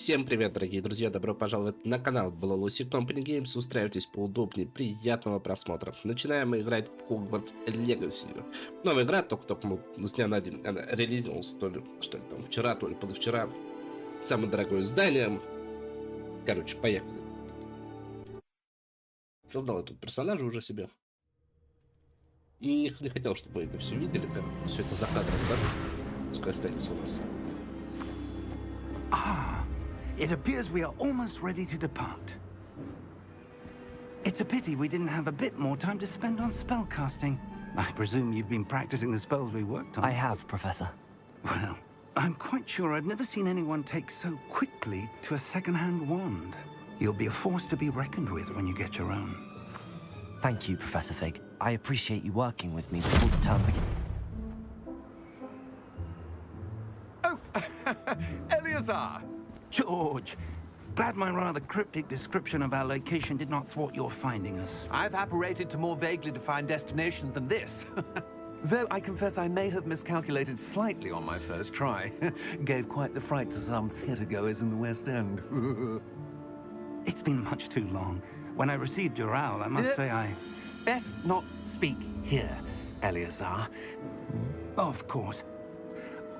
Всем привет, дорогие друзья, добро пожаловать на канал Balulusik Company Games. Устраивайтесь поудобнее, приятного просмотра. Начинаем мы играть в hogwartslegacy. Новая игра, только с дня на день она релизилась, то ли там вчера, то ли позавчера. Самое дорогое издание. Короче, поехали. Создал я тут персонажа уже себе. Не хотел, чтобы вы это все видели, как все это за кадром, да? Пускай останется у нас. It appears we are almost ready to depart. It's a pity we didn't have a bit more time to spend on spellcasting. I presume you've been practicing the spells we worked on. I have, Professor. Well, I'm quite sure I've never seen anyone take so quickly to a second-hand wand. You'll be a force to be reckoned with when you get your own. Thank you, Professor Fig. I appreciate you working with me before the term begins. Oh, Eleazar! George, glad my rather cryptic description of our location did not thwart your finding us. I've apparated to more vaguely defined destinations than this. Though I confess I may have miscalculated slightly on my first try. Gave quite the fright to some theatre-goers in the West End. It's been much too long. When I received your owl, I must say I... Best not speak here, Eleazar. Of course.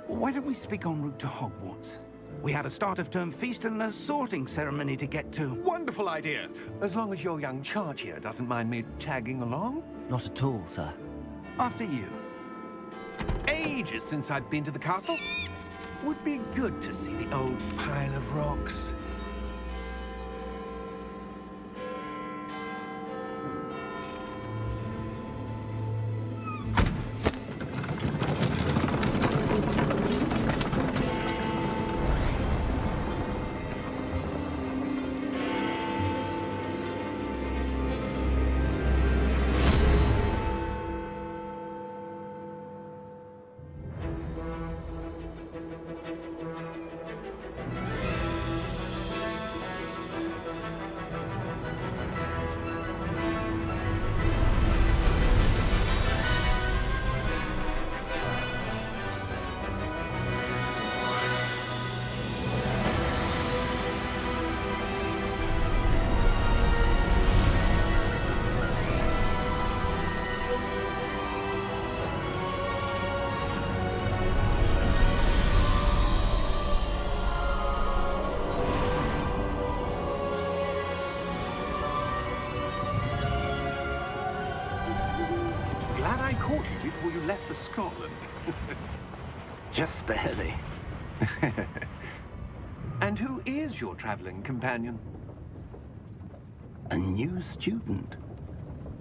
Why don't we speak en route to Hogwarts? We have a start-of-term feast and a sorting ceremony to get to. Wonderful idea! As long as your young charge here doesn't mind me tagging along. Not at all, sir. After you. Ages since I've been to the castle. Would be good to see the old pile of rocks. Glad I caught you before you left for Scotland. Just barely. And who is your traveling companion? A new student.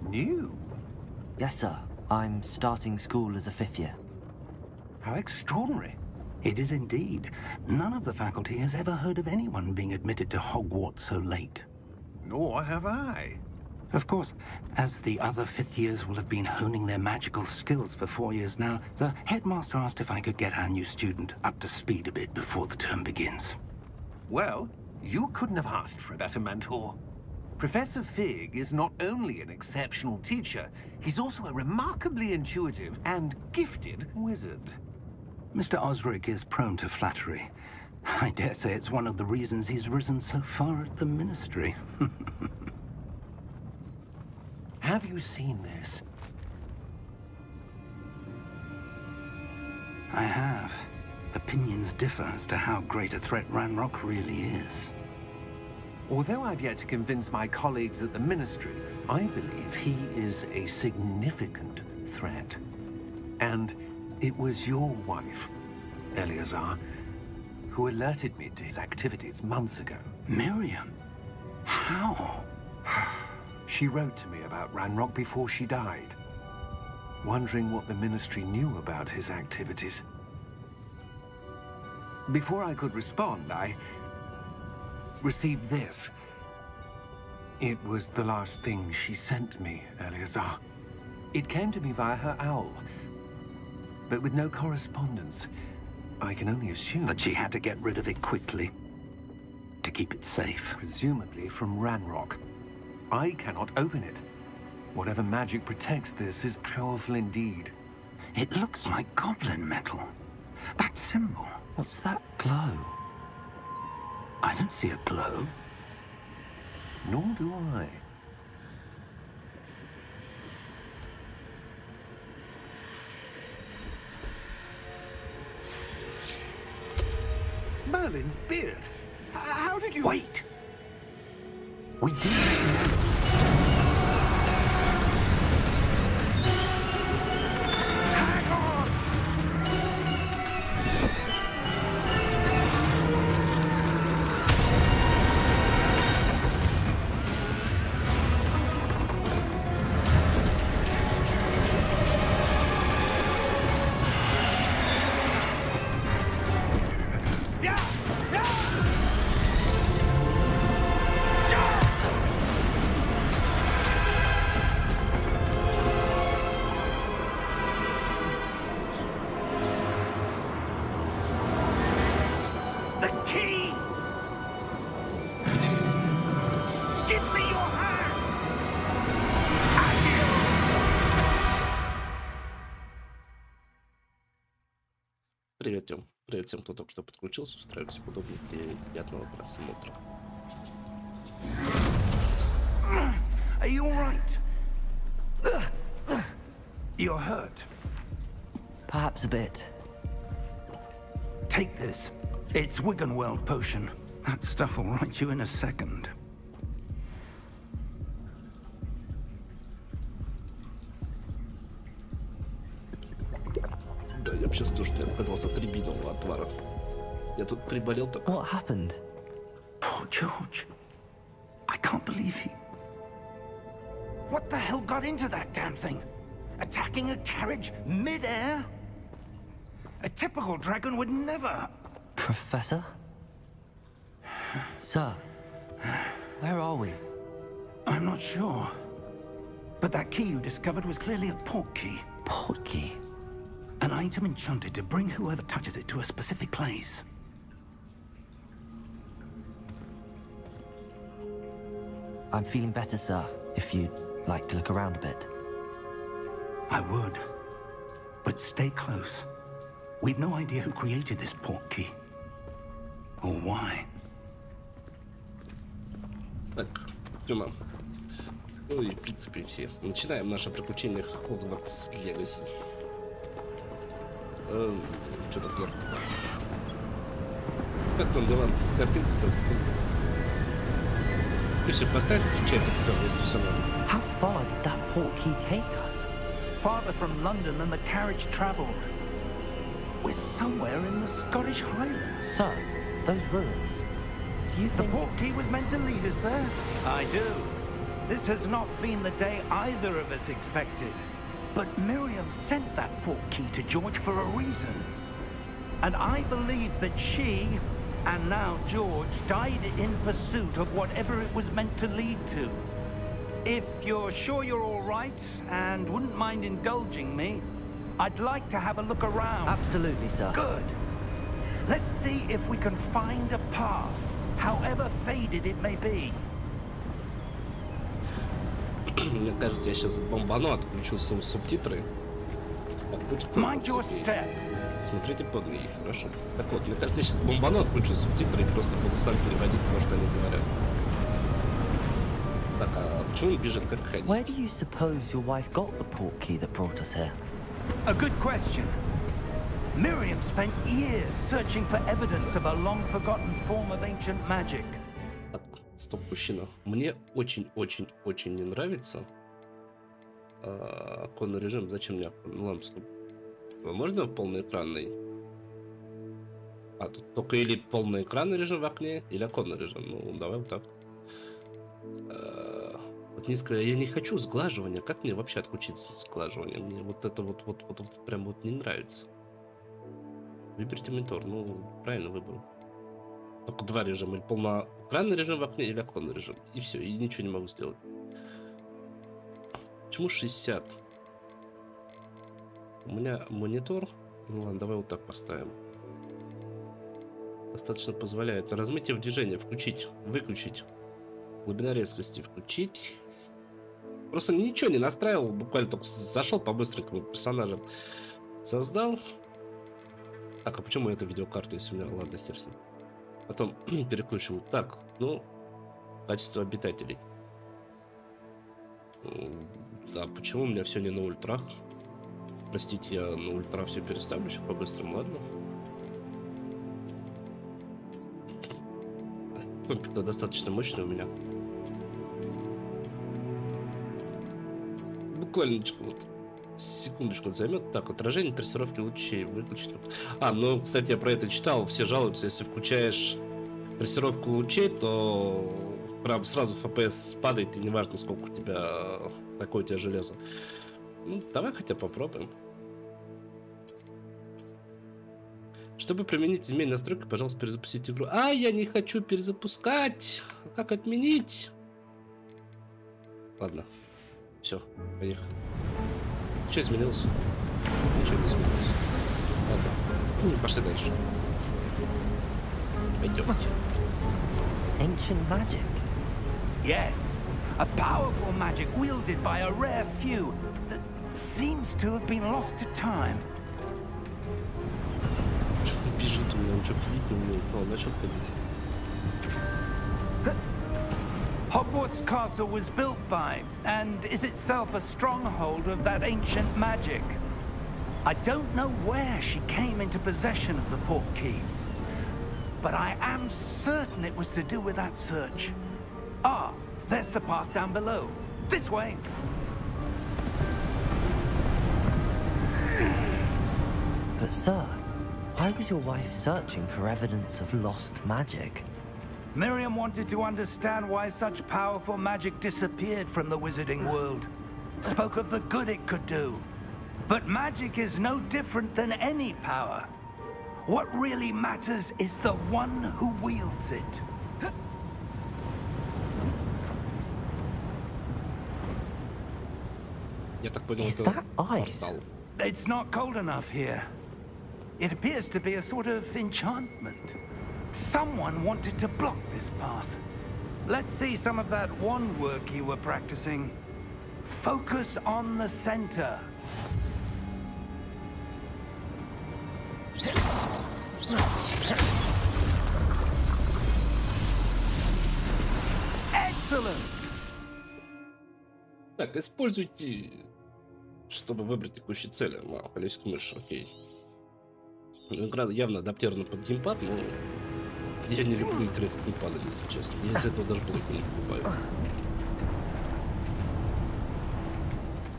New? Yes, sir. I'm starting school as a fifth year. How extraordinary. It is indeed. None of the faculty has ever heard of anyone being admitted to Hogwarts so late. Nor have I. Of course, as the other fifth years will have been honing their magical skills for 4 years now, the headmaster asked if I could get our new student up to speed a bit before the term begins. Well, you couldn't have asked for a better mentor. Professor Fig is not only an exceptional teacher, he's also a remarkably intuitive and gifted wizard. Mr. Osric is prone to flattery. I dare say it's one of the reasons he's risen so far at the ministry. Have you seen this? I have. Opinions differ as to how great a threat Ranrock really is. Although I've yet to convince my colleagues at the Ministry, I believe he is a significant threat. And it was your wife, Eleazar, who alerted me to his activities months ago. Miriam? How? She wrote to me about Ranrock before she died, wondering what the Ministry knew about his activities. Before I could respond, I received this. It was the last thing she sent me, Eleazar. It came to me via her owl, but with no correspondence. I can only assume That she had to get rid of it quickly, to keep it safe. presumably from Ranrock. I cannot open it. Whatever magic protects this is powerful indeed. It looks like goblin metal. That symbol. What's that glow? I don't see a glow. Nor do I. Merlin's beard. How did you... Wait! We didn't... Привет, Тём. Привет всем, кто только что подключился. Устраивайтесь удобнее, приятного просмотра. Are you all right? You're hurt. Perhaps a bit. Take this. It's Wiggenweld potion. That stuff will right you in a second. Да, я бы сейчас тоже не отказался от рябинового отвара. Я тут приболел так. What happened? Poor George. I can't believe he... What the hell got into that damn thing? Attacking a carriage mid-air? A typical dragon would never... Professor? Sir, where are we? I'm not sure. But that key you discovered was clearly a port key. Port key? An item enchanted to bring whoever touches it to a specific place. I'm feeling better, sir, if you'd like to look around a bit. I would. But stay close. We've no idea who created this port key. Or why. Так, Тёма. Ну и в принципе все. Начинаем наше приключение hogwartslegacy. Что такое? Как там дела с картинкой, со звуком? Ты все поставь в чате, если все норм. How far did that port key take us? Farther from London than the carriage traveled. We're somewhere in the Scottish Highlands. Sir, those ruins. Do you The think... port key was meant to lead us there? I do. This has not been the day either of us expected. But Miriam sent that port key to George for a reason. And I believe that she, and now George, died in pursuit of whatever it was meant to lead to. If you're sure you're all right and wouldn't mind indulging me, I'd like to have a look around. Absolutely, sir. Good. Let's see if we can find a path, however faded it may be. Мне кажется, я сейчас бомбану, отключу субтитры. Mind your step. Смотрите под них, хорошо. Так вот, мне кажется, я сейчас бомбану, отключу субтитры и просто буду сам переводить то, что они говорят. Так, а почему он бежит как ходить? Where do you suppose your wife got the port key that brought us here? A good question. Miriam spent years searching for evidence of a long-forgotten form of ancient magic. Так, стоп, мужчина. Мне очень-очень-очень не нравится оконный режим. Зачем мне? Ну ладно, стоп. Можно полноэкранный? А, тут только или полноэкранный режим в окне, или оконный режим. Ну, давай вот так. Вот низкое. Я не хочу сглаживания. Как мне вообще отключиться от сглаживания? Мне вот это вот прям вот не нравится. Выберите монитор. Ну, правильно выбрал. Только два режима. Или полноэкранный режим в окне, или оконный режим. И все. И ничего не могу сделать. Почему 60? У меня монитор. Ну ладно, давай вот так поставим. Достаточно позволяет. Размытие в движении включить. Выключить. Глубина резкости включить. Просто ничего не настраивал. Буквально только зашел по-быстренькому персонажа. Создал. Так, а почему это видеокарта, если у меня... Ладно, хер с ним. Потом переключим. Так, ну, качество обитателей. Да, почему у меня все не на ультрах? Простите, я на ультра все переставлю еще по-быстрому, ладно? Компьютер достаточно мощный у меня. Буквально вот секундочку займет. Так, отражение трассировки лучей выключить. А, ну, кстати, я про это читал. Все жалуются, если включаешь трассировку лучей, то прям сразу FPS падает, и неважно, сколько у тебя, какое у тебя железо. Ну, давай хотя попробуем. Чтобы применить изменение настройки, пожалуйста, перезапустите игру. А, я не хочу перезапускать. Как отменить? Ладно. Все, поехали. Что изменилось? Ничего не изменилось. Ладно. Пошли дальше. Пойдемте. Ancient magic. Yes, a powerful magic wielded by a rare few that seems to have been lost to time. Бежит у меня, он что, ходить не умеет? О, начал ходить. Hogwarts Castle was built by, and is itself a stronghold of that ancient magic. I don't know where she came into possession of the portkey, but I am certain it was to do with that search. Ah, there's the path down below. This way. But sir, why was your wife searching for evidence of lost magic? Miriam wanted to understand why such powerful magic disappeared from the wizarding world. Spoke of the good it could do. But magic is no different than any power. What really matters is the one who wields it. Я так понял, Is это that ice? портал. It's not cold enough here. It appears to be a sort of enchantment. Someone wanted to block this path. Let's see some of that wand work you were practicing. Focus on the center. Excellent! Так, используйте, чтобы выбрать текущие цели. Вау, колесико мыши, окей. Игра явно адаптирована под геймпад, но я не люблю игры с геймпадом, если честно. Я из-за этого даже блоки не покупаю.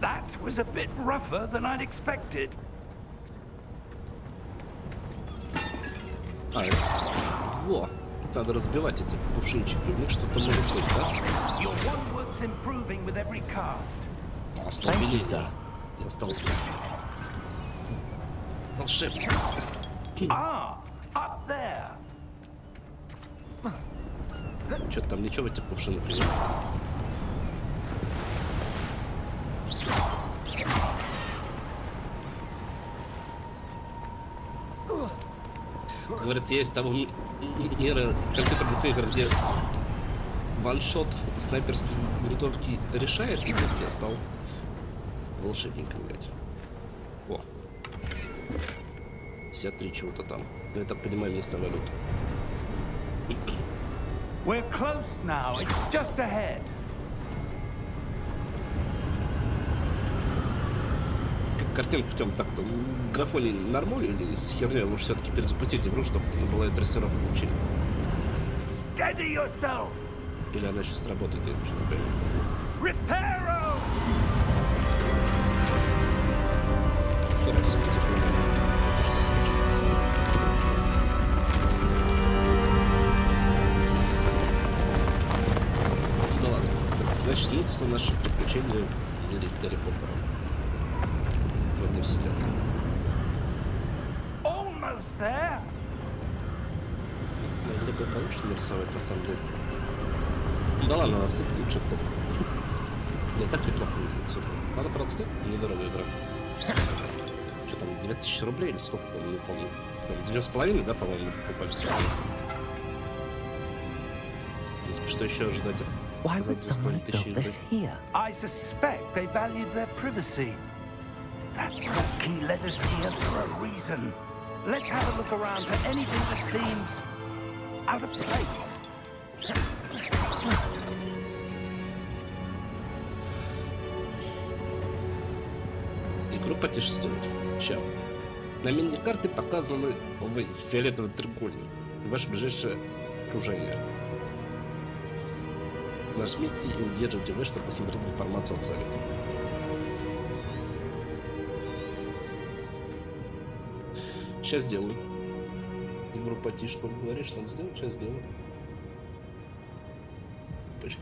That was a bit rougher than I'd expected. А, во, надо разбивать эти кувшинчики, у них что-то может быть, да? Your wand work's improving with every cast. Ослабление. Я стал волшебник. Ah, up there. Что-то там ничего в этих кувшинах нет. Говорят, есть того мира компьютерных игр, где ваншот снайперские винтовки решает, и я стал волшебником играть. О. 53 чего-то там. Я так понимаю, местная валюта. We're close now. It's just ahead. Как картинка в чем так-то? В графоне нормально или с херней лучше все-таки перезапустить игру, чтобы была дрессировка лучей? Steady yourself. Или она сейчас работает, я уже не понимаю. Reparo. Хера себе, запомнил. Ну ладно, начнутся наши приключения в мире гаррипоттера. В этой вселенной. Almost there. Могли бы получше нарисовать, на самом деле. Ну да ладно, нас тут что-то... Не, так неплохо выглядит, супер. Надо, правда, стоит недорогая игра. Что там, 2000 рублей или сколько там, не помню. Там 2,5, да, по-моему, покупать все. В принципе, что еще ожидать? Why would someone have built this here? I suspect they valued their privacy. That portkey led us here for a reason. Let's have a look around for anything that seems out of place. Игру потише сделать. Чао. На мини-карте показаны фиолетовый треугольник и ваше ближайшее окружение. Нажмите и удерживайте V, чтобы посмотреть информацию о цели. Сейчас сделаю. Игру потише, как говоришь, надо сделать, сейчас сделаю.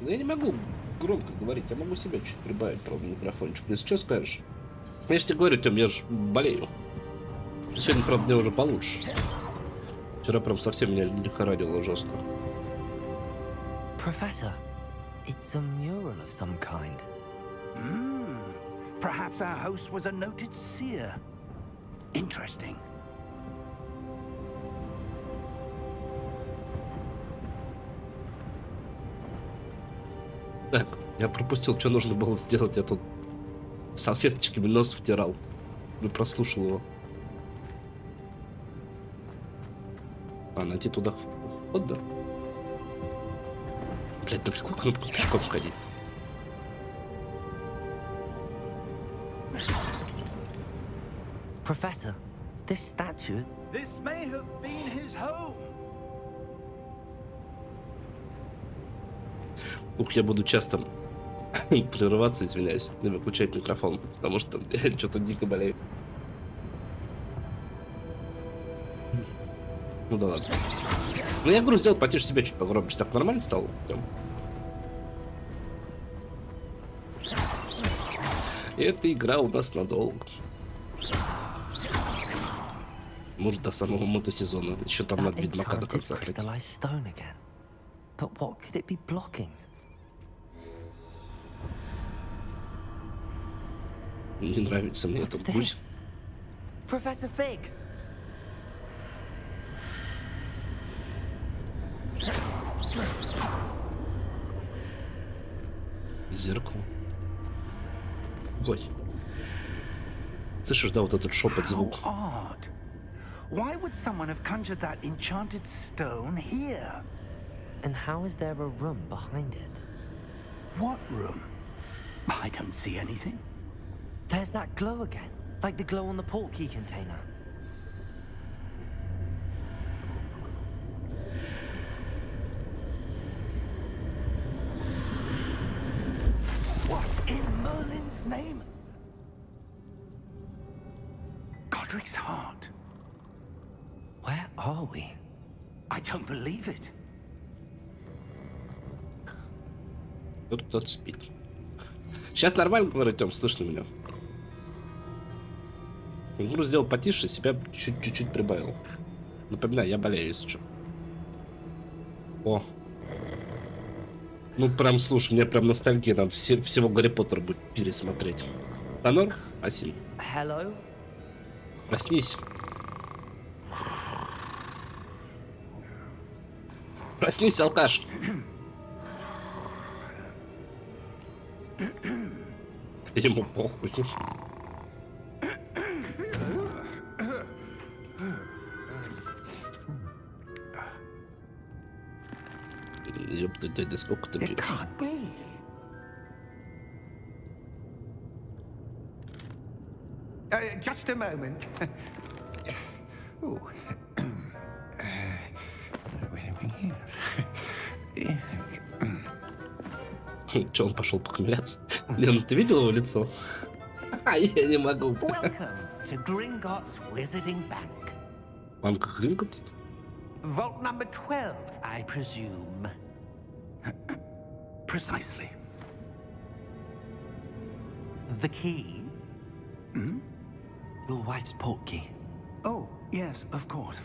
Но я не могу громко говорить, я могу себя чуть прибавить, правда, микрофончик. Если что скажешь. Я же тебе говорю, Тём, я же болею. Сегодня, правда, мне уже получше. Вчера прям совсем меня лихорадило жестко. Professor, it's a mural of some kind. Perhaps our host was a noted seer. Interesting. Так, я пропустил, что нужно было сделать. Я тут салфеточками нос втирал. И прослушал его. А, найти туда вход, да? Блядь, на какую кнопку пешком ходить? Professor, this statue... This may have been his home. Ух, я буду часто прерываться, извиняюсь, и выключать микрофон, потому что я что-то дико болею. Ну да ладно. Ну я игру сделал потише себя чуть погромче. Так нормально стало? И эта игра у нас надолго. Может, до самого мотосезона. Еще там надо Ведьмака до конца пройти. But what could it be blocking? Не нравится мне What's этот гусь. this? Professor Fig! Зеркало. Ой. Слышишь, да, вот этот шепот звук. How odd. Why would someone have conjured that enchanted stone here? And how is there a room behind it? What room? I don't see anything. There's that glow again, like the glow on the portkey container. What in Merlin's name? Godric's heart. Where are we? I don't believe it. Тут кто-то спит. Сейчас нормально говорю, Тём, слышно меня? Игру сделал потише, себя чуть-чуть прибавил. Напоминаю, я болею, если что. О. Ну прям, слушай, мне прям ностальгия, надо всего гаррипоттера будет пересмотреть. Танор? Асим. Hello? Проснись. Проснись, алкаш. Ему похуй. Ёпта, дядя, сколько ты It пьешь? can't be. Just a moment. Ooh. Че, он пошел похмеляться? Лена, ты видел его лицо? Я не могу. Welcome to Gringotts Wizarding Bank. Банк Гринготс? Vault number 12, I presume. Precisely. The key? Your wife's portkey. Oh, yes, of course.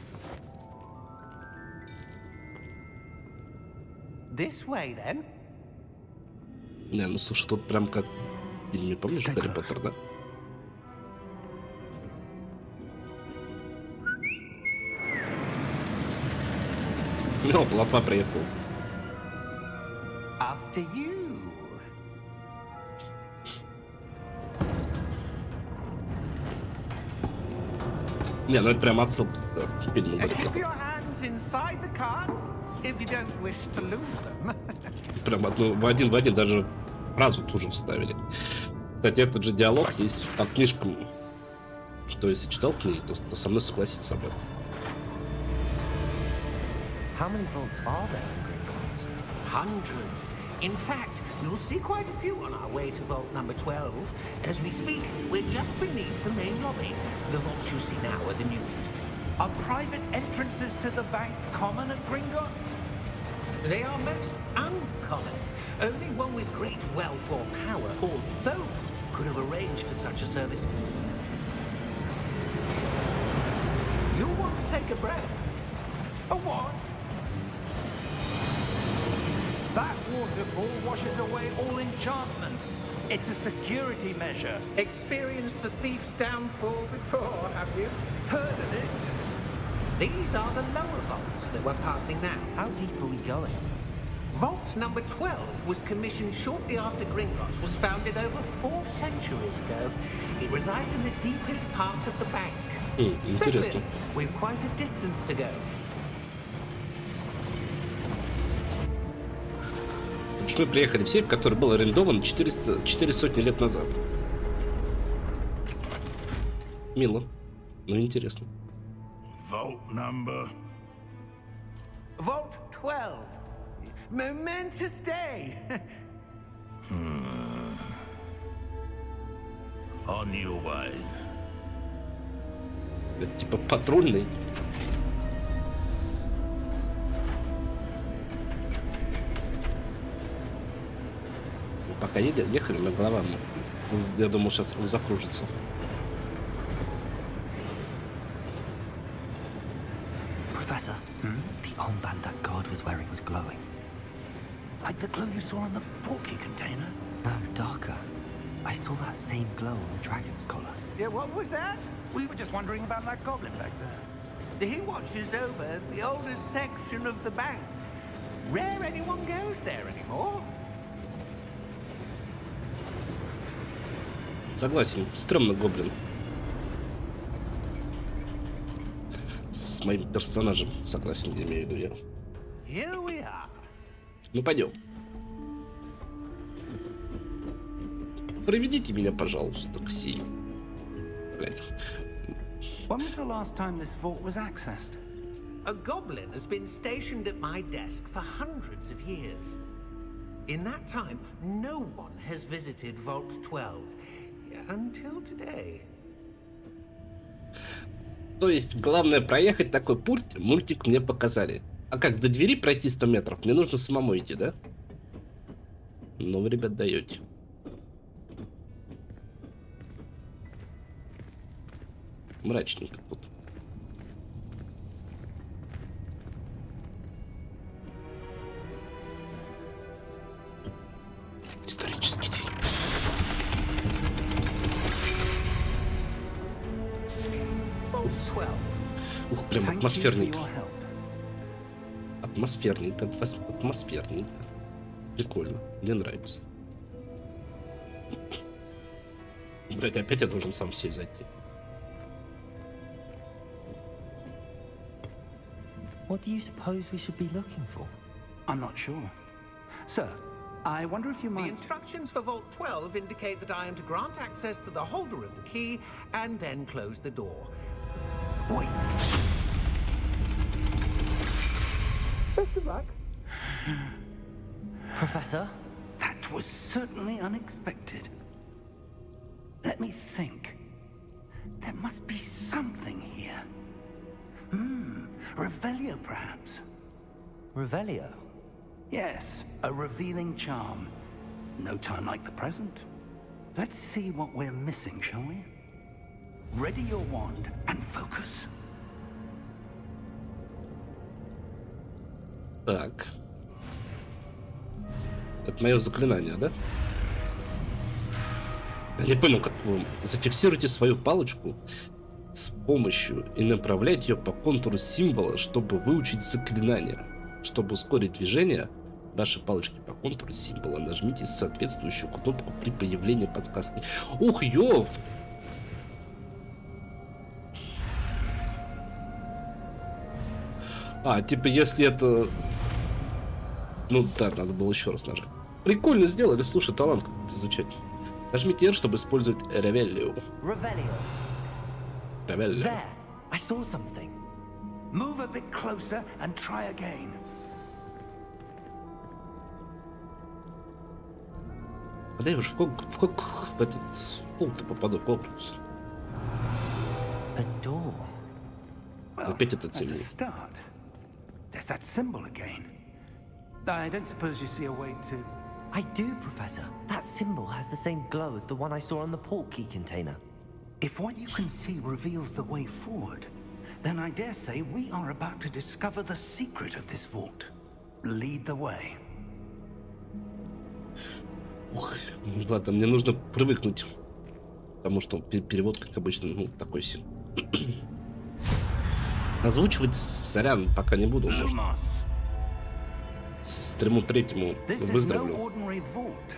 This way, then. Не, ну слушай, тут прям как в фильме, помнишь, Гарри Поттер, да? Ну, Лапа приехал. After you. Не, ну это прям отсылка к фильму Гарри Keep Поттер. your hands inside the cart. if you don't wish to lose them. Прям в один даже фразу тоже вставили. Кстати, этот же диалог есть по книжкам. Что если читал книги, то со мной согласится об этом. How many vaults are there in Gringotts? Hundreds. In fact, you'll see quite a few on our way to vault number 12. As we speak, we're just beneath the main lobby. The vaults you see now are the newest. Are private entrances to the bank common at Gringotts? They are most uncommon. Only one with great wealth or power, or both, could have arranged for such a service. You'll want to take a breath. A what? That waterfall washes away all enchantments. It's a security measure. Experienced the thief's downfall before, have you? Heard of it? These are the lower vaults that we're passing now. How deep are we going? Vault number 12 was commissioned shortly after Gringotts was founded over 4 centuries ago. It resides in the deepest part of the bank. Settle Интересно. in. We've quite a distance to go. Мы приехали в сейф, который был арендован 4 сотни лет назад. Мило. Ну, интересно. Vault number. Vault 12. Momentous day. On your way. Это типа патрульный. Пока ехали, на голова, я думал, сейчас закружится. Professor, the armband that guard was wearing was glowing. Like the glue you saw on the porky container? No, darker. I saw that same glow on the dragon's collar. Yeah, what was that? We were just wondering about that goblin back there. He watches over the oldest section of the bank. Rare anyone goes there anymore. Согласен, стрёмно гоблин. С моим персонажем согласен, я имею в виду я. Here we are. Ну пойдем. Проведите меня, пожалуйста, к сей. Блять. When was the last time this vault was accessed? A goblin has been stationed at my desk for hundreds of years. In that time, no one has visited Vault 12 until today. То есть, главное проехать такой путь, мультик мне показали. А как, до двери пройти 100 метров? Мне нужно самому идти, да? Ну, вы, ребят, даете. Мрачненько тут. Исторический день. Vault 12. Ух, прям Thank you for атмосферненько. your help. Атмосферненько, атмосферненько. Прикольно, мне нравится. Блять, опять я должен сам себе зайти. What do you suppose we should be looking for? I'm not sure. Sir, I wonder if you The might... instructions for Vault 12 indicate that I am to grant access to the holder of the key and then close the door. Wait. Best of luck. Professor? That was certainly unexpected. Let me think. There must be something here. Revelio, perhaps? Revelio? Yes, a revealing charm. No time like the present. Let's see what we're missing, shall we? Ready your wand and focus. Так. Это мое заклинание, да? Я не понял, как вы зафиксируйте свою палочку с помощью и направлять ее по контуру символа, чтобы выучить заклинание. Чтобы ускорить движение вашей палочки по контуру символа, нажмите соответствующую кнопку при появлении подсказки. Ух, ёпт! А, типа, если это Ну да, надо было еще раз нажать. Прикольно сделали, слушай, талант как-то изучать. Нажмите R, чтобы использовать Ревелио. Revelio. Ревелио. There. I saw something. Move a bit closer and try again. Когда я уже в этот пункт попаду, в Хогвартс. A door. Well, Опять этот that's a сильный. start. There's that symbol again. I don't suppose you see a way to... I do, Professor. That symbol has the same glow as the one I saw on the port key container. If what you can see reveals the way forward, then I dare say we are about to discover the secret of this vault. Lead the way. Ух, ладно, мне нужно привыкнуть. Потому что перевод, как обычно, ну, такой себе. Озвучивать, сорян, пока не буду. Может, стриму третьему This is no выздоровлю. ordinary vault.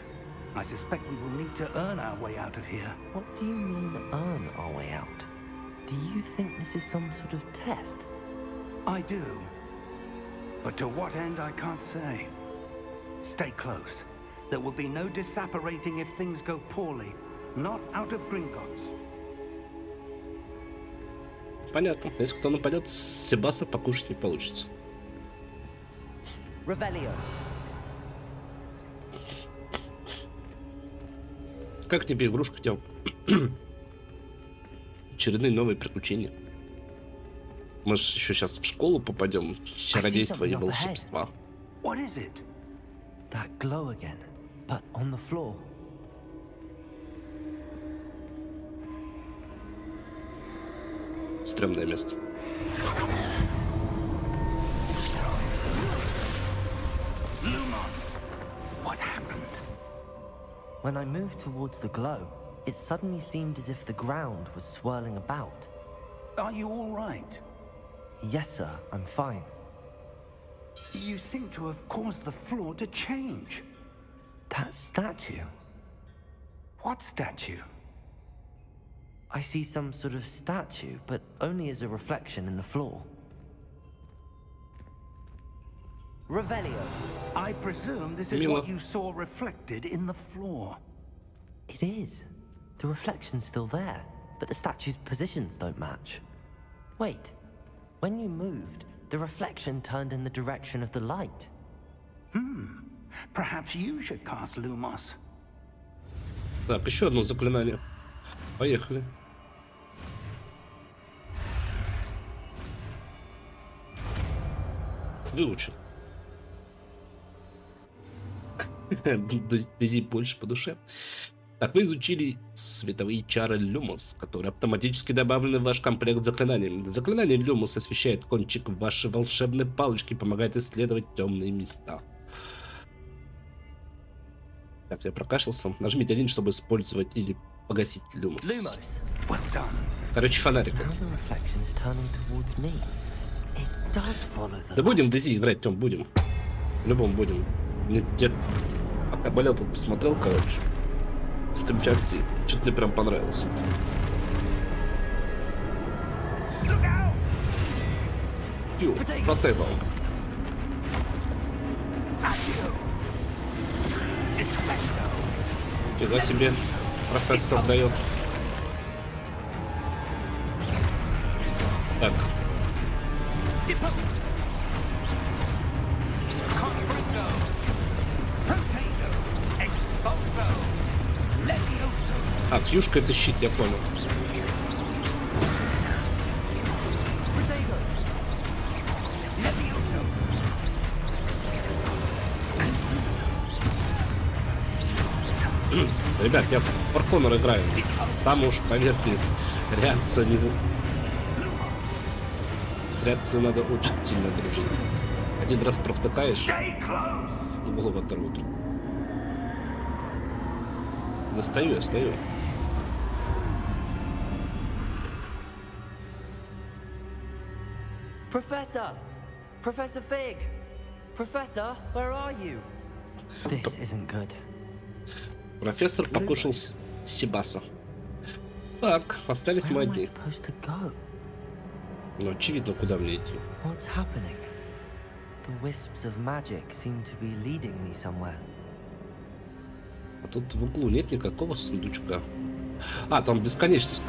I suspect we will need to earn our way out of here. What do you mean, earn our way out? Do you think this is some sort of test? I do. But to what end, I can't say. Stay close. There will be no disapparating if things go poorly. Not out of Gringotts. Понятно. Если кто нападет, с Себаса покушать не получится. Revelio. Как тебе игрушка, Тём? Очередные новые приключения. Может, еще сейчас в школу попадем? Чародейство и волшебства. What is it? That glow again, but on the floor. Стрёмное место. What happened? When I moved towards the glow, it suddenly seemed as if the ground was swirling about. Are you all right? Yes, sir, I'm fine. You seem to have caused the floor to change. That statue. What statue? I see some sort of statue, but only as a reflection in the floor. Revelio. I presume this is Mila. what you saw reflected in the floor. It is. The reflection's still there, but the statue's positions don't match. Wait. When you moved, the reflection turned in the direction of the light. Perhaps you should cast Lumos. Так, еще одно заклинание. Поехали. Выучил. Дези больше по душе. Так, вы изучили световые чары Люмос, которые автоматически добавлены в ваш комплект заклинаний. Заклинание Люмос освещает кончик вашей волшебной палочки и помогает исследовать темные места. Так, я прокашлялся. Нажмите 1, чтобы использовать или погасить Люмос. Lumos. Well done. Короче, фонарик. Now the reflection is turning towards me. It does follow the Да будем в Дези играть, Тём, будем. По-любому будем. Я пока болел, тут посмотрел, короче. Стримчатский. Что-то мне прям понравился. Ю, протейбл. Фига себе. Профессор дает. Так. А, кьюшка это щит, я понял. Ребят, я в For Honor играю. Там уж, поверьте, реакция не... С реакцией надо очень сильно дружить. Один раз провтыкаешь, и голову оторвут. Достаю, я стою. Professor! Professor Fig! Professor, where are you? This isn't good. Профессор покушал Себаса. Так, остались мы Where am I одни. supposed to go? Ну, очевидно, куда мне идти. What's happening? The wisps of magic seem to be leading me somewhere. А тут в углу нет никакого сундучка. А, там бесконечность.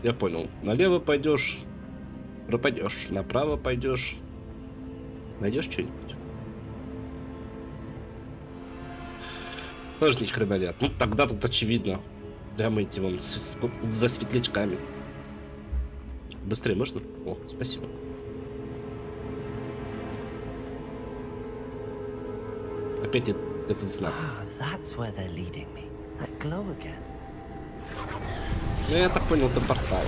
Я понял. Налево пойдешь, пропадешь. Направо пойдешь. Найдешь что-нибудь? Тоже ни хрена нет. Ну, тогда тут очевидно. Прямо идти вон за светлячками. Быстрее можно? О, спасибо. Опять этот знак. That's where they're leading me. That glow again. Ну, я так понял, это порталы.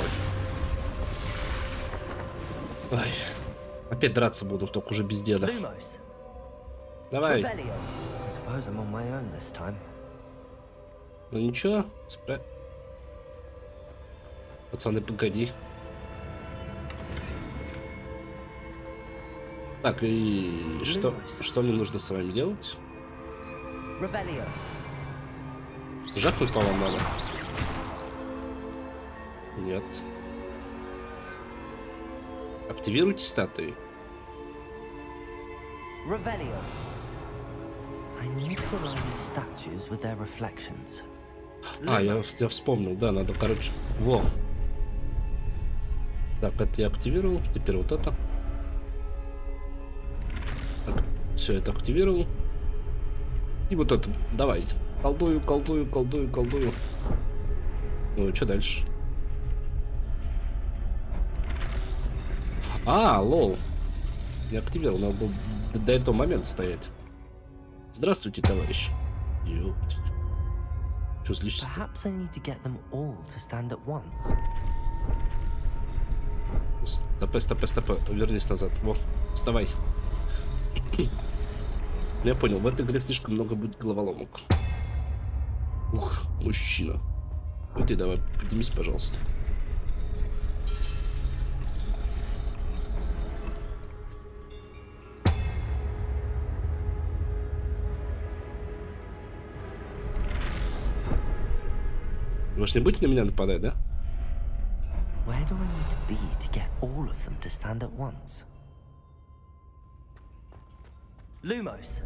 Ой. Опять драться буду, только уже без деда. Lumos. Давай. Revelio. I suppose I'm on my own this time. Ну ничего, пацаны, погоди. Так, и что мне нужно с вами делать? Revelio. Жахнуть по вам надо? Нет. Активируйте статуи. Revelio. I need to align these statues with their reflections. А, я вспомнил, да, надо, короче, во. Так, это я активировал, теперь вот это. Так, все, это активировал. И вот это, давай. Колдую. Ну, что дальше? А, лол. Не активировал, надо было до этого момента стоять. Здравствуйте, товарищ. Ёпть. Что злишься? Perhaps I need to get them all to stand at once. Стопэ. Вернись назад. Во, вставай. Я понял, в этой игре слишком много будет головоломок. Ух, мужчина. Ну ты давай, поднимись, пожалуйста. Вы ж не будете на меня нападать, да? Where do I need to be to get all of them to stand at once? Lumos.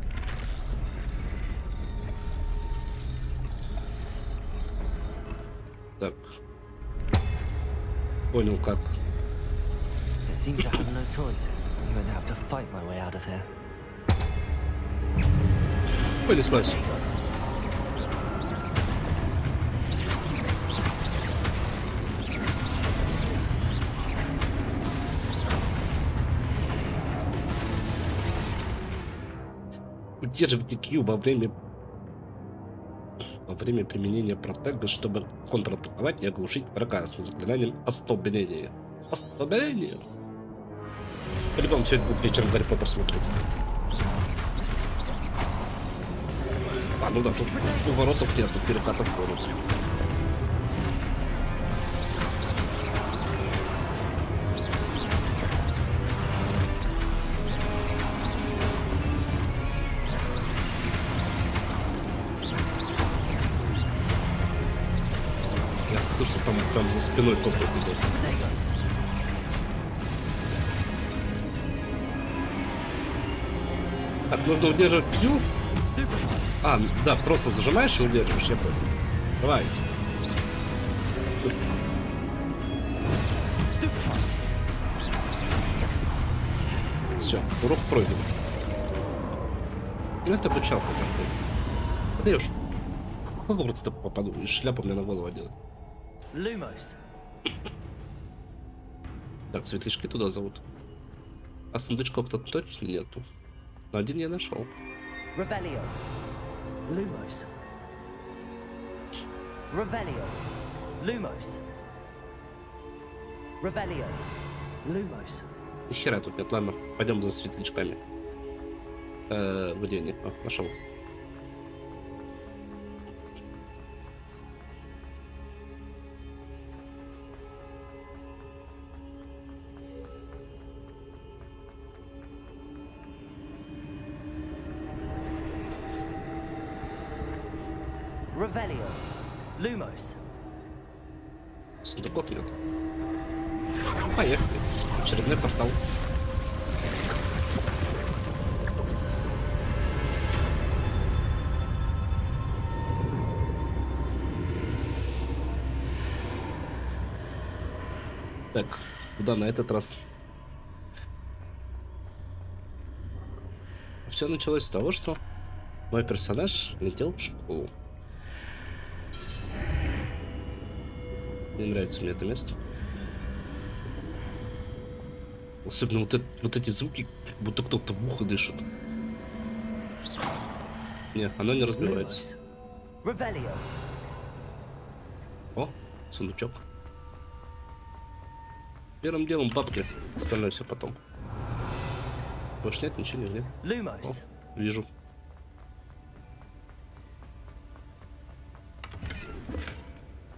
Так. Понял, как. It seems I have no choice. I'm going to have to fight my way out of here. Понеслась. Удерживайте Q во время применения протега, чтобы контратаковать и оглушить врага с заклинанием остолбенения. Остолбенение. По-любому сегодня будет вечером гаррипоттер смотреть. А, ну да, тут поворотов нет, тут перекатов ходят. Я слышу, там прям за спиной топот идет. Так, нужно удерживать Q. А, да, просто зажимаешь и удерживаешь, я понял. Давай. Все, урок пройден. Ну это бычалка такой. Да я уж в Хогвартс-то попаду, и шляпу мне на голову одел. Lumos. Так, светлячки туда зовут. А сундучков-то точно нету. Но один я нашел. Revelio. Lumos. Revelio. Lumos. Revelio. Lumos. Ни хера тут нет, ладно. Пойдем за светлячками. Где они? А, нашел. Revelio. Lumos. Сундуков нет. Поехали. Очередной портал. Так, куда на этот раз? Все началось с того, что мой персонаж летел в школу. Не нравится мне это место. Особенно вот эти звуки, как будто кто-то в ухо дышит. Не, оно не разбивается. Revelio. О, сундучок. Первым делом папки, остальное все потом. Больше нет, ничего нет. Lumos. О, вижу.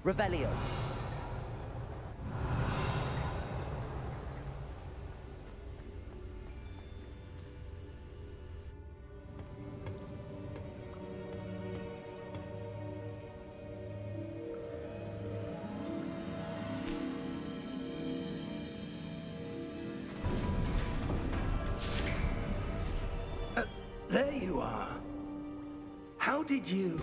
Revelio. There you are. How did you...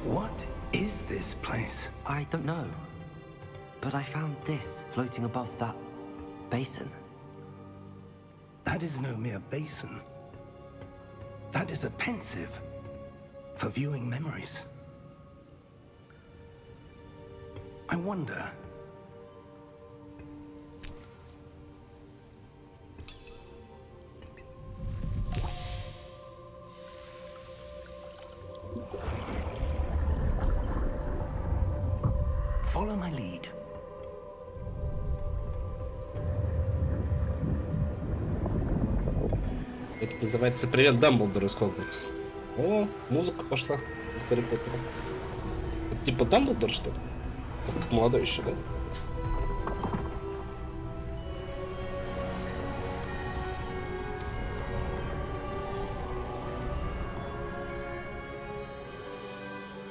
What is this place? I don't know. But I found this floating above that basin. That is no mere basin. That is a pensive for viewing memories. I wonder... Follow my lead. Это называется «Привет, Дамблдор» из Хогвартса. О, музыка пошла с гаррипоттером. Это типа Дамблдор, что ли? Молодой еще, да?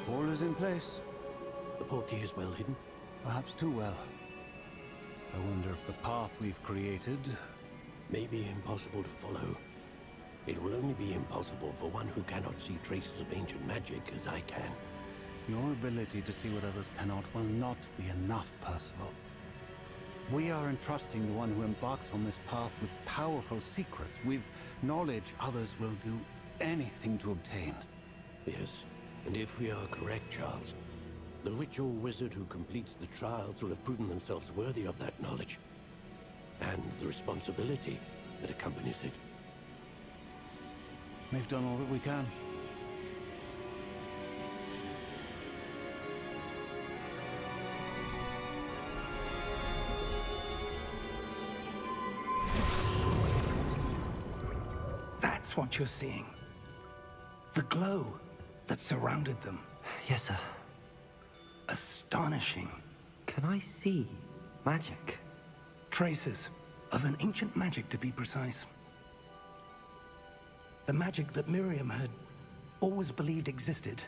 All is in place. The portkey is well hidden. Perhaps too well. I wonder if the path we've created... May be impossible to follow. It will only be impossible for one who cannot see traces of ancient magic as I can. Your ability to see what others cannot will not be enough, Percival. We are entrusting the one who embarks on this path with powerful secrets, with knowledge others will do anything to obtain. Yes, and if we are correct, Charles, the witch or wizard who completes the trials will have proven themselves worthy of that knowledge, and the responsibility that accompanies it. We've done all that we can. That's what you're seeing. The glow that surrounded them. Yes, sir. Astonishing. Can I see magic? Traces of an ancient magic, to be precise. The magic that Miriam had always believed existed,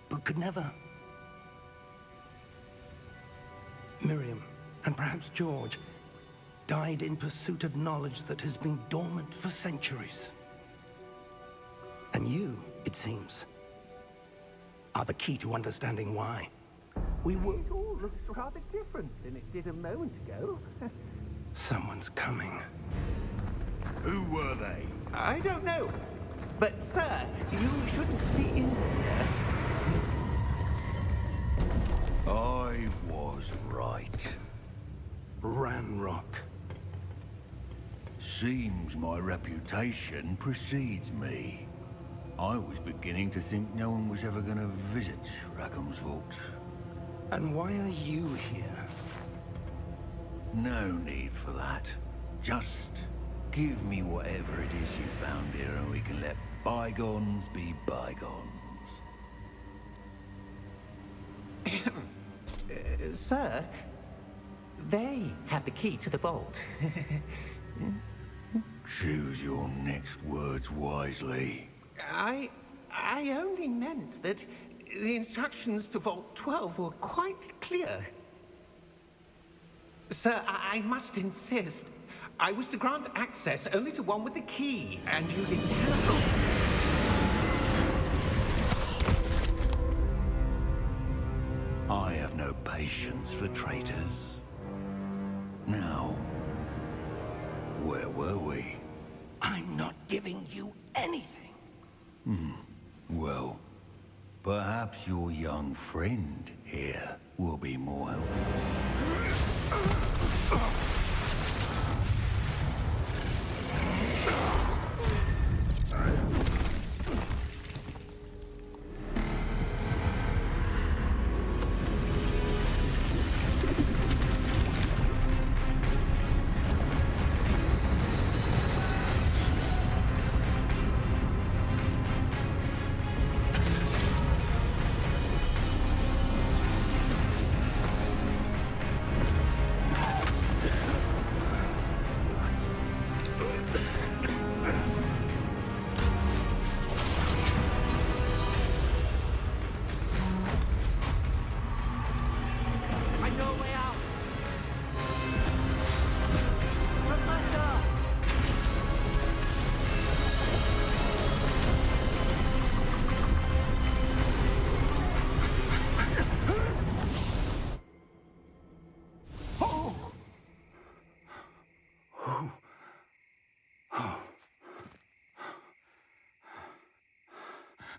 but could never. Miriam, and perhaps George, died in pursuit of knowledge that has been dormant for centuries. And you, it seems, are the key to understanding why. We were... It all looks rather different than it did a moment ago. Someone's coming. Who were they? I don't know. But, sir, you shouldn't be in here. I was right. Ranrock. Seems my reputation precedes me. I was beginning to think no one was ever going to visit Rackham's vault. And why are you here? No need for that. Just give me whatever it is you found here and we can let bygones be bygones. Sir, they have the key to the vault. Choose your next words wisely. I only meant that the instructions to Vault 12 were quite clear. Sir, I must insist. I was to grant access only to one with the key, and you didn't have... I have no patience for traitors. Now, where were we? I'm not giving you anything. Well, perhaps your young friend here will be more helpful.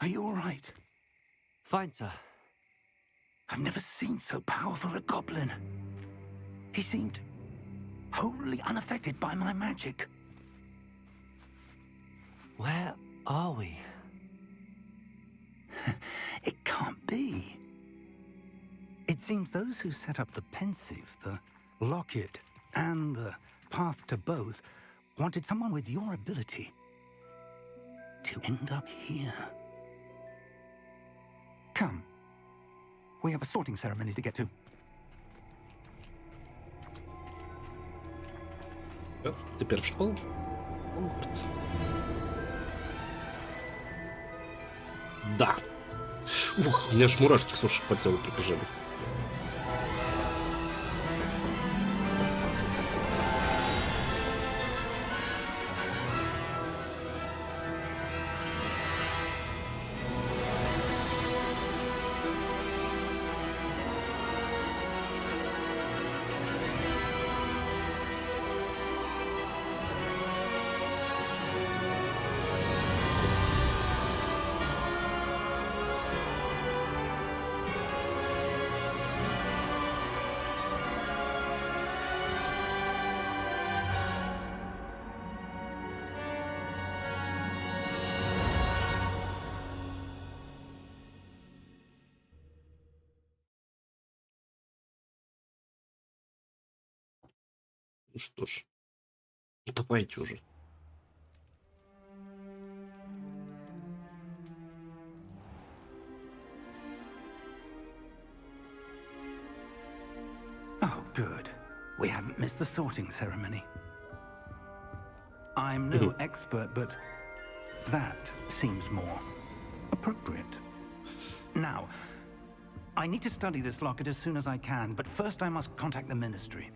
Are you all right? Fine, sir. I've never seen so powerful a goblin. He seemed wholly unaffected by my magic. Where are we? It can't be. It seems those who set up the pensive, the locket, and the path to both wanted someone with your ability to end up here. Come. We have a sorting ceremony to get to. Теперь в школу. Хогвартс. Да. Ух, у меня аж мурашки, слушай, по телу прибежали. Ну что ж, давайте уже. Oh, good. We haven't missed the sorting ceremony. I'm no expert, but that seems more appropriate. Now, I need to study this locket as soon as I can, but first I must contact the Ministry.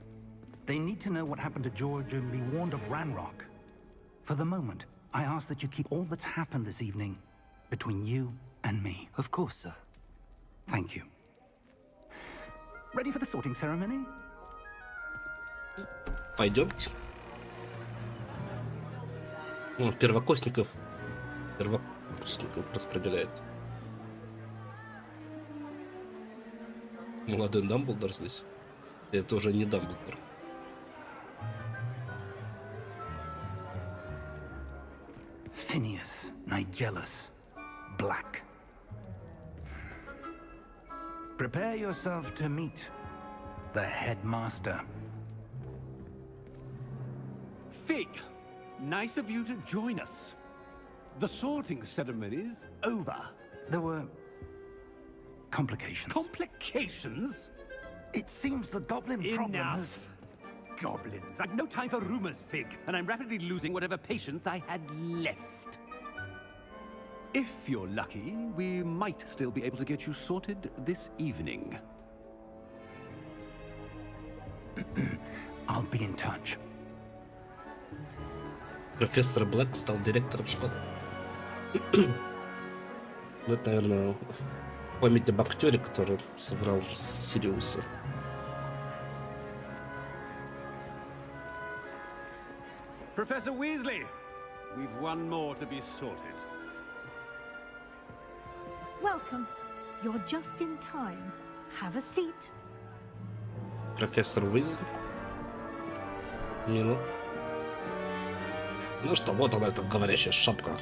They need to know what happened to George and be warned of Ranrock. For the moment, I ask that you keep all that's happened this evening between you and me. Of course, sir. Thank you. Ready for the sorting ceremony? Пойдемте. О, первокурсников распределяет. Молодой Дамблдор здесь. Это уже не Дамблдор. Phineas, Nigellus, Black. Prepare yourself to meet the headmaster. Fig, nice of you to join us. The sorting ceremony's over. There were complications. Complications? It seems the goblin problem has... Enough. Goblins. I've no time for rumors, Fig, and I'm rapidly losing whatever patience I had left. If you're lucky, we might still be able to get you sorted this evening. I'll be in touch. Профессор Блэк стал директором школы. Ну, это, наверное, в память об актере, который сыграл Сириуса. Professor Weasley, we've one more to be sorted. Welcome. You're just in time. Have a seat. Профессор Уизли. Мило. Ну что, вот она, эта говорящая шапка.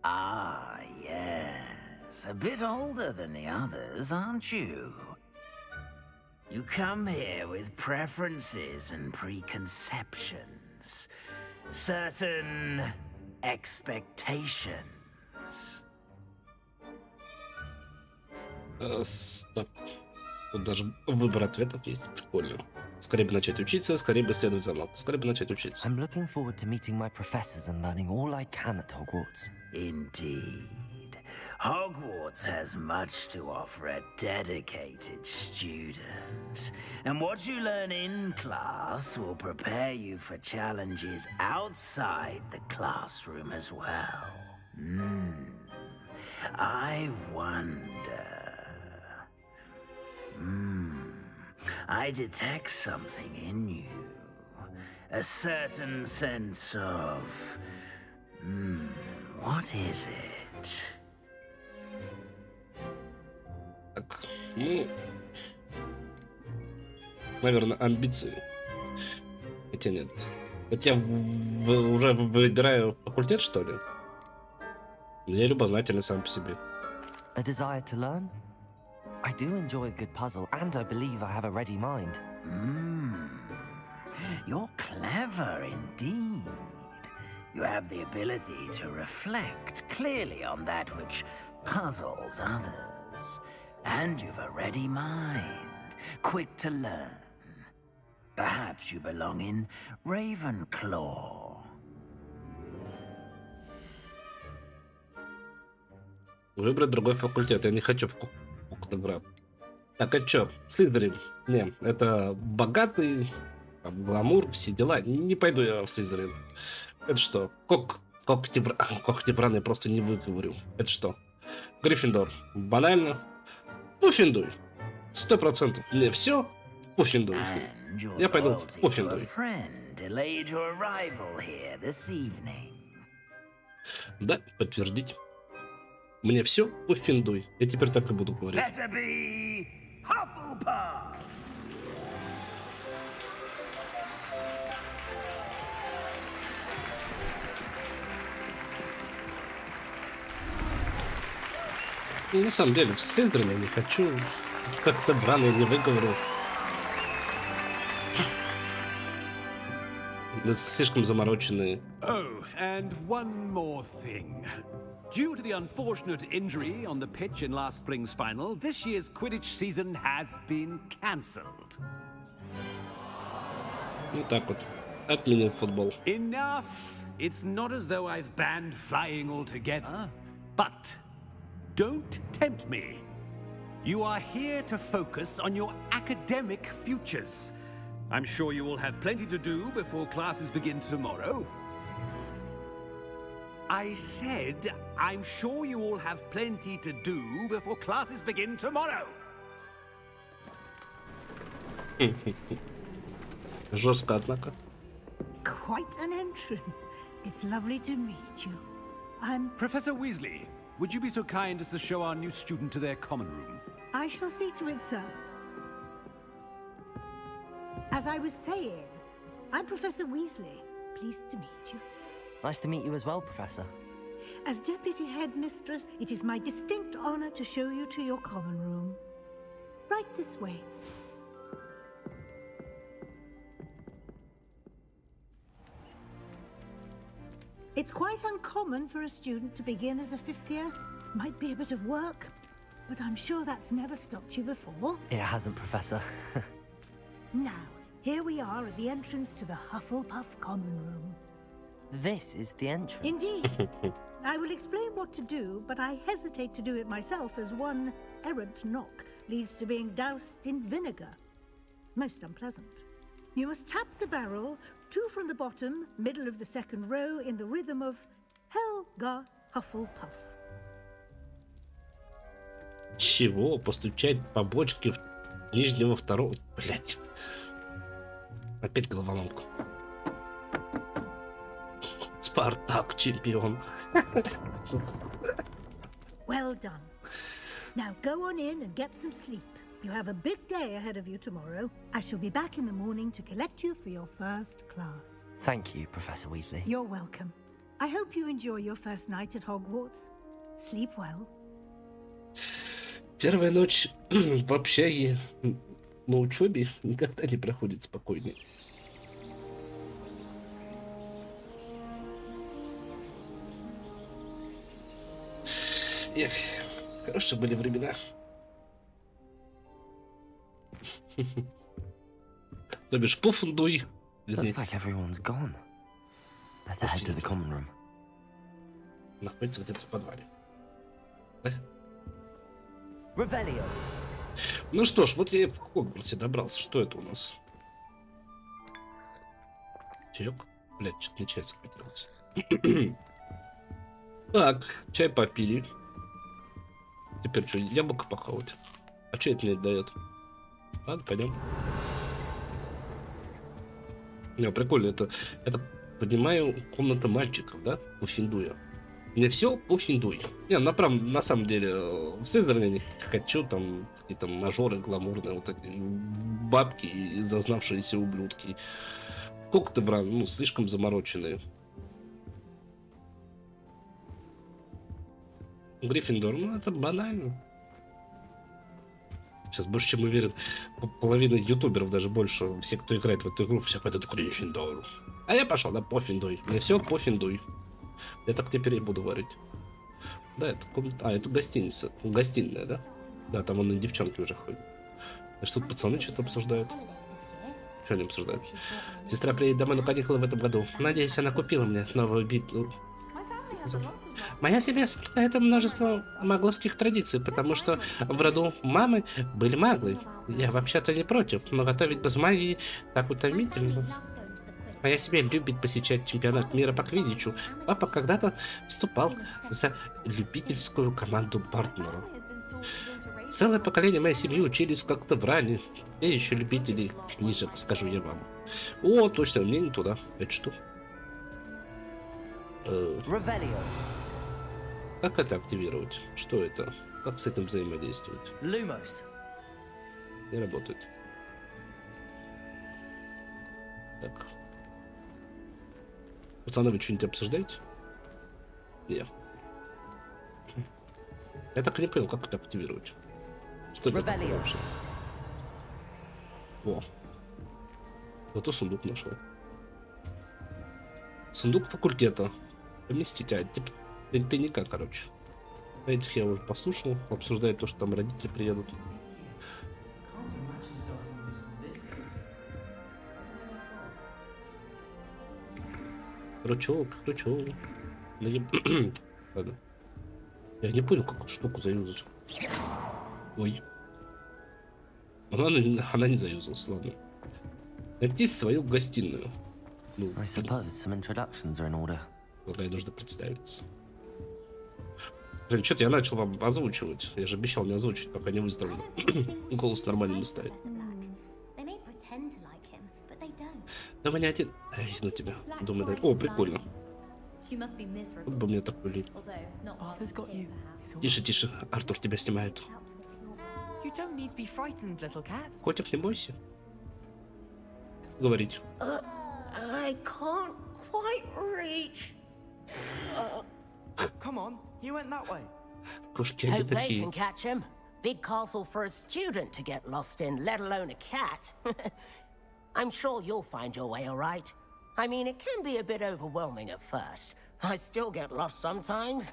Ah, yes. A bit older than the others, aren't you? You come here with preferences and preconceptions. Certain expectations. Стоп. Тут даже выбор ответов есть. Прикольно. Скорее бы начать учиться, скорее бы следовать за мной. Скорее бы начать учиться. I'm looking forward to meeting my professors and learning all I can at Hogwarts. Indeed. Hogwarts has much to offer a dedicated student. And what you learn in class will prepare you for challenges outside the classroom as well. I wonder... I detect something in you. A certain sense of... what is it? Так, ну... Наверное, амбиции. Хотя нет. Это я уже выбираю факультет, что ли? Я любознательный сам по себе. A desire to learn? I do enjoy a good puzzle, and I believe I have a ready mind. You're clever indeed. You have the ability to reflect clearly on that which puzzles others. And you've a ready mind, quick to learn. Perhaps you belong in Ravenclaw. Выбрать другой факультет. Я не хочу в Куктаград. Так, а чё? Слизерин? Не, это богатый, там, гламур, все дела. Не пойду я в Слизерин. Это что? Когтевран я просто не выговорю. Это что? Гриффиндор. Банально. Пуффиндуй. 100%. Не все. Пуффиндуй. Я пойду в Пуффиндуй. Да, подтвердить. Мне все Пуффиндуй. Я теперь так и буду говорить. На самом деле, в Слизерин я не хочу. Как-то брано я не выговорю. Слишком замороченные. Oh, and one more thing. Due to the unfortunate injury on the pitch in last spring's final, this year's Quidditch season has been cancelled. Вот так вот. Отменил футбол. Enough! It's not as though I've banned flying altogether, but don't tempt me. You are here to focus on your academic futures. I'm sure you will have plenty to do before classes begin tomorrow. I said, I'm sure you all have plenty to do before classes begin tomorrow. Жестко, однако. Quite an entrance. It's lovely to meet you. I'm... Professor Weasley, would you be so kind as to show our new student to their common room? I shall see to it, sir. As I was saying, I'm Professor Weasley. Pleased to meet you. Nice to meet you as well, Professor. As Deputy Headmistress, it is my distinct honor to show you to your common room. Right this way. It's quite uncommon for a student to begin as a fifth year. Might be a bit of work, but I'm sure that's never stopped you before. It hasn't, Professor. Now, here we are at the entrance to the Hufflepuff common room. This is the entrance. Indeed. I will explain what to do, but I hesitate to do it myself as one errant knock leads to being doused in vinegar. Most unpleasant. You must tap the barrel, 2 from the bottom, middle of the second row, in the rhythm of Helga Hufflepuff. Чего? Постучать по бочке нижнего второго. Блять. Опять головоломка. Спартак чемпион. Well done. Now go on in and get some sleep. You have a big day ahead of you tomorrow. I shall be back in the morning to collect you for your first class. Thank you, Professor Weasley. You're welcome. I hope you enjoy your first night at Hogwarts. Sleep well. Первая ночь в общаге на учебе никогда не проходит спокойнее. Эх, хорошие были времена. То бишь, пофундуй. Looks like everyone's gone. Better head to the common room. Находится где-то в подвале. Revelio. Ну что ж, вот я и в Хогвартсе добрался. Что это у нас? Чаек? Блядь, что-то не чай захотелось. Так, чай попили. Теперь что, яблоко похавать? А что это мне дает? Ладно, пойдем. Не, прикольно, это понимаю, комната мальчиков, да? Пуффиндуя. Не все пуффиндуй. Не, на самом деле, в Слизерине не хочу, там какие-то мажоры гламурные, вот эти бабки и зазнавшиеся ублюдки. Сколько ты враг, ну, слишком замороченные. Гриффиндор, ну это банально. Сейчас больше чем уверен, половина ютуберов, даже больше, все, кто играет в эту игру, все пойдут Гриффиндор. А я пошел на Пуффиндуй. Мне все Пуффиндуй. Я так теперь и буду варить. Да, это комната. А, это гостиница. Гостиная, да? Да, там вон и девчонки уже ходят. Значит, тут пацаны что-то обсуждают. Что они обсуждают? Сестра приедет домой на каникулы в этом году. Надеюсь, она купила мне новую битву. Моя семья соблюдает множество магловских традиций, потому что в роду мамы были маглы. Я вообще-то не против, но готовить без магии так утомительно. Моя семья любит посещать чемпионат мира по квиддичу. Папа когда-то вступал за любительскую команду партнера. Целое поколение моей семьи учились как-то в ране. Я еще любители книжек, скажу я вам. О, точно, мне не туда. Это что? Как это активировать? Что это? Как с этим взаимодействовать? Lumos. Не работает. Так. Пацаны, вы что-нибудь обсуждаете? Нет. Я так и не понял, как это активировать. Что это такое вообще? О. Зато сундук нашел. Сундук факультета. Поместить, типа тайника, короче. Этих я уже послушал. Обсуждают то, что там родители приедут. Крючок. Ладно. Я не понял, как эту штуку заюзать. Ой. Она не заюзалась, ладно. Найти свою гостиную. Ну, I suppose some introductions are in order. Ей нужно представиться. Блин, что-то я начал вам озвучивать. Я же обещал не озвучить, пока не выздоровлю. Голос нормально не ставит. Да вы не один. Эй, ну тебя. Думаю, да. О, прикольно. Вот бы мне такой лить. Тише. Артур, тебя снимают. Котик, не бойся. Говорить. I can't quite reach. Come on, you went that way. Кошки, они Hope they такие. can catch him. Big castle for a student to get lost in, let alone a cat. I'm sure you'll find your way all right. I mean, it can be a bit overwhelming at first. I still get lost sometimes.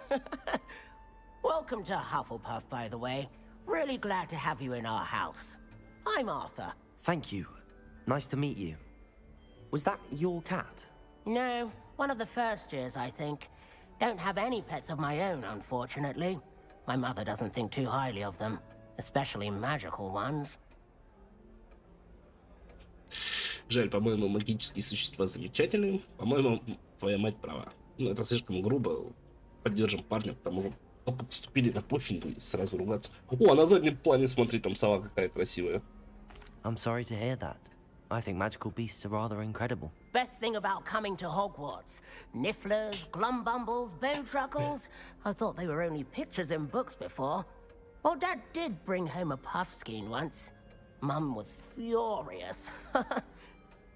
Welcome to Hufflepuff, by the way. Really glad to have you in our house. I'm Arthur. Thank you. Nice to meet you. Was that your cat? No, one of the first years, I think. Don't have any pets of my own, unfortunately. My mother doesn't think too highly of them, especially magical ones. Жаль, по-моему, магические существа замечательные. По-моему, твоя мать права. Ну, это слишком грубо. Поддержим парня, потому что только поступили на Пуффиндуй и сразу ругаться. О, а на заднем плане, смотри, там сова какая красивая. I'm sorry to hear that. I think magical beasts are rather incredible. Best thing about coming to Hogwarts. Nifflers, glumbumbles, bowtruckles. I thought they were only pictures in books before. Well, Dad did bring home a puffskein once. Mum was furious.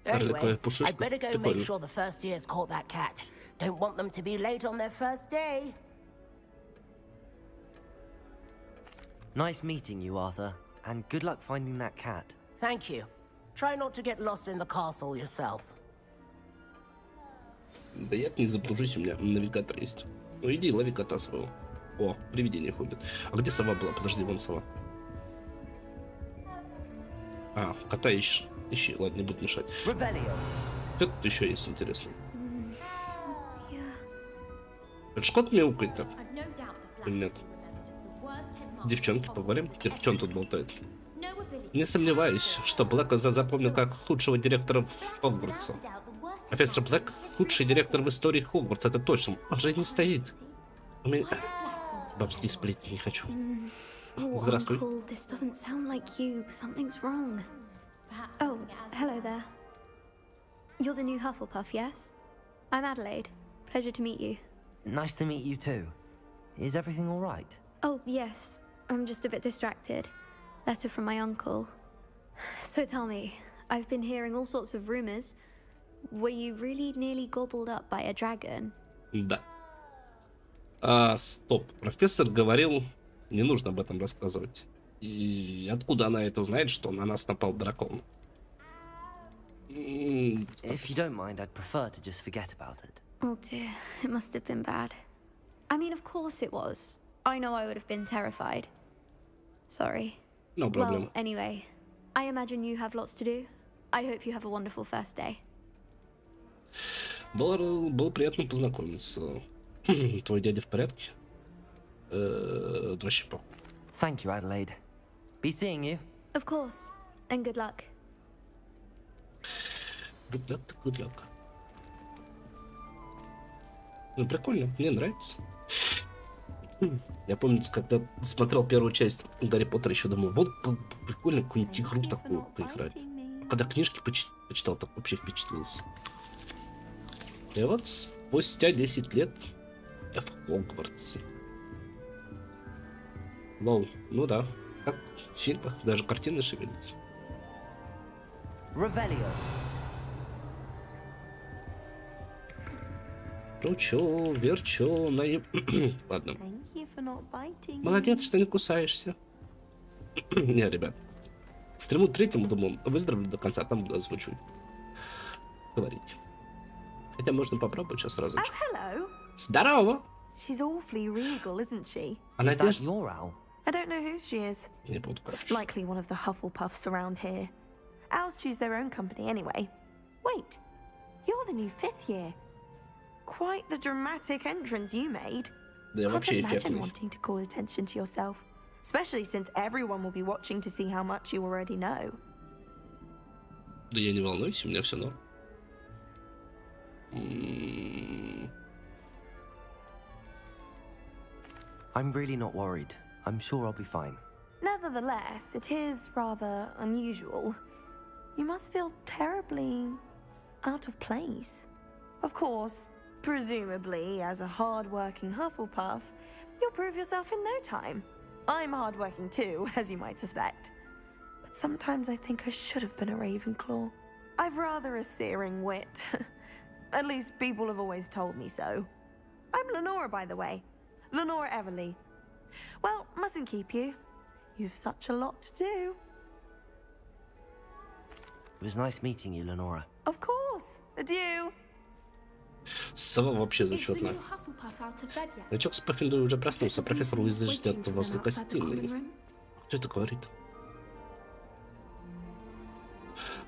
Anyway, I'd better go make sure the first years caught that cat. Don't want them to be late on their first day. Nice meeting you, Arthur. And good luck finding that cat. Thank you. Try not to get lost in the castle yourself. Да я не заблужусь, у меня навигатор есть. Ну иди, лови кота своего. О, привидение ходит. А где сова была? Подожди, вон сова. А, кота ищешь. Ищи, ладно, не буду мешать. Что тут еще есть интересно? Это ж кот мяукает-то? Или нет? Девчонки, поговорим? Что он тут болтает? Не сомневаюсь, что Блэка запомнил как худшего директора Хогвартса. Профессор Блэк — худший директор в истории Хогвартса, это точно. Он же не стоит. У меня... Бабские сплетни не хочу. Здравствуй. Oh, hello there. You're the new Hufflepuff, yes? I'm Adelaide. Pleasure to meet you. Nice to meet you too. Is everything all right? Oh, yes. I'm just a bit distracted. Letter from my uncle. So tell me, I've been hearing all sorts of rumors. Were you really nearly gobbled up by a dragon? Да. Стоп. Профессор говорил, не нужно об этом рассказывать. И откуда она это знает, что на нас напал дракон? If you don't mind, I'd prefer to just forget about it. Oh dear, it must have been bad. I mean, of course it was. I know I would have been terrified. Sorry. No problem. Well, anyway, I imagine you have lots to do. I hope you have a wonderful first day. Было приятно познакомиться. Твой дядя в порядке? Вообще похуй. Thank you, Adelaide. Be seeing you. Of course, and good luck. Good luck, good luck. Ну, прикольно, мне нравится. Я помню, когда смотрел первую часть Гарри Поттера, еще думал, вот прикольно какую-нибудь игру такую поиграть. А когда книжки почитал, так вообще впечатлился. И вот спустя 10 лет я в Хогвартсе. Лол, ну да, как в фильмах, даже картины шевелятся. Revelio. Кручу, верчу, Ладно. Молодец, что не кусаешься. Не, ребят. Стриму третьему, думаю, выздоровлю до конца, там буду озвучивать. Говорить. Хотя можно попробовать сейчас сразу же. Здорово! She's awfully regal, isn't she? Она Is that your owl? I don't know who she is. Не буду, короче. Likely one of the Hufflepuffs around here. Owls choose their own company anyway. Wait, you're the new 5th year. Quite the dramatic entrance you made. Да я вообще Can't imagine эффектный. wanting to call attention to yourself, especially since everyone will be watching to see how much you already know. Да я не волнуюсь, у меня все норм. I'm really not worried. I'm sure I'll be fine. Nevertheless, it is rather unusual. You must feel terribly out of place. Of course, presumably, as a hard-working Hufflepuff, you'll prove yourself in no time. I'm hard-working too, as you might suspect. But sometimes I think I should have been a Ravenclaw. I've rather a searing wit. At least people have always told me so. I'm Lenora, by the way. Lenora Everly. Well, mustn't keep you. You've such a lot to do. It was nice meeting you, Lenora. Of course. Adieu. Сова вообще зачетная. Новичок с Паффиндуй уже проснулся. Профессор Уизли ждет возле гостиной. Кто это говорит?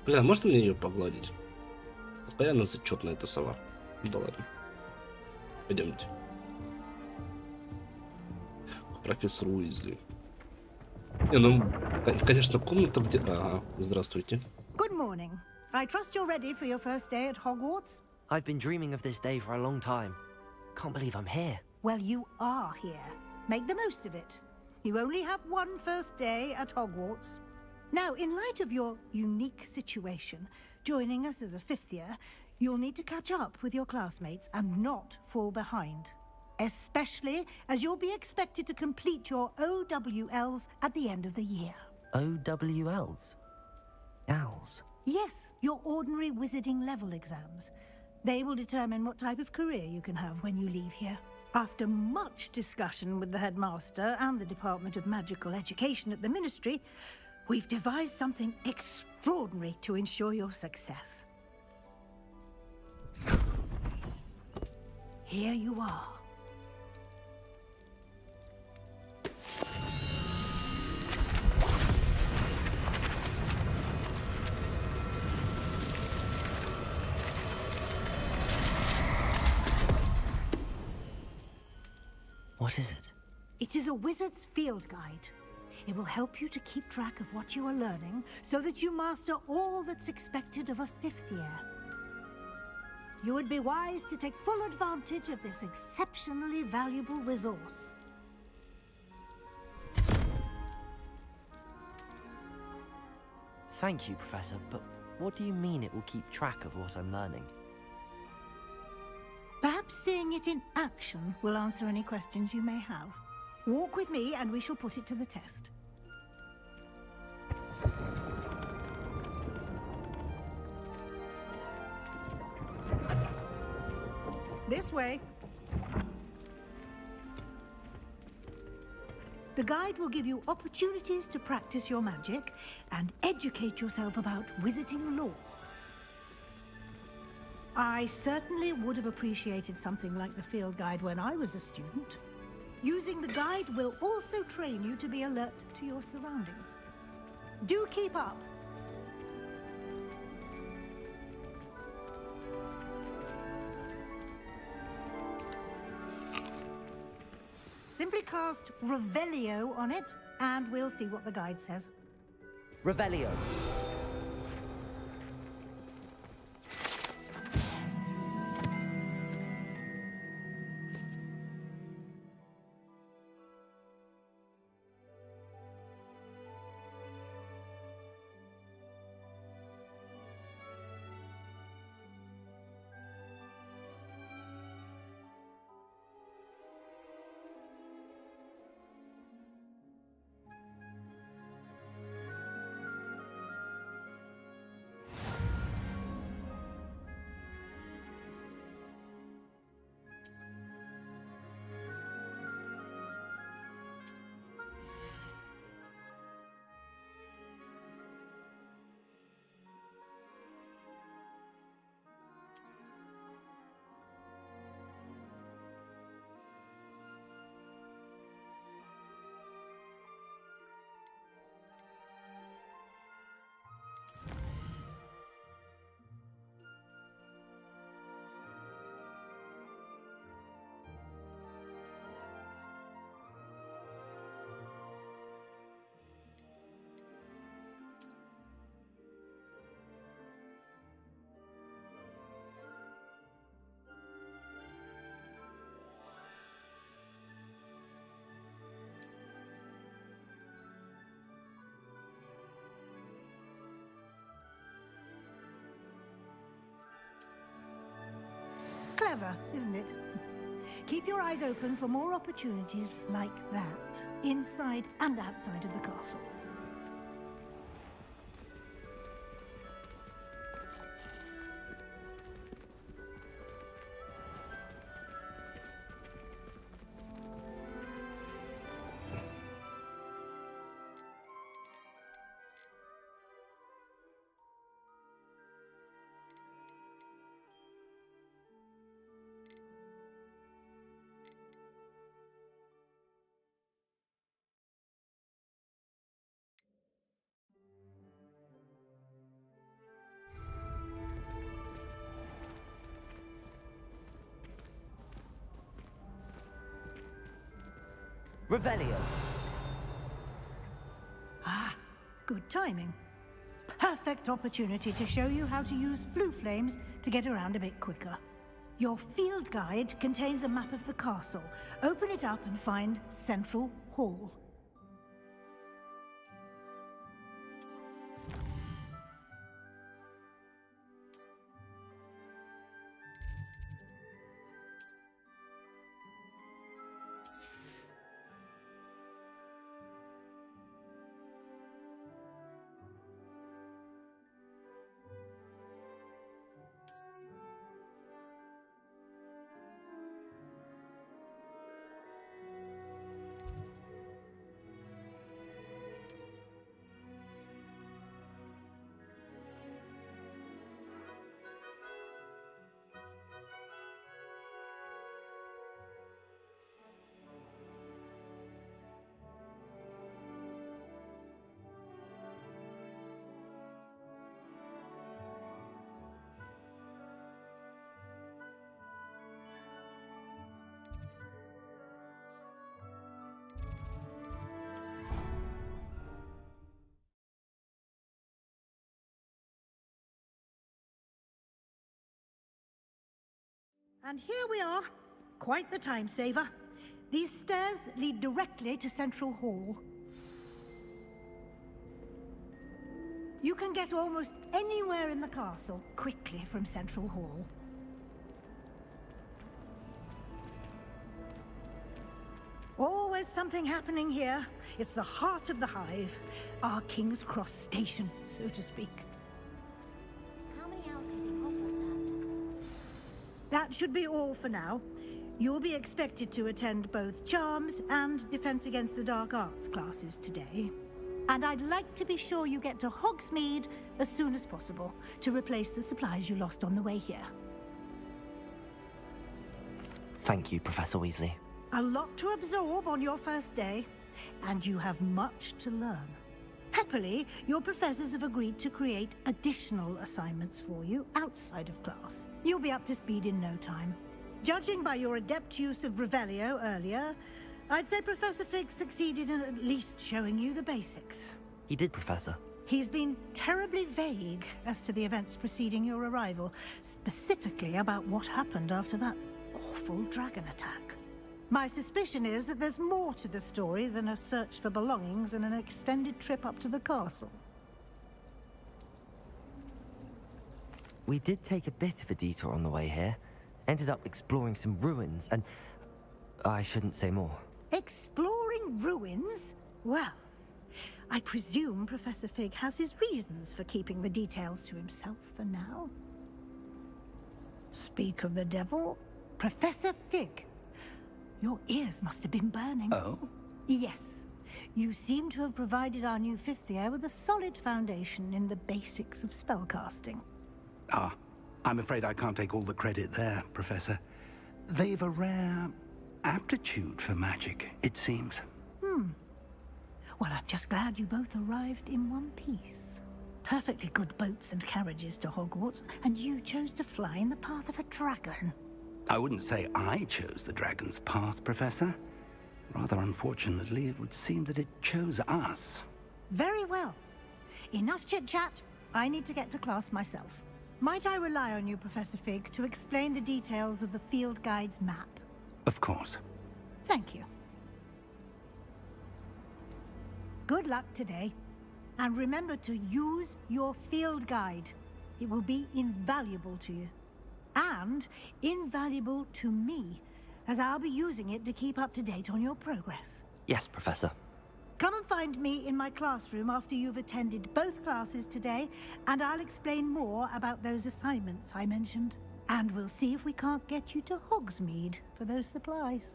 Бля, можно мне ее погладить? Какая она зачетная, эта сова. Да ладно. Пойдемте. Профессор Уизли. Не, ну, конечно, комната где... Ага, здравствуйте. Good morning. I trust you're ready for your first day at Hogwarts? I've been dreaming of this day for a long time. Can't believe I'm here. Well, you are here. Make the most of it. You only have one first day at Hogwarts. Now, in light of your unique situation, joining us as a fifth year, you'll need to catch up with your classmates and not fall behind. Especially as you'll be expected to complete your OWLs at the end of the year. OWLs? Owls? Yes, your ordinary wizarding level exams. They will determine what type of career you can have when you leave here. After much discussion with the headmaster and the Department of Magical Education at the Ministry, we've devised something extraordinary to ensure your success. Here you are. What is it? It is a wizard's field guide. It will help you to keep track of what you are learning so that you master all that's expected of a fifth year. You would be wise to take full advantage of this exceptionally valuable resource. Thank you, Professor, but what do you mean it will keep track of what I'm learning? Perhaps seeing it in action will answer any questions you may have. Walk with me and we shall put it to the test. This way. The guide will give you opportunities to practice your magic and educate yourself about wizarding lore. I certainly would have appreciated something like the field guide when I was a student. Using the guide will also train you to be alert to your surroundings. Do keep up. Simply cast Revelio on it, and we'll see what the guide says. Revelio. Clever, isn't it? Keep your eyes open for more opportunities like that, inside and outside of the castle. Revelio. Ah, good timing. Perfect opportunity to show you how to use flue flames to get around a bit quicker. Your field guide contains a map of the castle. Open it up and find Central Hall. And here we are. Quite the time saver. These stairs lead directly to Central Hall. You can get almost anywhere in the castle quickly from Central Hall. Always something happening here. It's the heart of the hive. Our King's Cross station, so to speak. How many hours do you think Hogwarts has? That should be all for now. You'll be expected to attend both Charms and Defense Against the Dark Arts classes today. And I'd like to be sure you get to Hogsmeade as soon as possible to replace the supplies you lost on the way here. Thank you, Professor Weasley. A lot to absorb on your first day, and you have much to learn. Happily, your professors have agreed to create additional assignments for you outside of class. You'll be up to speed in no time. Judging by your adept use of Revelio earlier, I'd say Professor Fig succeeded in at least showing you the basics. He did, Professor. He's been terribly vague as to the events preceding your arrival, specifically about what happened after that awful dragon attack. My suspicion is that there's more to the story than a search for belongings and an extended trip up to the castle. We did take a bit of a detour on the way here. Ended up exploring some ruins and... I shouldn't say more. Exploring ruins? Well, I presume Professor Fig has his reasons for keeping the details to himself for now. Speak of the devil, Professor Fig. Your ears must have been burning. Oh? Yes. You seem to have provided our new fifth year with a solid foundation in the basics of spellcasting. Ah, I'm afraid I can't take all the credit there, Professor. They've a rare aptitude for magic, it seems. Well, I'm just glad you both arrived in one piece. Perfectly good boats and carriages to Hogwarts, and you chose to fly in the path of a dragon. I wouldn't say I chose the dragon's path, Professor. Rather unfortunately, it would seem that it chose us. Very well. Enough chit-chat. I need to get to class myself. Might I rely on you, Professor Fig, to explain the details of the field guide's map? Of course. Thank you. Good luck today. And remember to use your field guide. It will be invaluable to you. And invaluable to me, as I'll be using it to keep up to date on your progress. Yes, Professor. Come and find me in my classroom after you've attended both classes today, and I'll explain more about those assignments I mentioned. And we'll see if we can't get you to Hogsmeade for those supplies.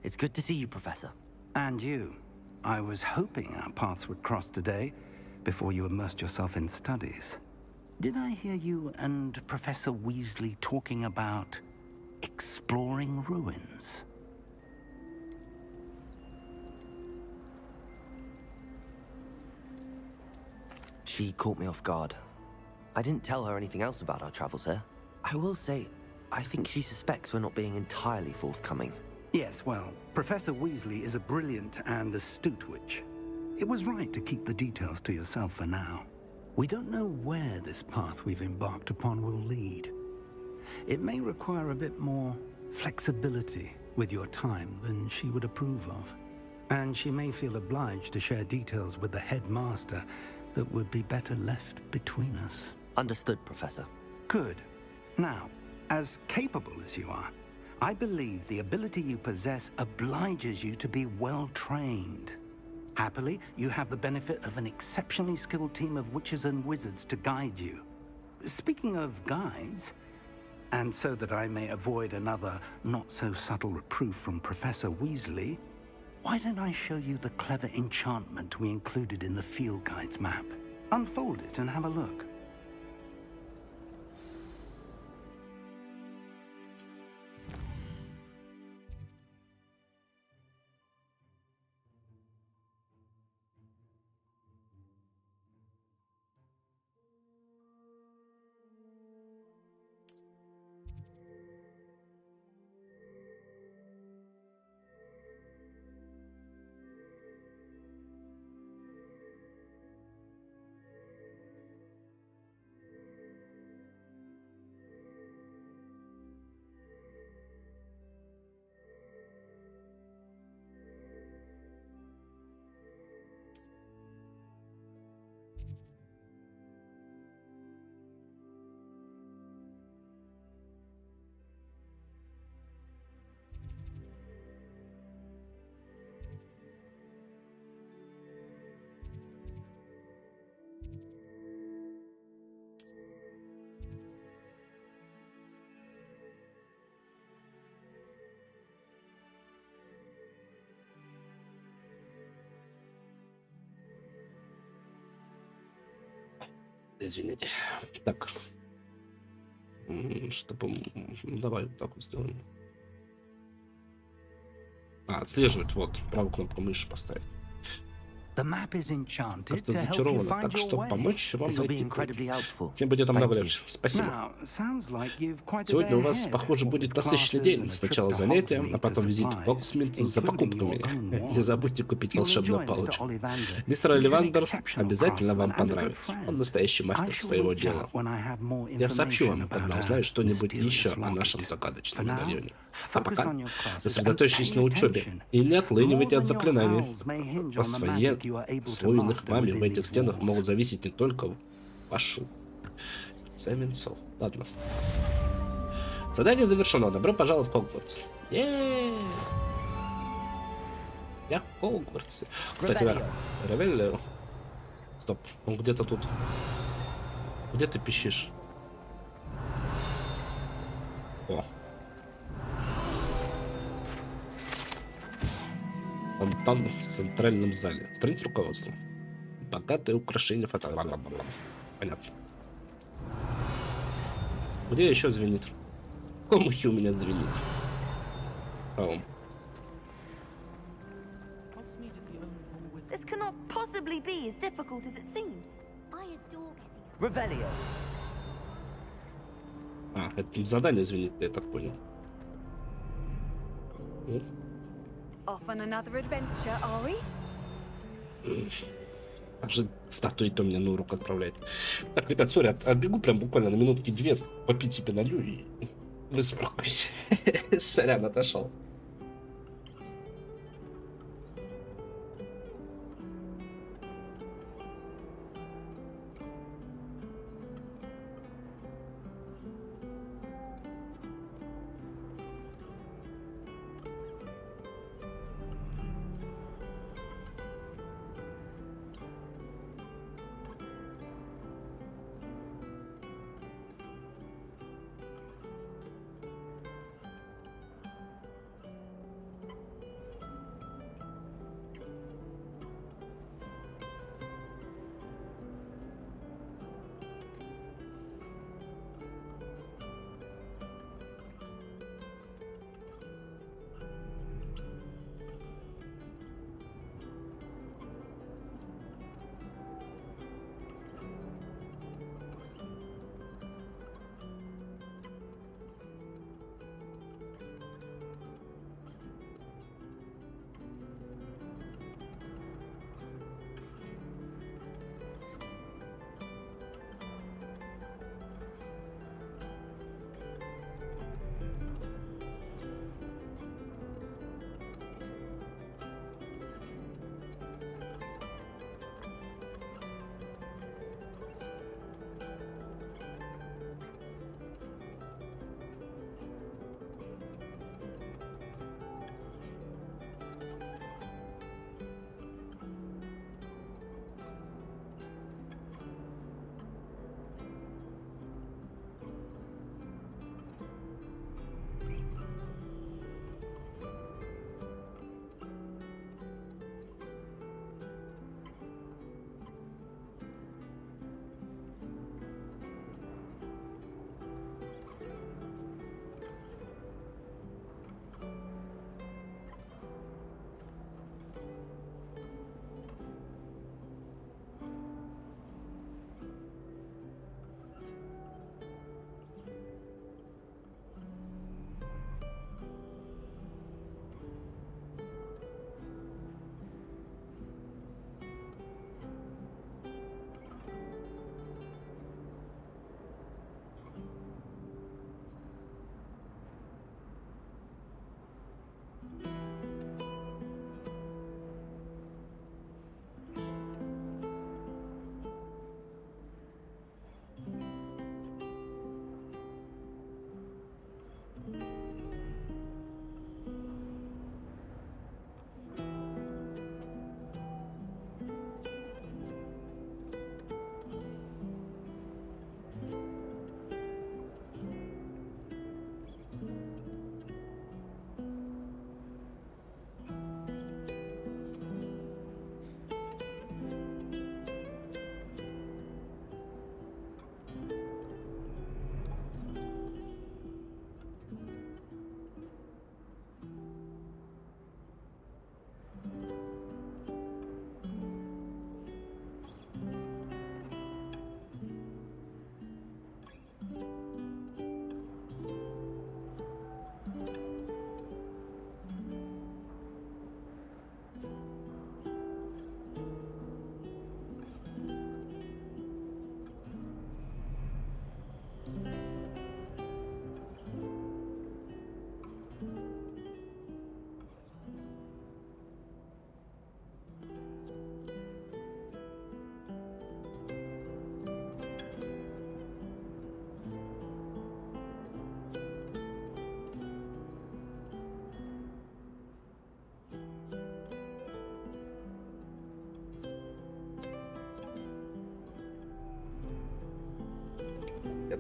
It's good to see you, Professor. And you. I was hoping our paths would cross today, before you immersed yourself in studies. Did I hear you and Professor Weasley talking about exploring ruins? She caught me off guard. I didn't tell her anything else about our travels here. I will say, I think she suspects we're not being entirely forthcoming. Yes, well, Professor Weasley is a brilliant and astute witch. It was right to keep the details to yourself for now. We don't know where this path we've embarked upon will lead. It may require a bit more flexibility with your time than she would approve of. And she may feel obliged to share details with the headmaster that would be better left between us. Understood, Professor. Good. Now, as capable as you are, I believe the ability you possess obliges you to be well trained. Happily, you have the benefit of an exceptionally skilled team of witches and wizards to guide you. Speaking of guides, and so that I may avoid another not-so-subtle reproof from Professor Weasley, why don't I show you the clever enchantment we included in the field guide's map? Unfold it and have a look. извините. Так. Чтобы... Давай вот так вот сделаем. Отслеживать, вот. Правую кнопку мыши поставить. Как-то зачаровано, так что помочь вам найти путь. Тем будет намного легче. Спасибо. Сегодня у вас, похоже, будет насыщенный день. Сначала занятия, а потом визит в Хогсмит за покупками. Не забудьте купить волшебную палочку. Мистер Оливандер обязательно вам понравится. Он настоящий мастер своего дела. Я сообщу вам, когда узнаю что-нибудь еще о нашем загадочном медальоне. А пока сосредоточьтесь на учебе и не отлынивайте от заклинаний. Освоенных вами в этих стенах могут зависеть не только ваши венцов. Ладно. Задание завершено. Добро пожаловать в Хогвартс. Я в Хогвартсе. Кстати, да. Ревеллер. Стоп. Он где-то тут. Где ты пищишь? О. Фонтан в центральном зале. Страница руководства. Богатые украшения фото. Понятно. Где еще звенит? В каком ухе у меня звенит? This cannot possibly be as difficult as it seems. Это задание звенит, я так понял. Off on another adventure, are we? Же статуи-то мне на урок отправляет. Так, ребят, сори, отбегу прям буквально на минутки 2, попить себе налью и выспокоюсь. Сорян, отошел.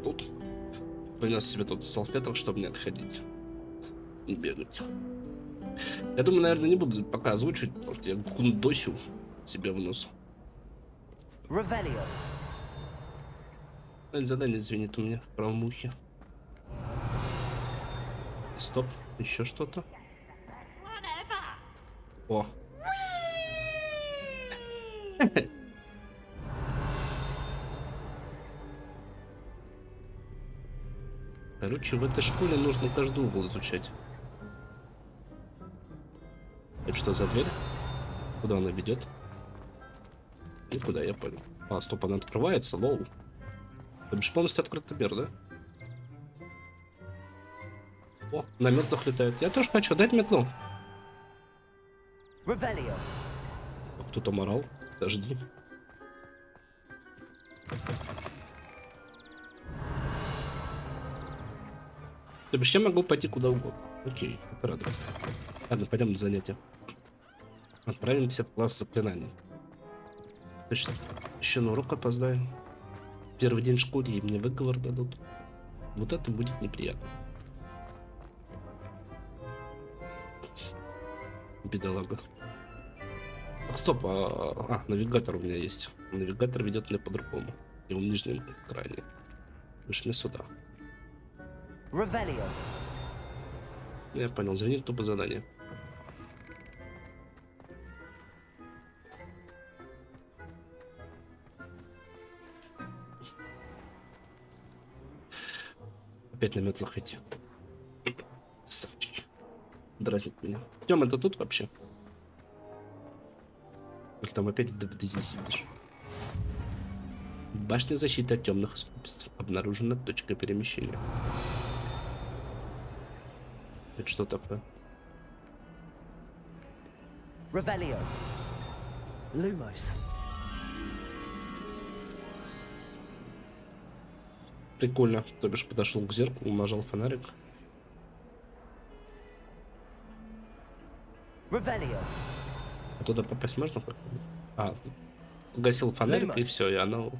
тут. Принес себе тут салфеток, чтобы не отходить. И бегать. Я думаю, наверное, не буду пока озвучивать, потому что я гундосю себе в нос. Задание звенит у меня в правом ухе. Стоп, еще что-то. О. Короче, в этой школе нужно каждый угол изучать. Это что за дверь? Куда она ведет? Никуда, я понял. А, стоп, она открывается, лоу. Это бишь полностью открытый мир, да? О, на метлах летает. Я тоже хочу, дать метлу. Кто-то морал. Подожди. То бишь я могу пойти куда угодно. Окей, это радует. Ладно, пойдем на занятия. Отправимся в класс заклинаний. Точно, еще на урок опоздаем. Первый день в школе и мне выговор дадут. Вот это будет неприятно. Бедолага. Ах, стоп, навигатор у меня есть. Навигатор ведет меня по-другому. И в нижнем экране. Вышли сюда. Я понял, звонит тупо задание. Опять на метлах идти. Красавчики. Дразнит меня. Тём, это тут вообще? Или там опять ты здесь сидишь? Башня защиты от темных искусств. Обнаружена точка перемещения. Это что такое? Прикольно. То бишь подошел к зеркалу, нажал фонарик. А туда попасть можно как-нибудь? А, погасил фонарик и все, и оно...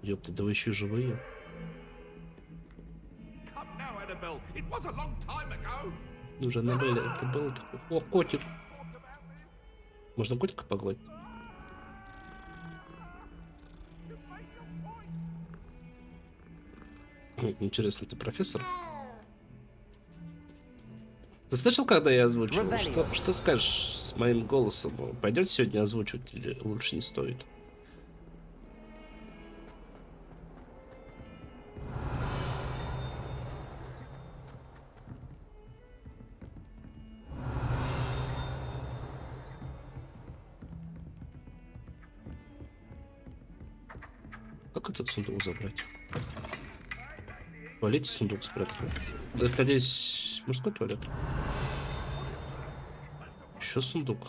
Ёпта, да вы еще живые. Ну же, Аннабель, это было такое... О, котик! Можно котика погладить? Интересно, ты профессор? Ты слышал, когда я озвучивал? Что скажешь с моим голосом? Пойдет сегодня озвучивать или лучше не стоит? Как этот сундук забрать? В туалете сундук спрятали. Это здесь мужской туалет. Еще сундук.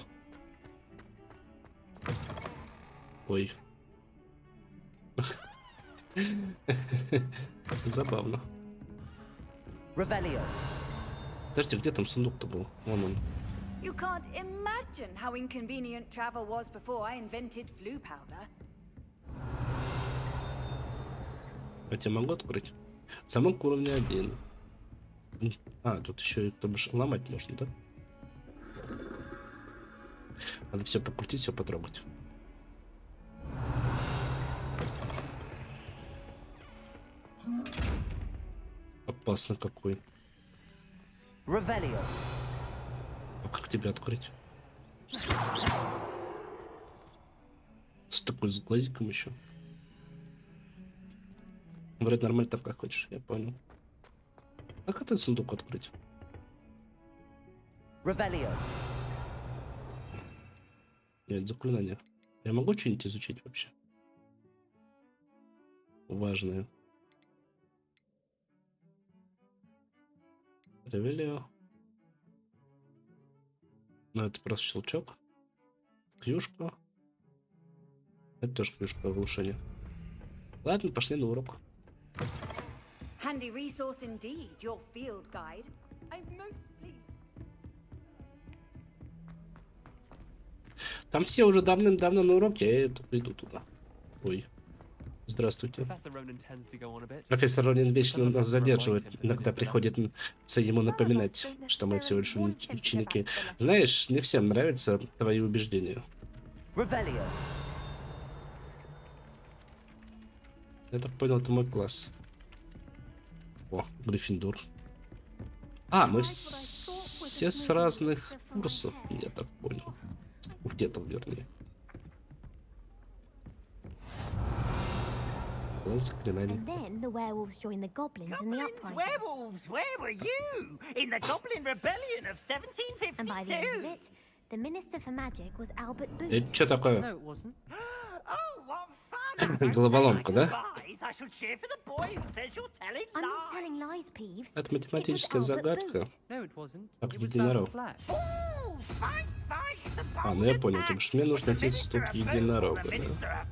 Ой. Забавно. Подожди, где там сундук-то был? Вон он. You can't imagine how inconvenient travel was before I invented flu powder. Я тебя могу открыть? Замок уровня 1. А, тут еще и то бишь ломать можно, да? Надо все покрутить, все потрогать. Опасно какой. А как тебя открыть? С такой с глазиком еще. Вроде нормально так, как хочешь, я понял. А как этот сундук открыть? Нет, заклинание. Я могу что-нибудь изучить вообще? Важное. Ревелио. Ну, это просто щелчок. Клюшка. Это тоже клюшка оглушения. Ладно, пошли на урок. Handy resource indeed, your field guide. I'm most pleased. Там все уже давным-давно на уроке, а я только иду туда. Ой. Здравствуйте. Профессор Ронин вечно нас задерживает. Иногда приходится ему напоминать, что мы всего лишь ученики. Знаешь, не всем нравятся твои убеждения. Я так понял, это мой класс. О, Гриффиндор. А, мы все с разных курсов, я так понял. Где-то, вернее. Заклинание. And then the werewolves joined the goblins in the uprising. Werewolves, where were you? In the Goblin Rebellion of 1752. And by the end of it, the Minister for Magic was Albert Booth. Это что такое? Oh, what fun! Головоломка, да? I shall cheer for the boy who says you're telling I'm not telling lies, Peeves. Это математическая загадка. Как единорог. А, ну я понял, потому что мне нужно найти тут единорога, да?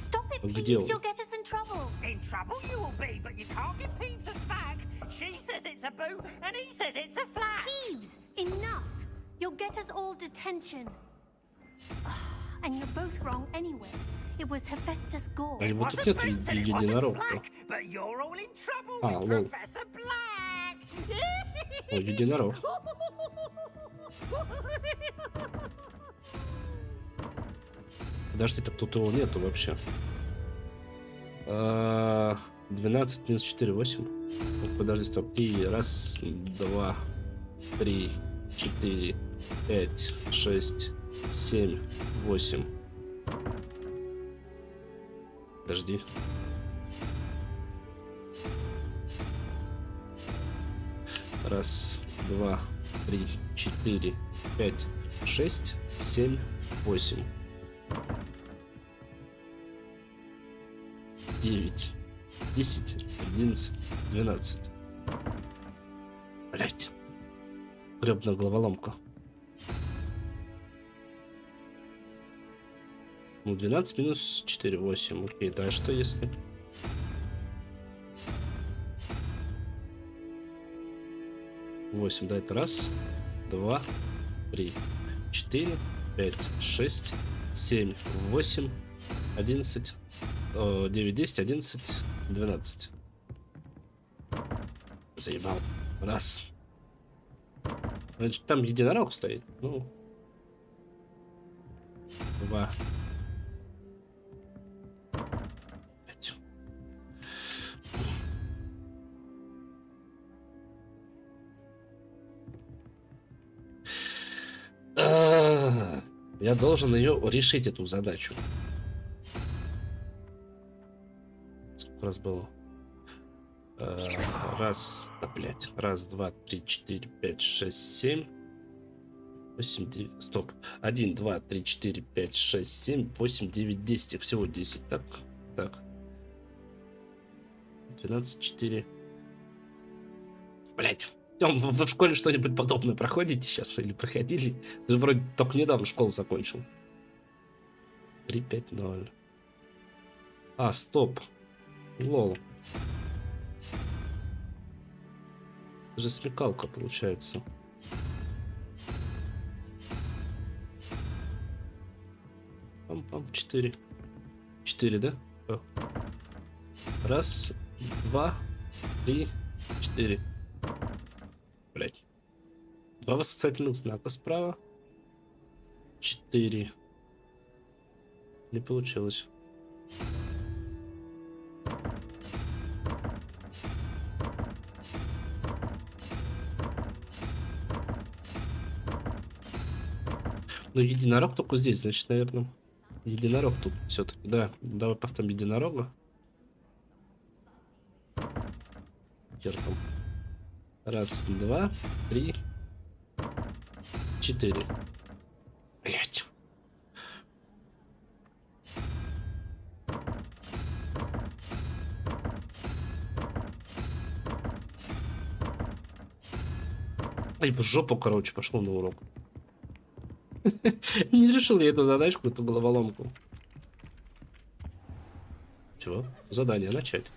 Stop it, Где он? Peeves, you'll get us in trouble. In trouble you will be, but you can't give Peeves a smack. She says it's a boo, and he says it's a flat. Peeves, enough. You'll get us all detention. And you're both wrong anyway. It was Hephaestus Gore. А его тут нет единорога. But you're all in trouble А, with лол. Professor Black. О, единорог. Подожди, так тут его нету вообще. 12 минус 4, 8. Ну, подожди, стоп. И раз, два, три, 4, 5, 6, 7, 8. Подожди. Раз, два, три, 4, 5, 6, 7, 8. 9, 10, 11, 12. Блять. Гребная головоломка. Ну, 12 минус 4, 8. Окей, да, что если... Восемь, да, это раз, два, три, 4, 5, 6, 7, 8, 11, 9, 10, 11, 12. Заебал. Раз. Значит, там единорог стоит. Ну. Два. 5. Я должен ее решить, эту задачу. Сколько раз было? Раз, да, блядь. Раз, два, три, 4, 5, 6, 7. 8, 9, стоп. 1, 2, 3, 4, 5, 6, 7, 8, 9, 10. Всего 10. Так, так. 12, 4. Блядь. Вы в школе что-нибудь подобное проходите сейчас или проходили? Ты же вроде только недавно школу закончил. 3, 5, 0. А, стоп. Лол. Это же смекалка получается. Пам-пам, 4. 4, да? О. Раз, два, 3, 4. Блять. 2 восклицательных знака справа. 4. Не получилось. Ну, единорог только здесь, значит, наверное. Единорог тут все-таки. Да, давай поставим единорога. Хер там. Раз, два, 3, 4. Блять. Ай, в жопу, короче, пошел на урок. Не решил я эту задачку, эту головоломку. Чего? Задание начать.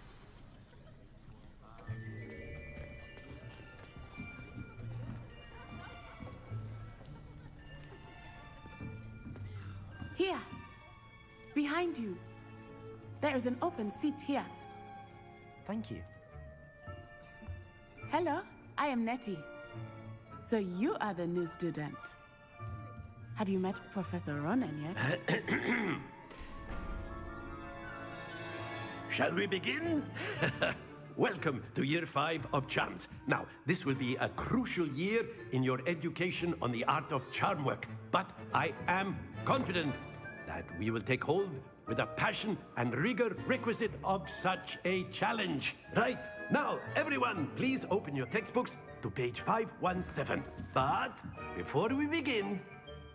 open seat here. Thank you. Hello, I am Nettie. So you are the new student. Have you met Professor Ronan yet? Shall we begin? Welcome to year 5 of charms. Now, this will be a crucial year in your education on the art of charm work. But I am confident that we will take hold with the passion and rigor requisite of such a challenge. Right, now, everyone, please open your textbooks to page 517. But before we begin,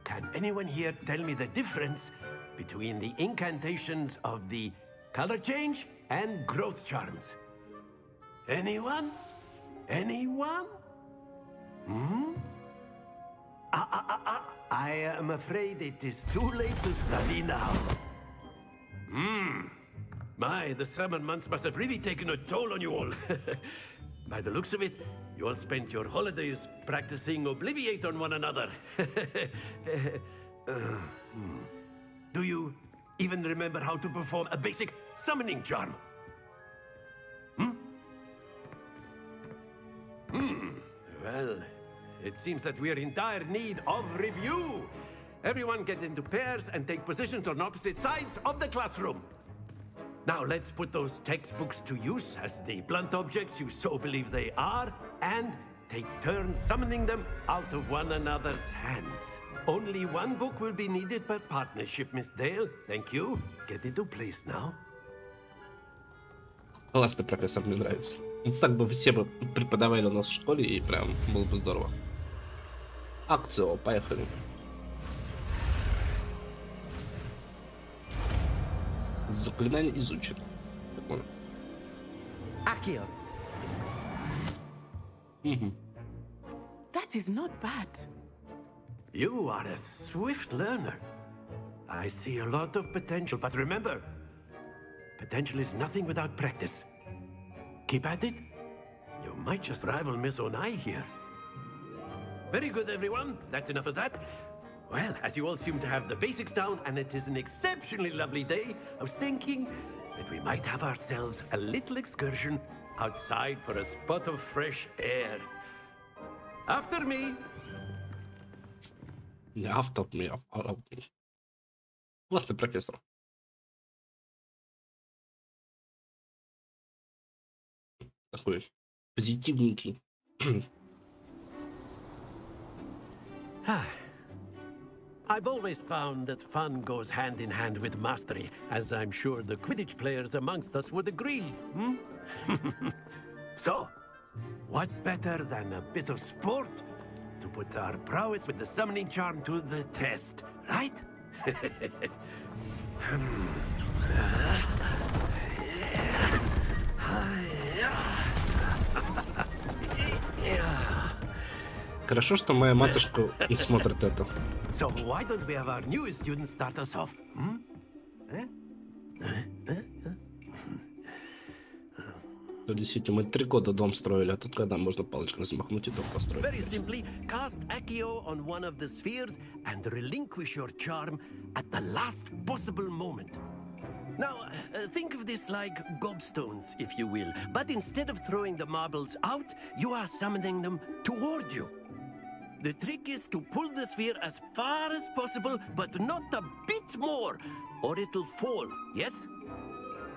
can anyone here tell me the difference between the incantations of the color change and growth charms? Anyone? Anyone? I am afraid it is too late to study now. My, the summer months must have really taken a toll on you all. By the looks of it, you all spent your holidays practicing Obliviate on one another. Do you even remember how to perform a basic summoning charm? Well, it seems that we are in dire need of review. Everyone get into pairs and take positions on opposite sides of the classroom. Now let's put those textbooks to use as the blunt objects you so believe they are, and take turns summoning them out of one another's hands. Only one book will be needed per partnership, Miss Dale. Thank you. Get into place now. Классный профессор, мне нравится. Ну, так бы все бы преподавали у нас в школе, и прям было бы здорово. Акцию, поехали. Заклинание изучено. Accio. That is not bad. You are a swift learner. I see a lot of potential, but remember, potential is nothing without practice. Keep at it. You might just rival Miss Onai here. Very good, everyone. That's enough of that. Well, as you all seem to have the basics down, and it is an exceptionally lovely day, I was thinking that we might have ourselves a little excursion outside for a spot of fresh air. After me. Не автор, мне классный профессор. Такой позитивненький. I've always found that fun goes hand in hand with mastery, as I'm sure the Quidditch players amongst us would agree. So, what better than a bit of sport to put our prowess with the summoning charm to the test, right? Хорошо, что моя матушка не смотрит это. So why don't we have our newest student start us off? Действительно, мы 3 года дом строили, а тут когда можно палочкой замахнуть и дом построить. Very simply, cast Accio on one of the spheres and relinquish your charm at the last possible moment. Now, think of this like gobstones, if you will. But instead of throwing the marbles out, you are summoning them toward you. The trick is to pull the sphere as far as possible, but not a bit more, or it'll fall, yes?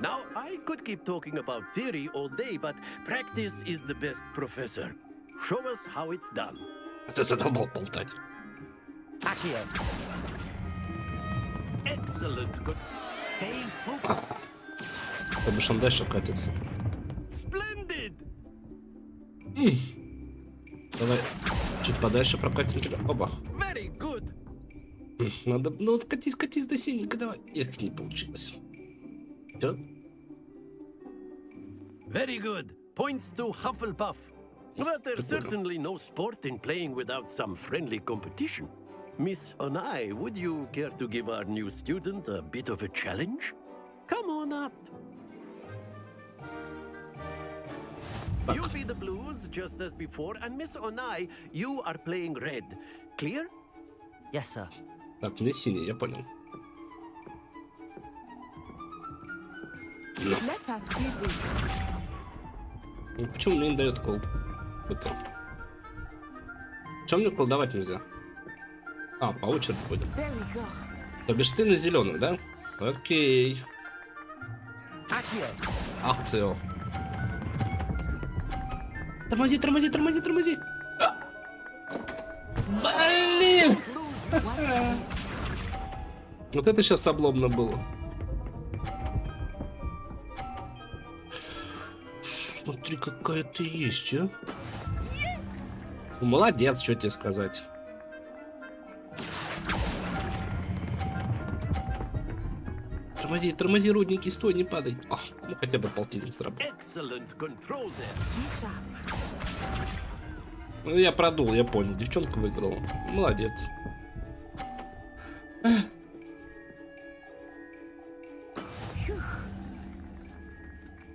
Now, I could keep talking about theory all day, but practice is the best professor. Show us how it's done. Ты задолбал болтать. Accio. Excellent. Good. Stay focused. Потому что он дальше катится. Splendid. Давай чуть подальше прокатим тебя. Оба. Very good. Надо, ну вот катись до синенько, давай. Эх, не получилось. Все? Very good. Points to Hufflepuff. But there's certainly no sport in playing without some friendly competition. Miss Onai, would you care to give our new student a bit of a challenge? Come on up. You'll be the blues, just as before, and Miss Onai, you are playing red. Clear? Yes, sir. Так, мне синий, я понял. Ну, почему мне не дает кол? Это... Чем мне колдовать нельзя? А, по очереди будем. То бишь ты на зеленых, да? Окей. Акцию. Тормози, тормози, тормози, тормози. Блин! Вот это сейчас обломно было. Смотри, какая ты есть, а? Ну, молодец, что тебе сказать. Тормози, тормози, рудники, стой, не падай. О, ну хотя бы полтинник сработал. Ну, я продул, я понял. Девчонка выиграла. Молодец.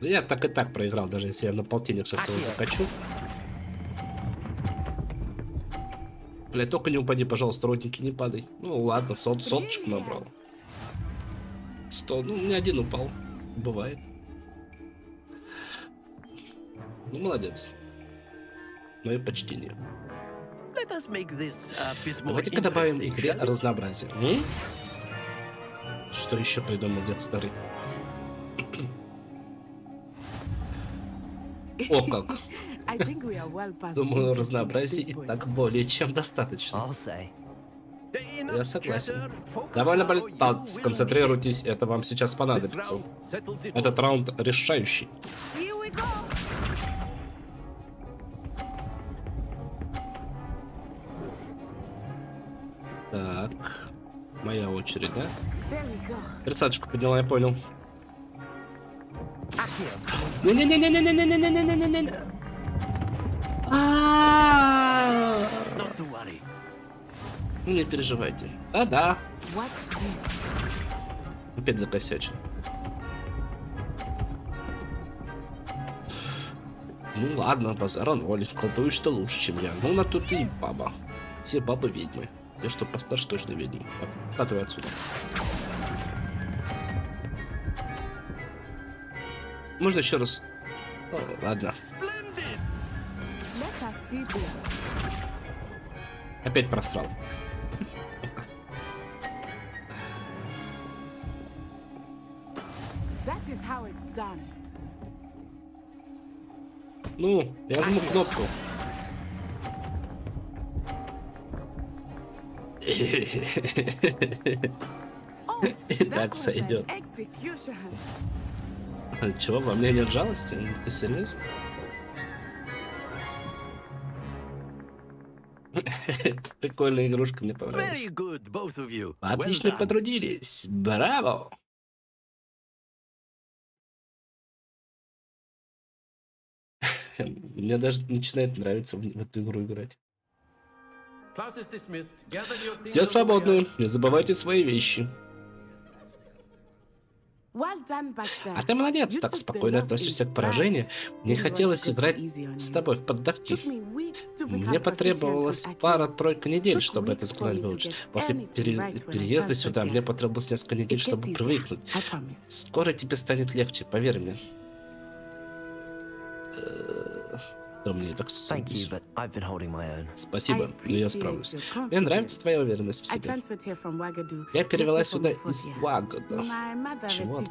Я так и так проиграл, даже если я на полтинник сейчас его закачу. Бля, только не упади, пожалуйста, родники, не падай. Ну ладно, соточку набрал. 100, ну, не один упал. Бывает. Ну, молодец. Мое почтение. Давайте-ка добавим игре разнообразие. Что еще придумал дед старый? О как! Думаю, разнообразия и так более чем достаточно. Я согласен. Довольно болтать, сконцентрируйтесь, это вам сейчас понадобится. Этот раунд решающий. Так, моя очередь, да? Тридцаточку подняла, я понял. Не-не-не-не-не-не-не-не-не-не-не-не. Ну не переживайте. Да. Опять закосячил. Ну ладно, базара ноль. Колдуешь что лучше, чем я. Ну на тут и баба. Все бабы ведьмы. Я что, постарше точно ведьма. Откатывай отсюда. Можно еще раз? О, ладно. Опять просрал. Ну, я жму кнопку. И так сойдет. Чего, во мне нет жалости? Ты серьезно? Прикольная игрушка, мне понравилась. Отлично потрудились. Браво! Мне даже начинает нравиться в эту игру играть. Все свободны. Не забывайте свои вещи. А ты молодец, так спокойно относишься к поражению. Мне хотелось играть с тобой в поддавки. Мне потребовалось пара-тройка недель, чтобы это заклинание выучить. После переезда сюда мне потребовалось несколько недель, чтобы привыкнуть. Скоро тебе станет легче, поверь мне. Да, мне так спасибо, но я справлюсь. Мне нравится твоя уверенность в себе. Я перевела сюда из Вагода. Чего?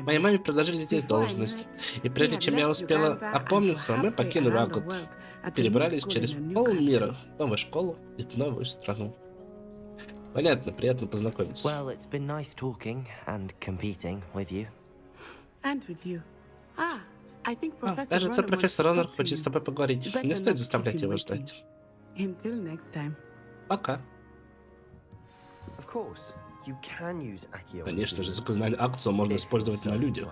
Моей маме предложили здесь должность. И прежде чем я успела опомниться, мы покинули Вагод. Перебрались через полмира в новую школу и в новую страну. Понятно, приятно познакомиться. Кажется, профессор Ронер хочет с тобой поговорить. Не стоит заставлять его ждать. Пока. Конечно же, заклинание акцию можно использовать на людях.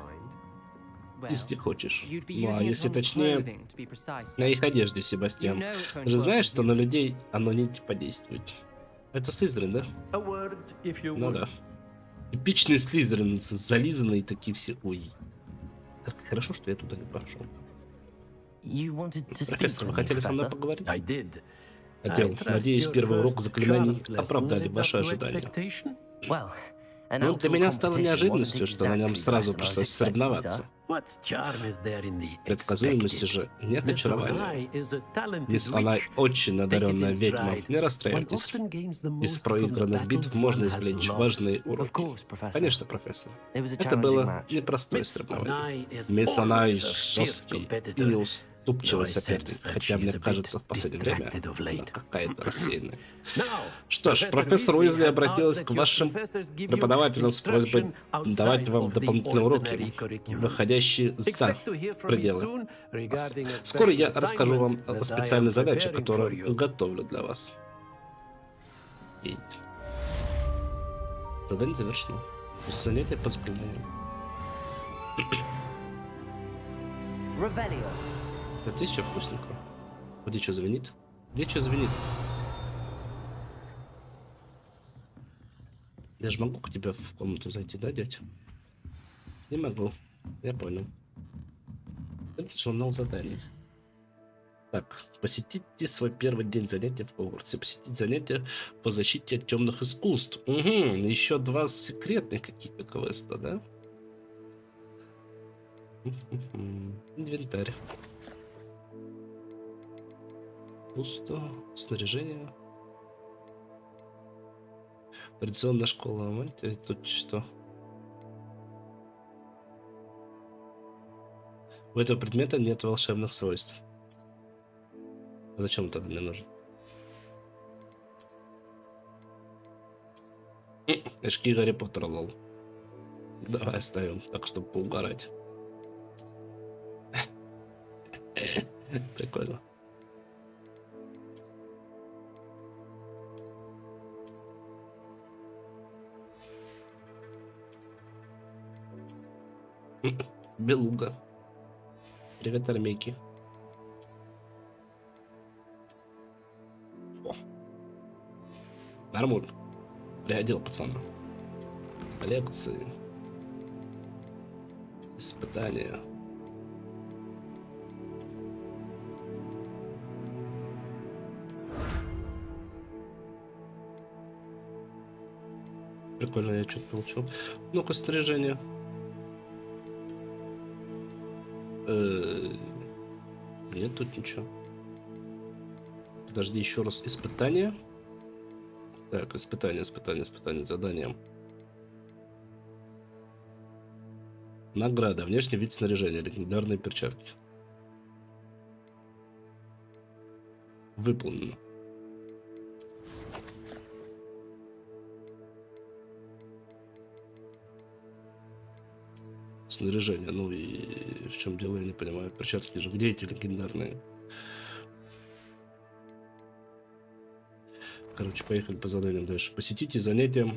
Если хочешь. Ну а если точнее, на их одежде, Себастьян. Ты же знаешь, что на людей оно не подействует. Это Слизерин, да? Ну да. Типичные слизеринцы, зализанные такие все. Ой. Как хорошо, что я туда не пошел. Профессор, вы хотели со мной поговорить? Хотел. Надеюсь, первый урок заклинаний оправдали ваши ожидания. Ну, для меня стало неожиданностью, что на нем сразу пришлось соревноваться. Предсказуемости же нет очарования. Мисс Анай очень надаренная ведьма. Не расстраивайтесь. Из проигранных битв можно извлечь важные уроки. Конечно, профессор. Это было непростое соревнование. Мисс Анай жесткий и неуступчивый соперник, хотя мне кажется, в последнее время она какая-то рассеянная. Что ж, профессор Уизли обратилась к вашим преподавателям с просьбой давать вам дополнительные уроки, выходящие за пределы. Скоро я расскажу вам о специальной задаче, которую готовлю для вас. И... Задание завершено. Занятие по заклинаниям. 1000 вкусненького. Где что звенит? Где что звенит? Я же могу к тебе в комнату зайти, да, дядь? Не могу. Я понял. Это журнал заданий. Так, посетите свой первый день занятия в Хогвартсе. Посетить занятия по защите от темных искусств. Угу, еще 2 секретных каких-то квеста, да? Инвентарь. Пусто. Снаряжение. Традиционная школа. Мантия. Тут что? У этого предмета нет волшебных свойств. А зачем он тогда мне нужен? Очки гаррипоттера, лол. Давай оставим, так чтобы поугарать. Прикольно. Белуга. Привет, армейки. О. Нормуль. Приодел пацана. Лекции. Испытания. Прикольно, я что-то получил. Ну-ка, снаряжение. Нет тут ничего. Подожди, еще раз. Испытание. Так, испытание, задание. Награда. Внешний вид снаряжения. Легендарные перчатки. Выполнено. Снаряжение. Ну и в чем дело, я не понимаю. Перчатки же. Где эти легендарные? Короче, поехали по заданиям дальше. Посетите занятия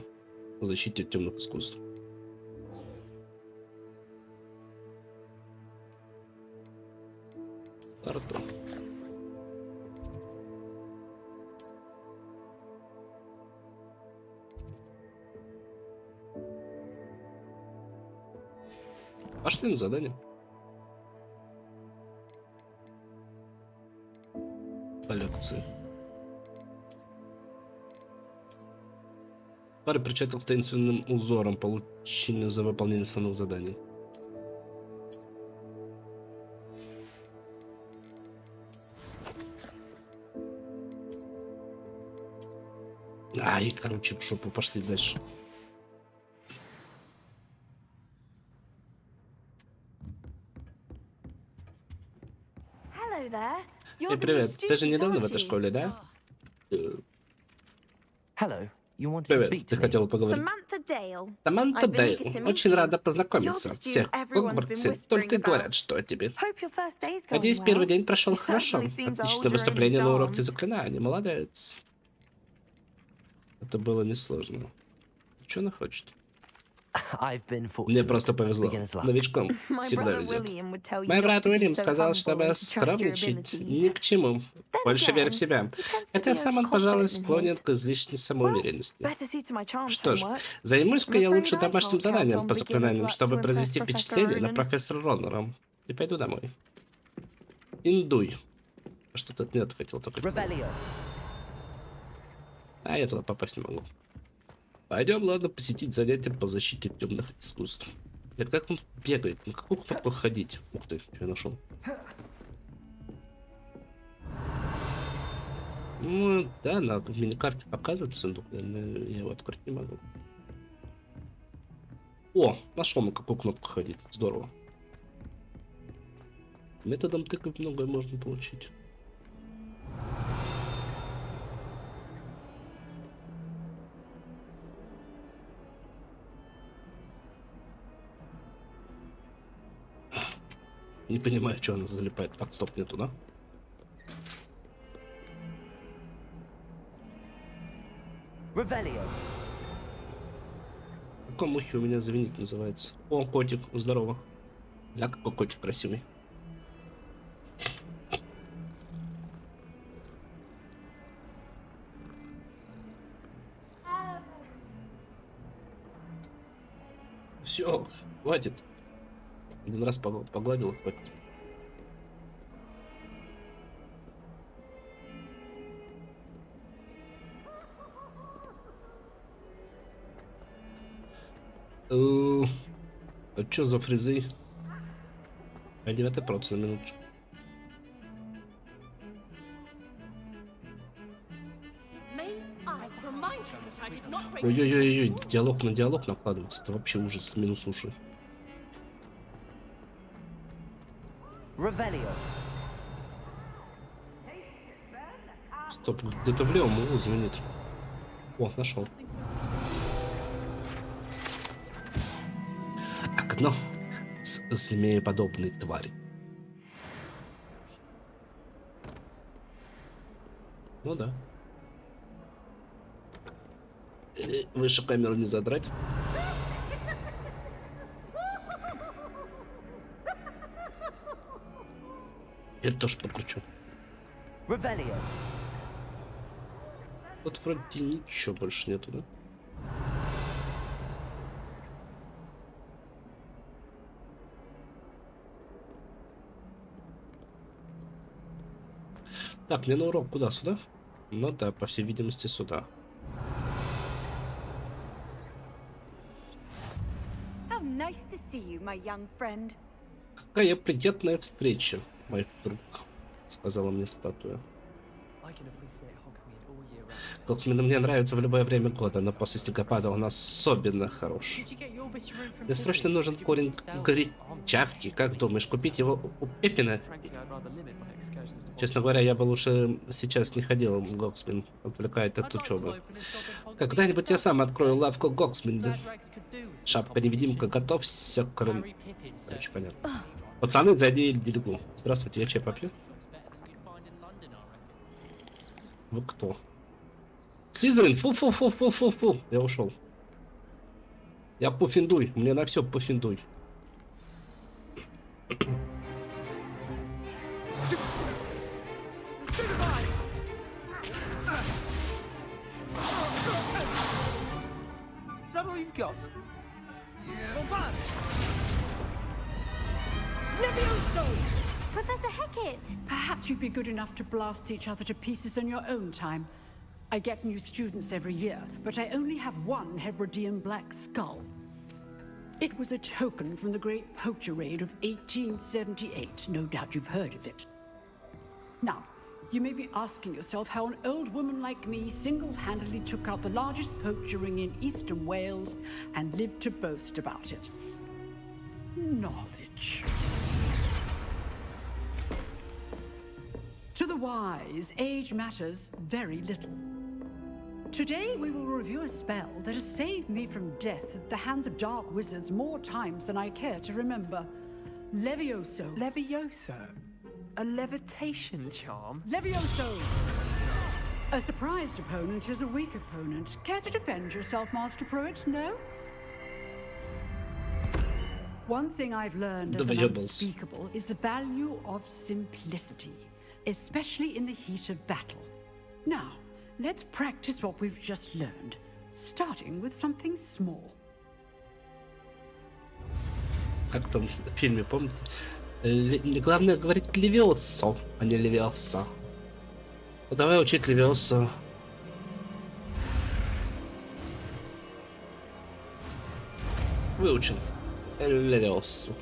по защите от темных искусств. Карта. Пошли на задание. По лекции. Пара перчаток с таинственным узором, полученный за выполнение основных заданий. И, короче, в шопу пошли дальше. Привет. Ты же недавно в этой школе, да? Привет, ты хотела поговорить? Саманта Дейл. Очень рада познакомиться. Всех в Хогвартсе только говорят, что о тебе. Надеюсь, первый день прошел хорошо. Отличное выступление на уроке заклинаний. Молодец. Это было несложно. Что она хочет? Мне просто повезло. Новичком всегда везет. Мой брат Уильям сказал, чтобы скромничать ни к чему. Больше верь в себя. Хотя сам он, пожалуй, склонен к излишней самоуверенности. Что ж, займусь-ка я лучше домашним заданием по заклинаниям, чтобы произвести впечатление на профессора Роннера. И пойду домой. Индуй. А что ты от меня хотел только? Я туда попасть не могу. Пойдем, ладно, посетить занятия по защите темных искусств. Это как он бегает? На какую кнопку ходить? Ух ты, что я нашел? Ну, да, на миникарте показывает сундук, но я его открыть не могу. О, нашел, на какую кнопку ходить. Здорово. Методом тыка многое можно получить. Не понимаю, что она залипает. Так, стоп, не туда. Revelio. Какой мухи у меня звенит называется? О, котик, здорово. Ля, какой котик красивый. Все, хватит. Один раз погладил, хватит. А чё за фрезы? А 9 процент на минуточку. Ой-ой-ой, диалог на диалог накладывается. Это вообще ужас, минус уши. Revelio. Стоп, где-то в левом углу звонит. О, нашел. Окно с змееподобной тварью. Ну да. Выше камеру не задрать. Я тоже покручу. Revelio. Вот вроде ничего больше нету, да? Так, мне на урок куда? Сюда? Ну да, по всей видимости, сюда. How nice to see you, my young friend. Какая приятная встреча, мой друг, сказала мне статуя. Хогсмит мне нравится в любое время года, но после снегопада он особенно хорош. Мне срочно нужен корень горячавки. Как думаешь, купить его у Пеппина? Честно говоря, я бы лучше сейчас не ходил в Гоксмин. Отвлекает от учебы. Когда-нибудь я сам открою лавку Гоксмин, да? Шапка-невидимка, готовься к... Короче, понятно. Пацаны, сзади делегу. Здравствуйте, я чай попью? Вы кто? Слизерин, фу-фу-фу-фу-фу-фу. Я ушел. Я пуфиндуй, мне на все пуфиндуй. Is that all you've got? Yeah. Levioso! Professor Hecat! Perhaps you'd be good enough to blast each other to pieces in your own time. I get new students every year, but I only have one Hebridean black skull. It was a token from the Great Poacher Raid of 1878. No doubt you've heard of it. Now, you may be asking yourself how an old woman like me single-handedly took out the largest poacher ring in eastern Wales and lived to boast about it. Knowledge. To the wise, age matters very little. Today we will review a spell that has saved me from death at the hands of dark wizards more times than I care to remember. Levioso. Levioso? A levitation charm? Levioso! A surprised opponent is a weak opponent. Care to defend yourself, Master Pruitt? No? One thing I've learned as an unspeakable is the value of simplicity, especially in the heat of battle. Now, let's practice what we've just learned, starting with something small. Как там в фильме, помните? Главное говорить Левиоса, а не Левиоса. Ну, давай учить Левиоса. Выучен. Левиоса.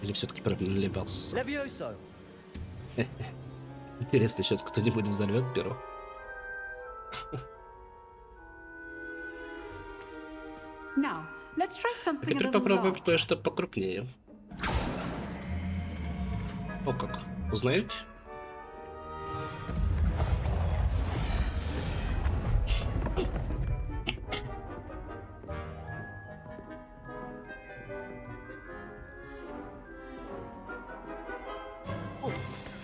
Или все-таки правильно Левиоса? Levioso. Интересно, сейчас кто-нибудь взорвет перо. Now, let's try А something a теперь little попробуем larger. кое-что покрупнее. О как, узнаете?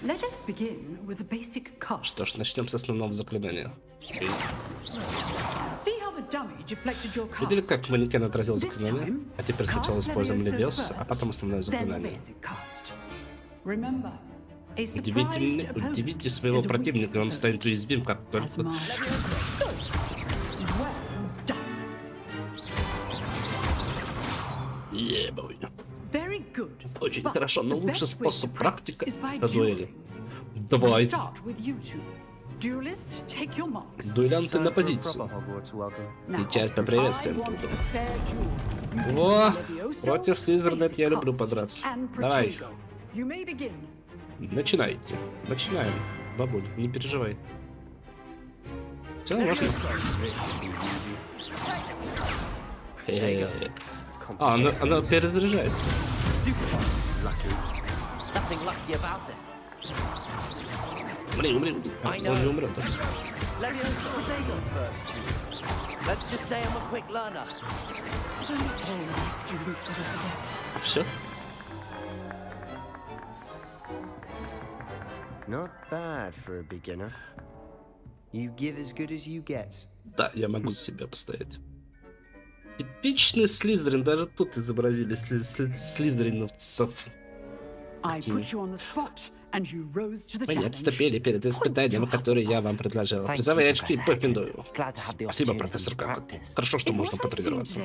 Let us begin with the basic cast. Что ж, начнем с основного заклинания. See how the dummy deflected your cast. Видели, как манекен отразил This заклинание? time, А теперь сначала cast используем Leviosa Левиоса, а first, потом основное then the заклинание. basic cast. Remember, a Удивите, surprised opponent удивите своего is a weak противника, он opponent. станет уязвим, как только... As marked. Well done. Ебой. Very good. Очень But хорошо, но the лучший best way to способ practice практика is by на дуэли. dueling. Давай. We'll start with you two. Duelists, take your marks. Дуэлянты на позицию. И часть по приветствиям друг друга. Во! Против Слизерина я люблю подраться. Давай. Начинайте. Начинаем. Бабуль, не переживай. Все, можно. А, она перезаряжается. Умри, умри, умри. Он не умрет. Все. Not bad for a beginner. You give as good as you get. Да, я могу себя поставить. Типичный Слизерин, даже тут изобразили слизериновцев. Вы не отступили перед испытанием, которое я вам предложил. Призовые очки Пуффиндую. Спасибо, профессор Какот. Хорошо, что можно потренироваться.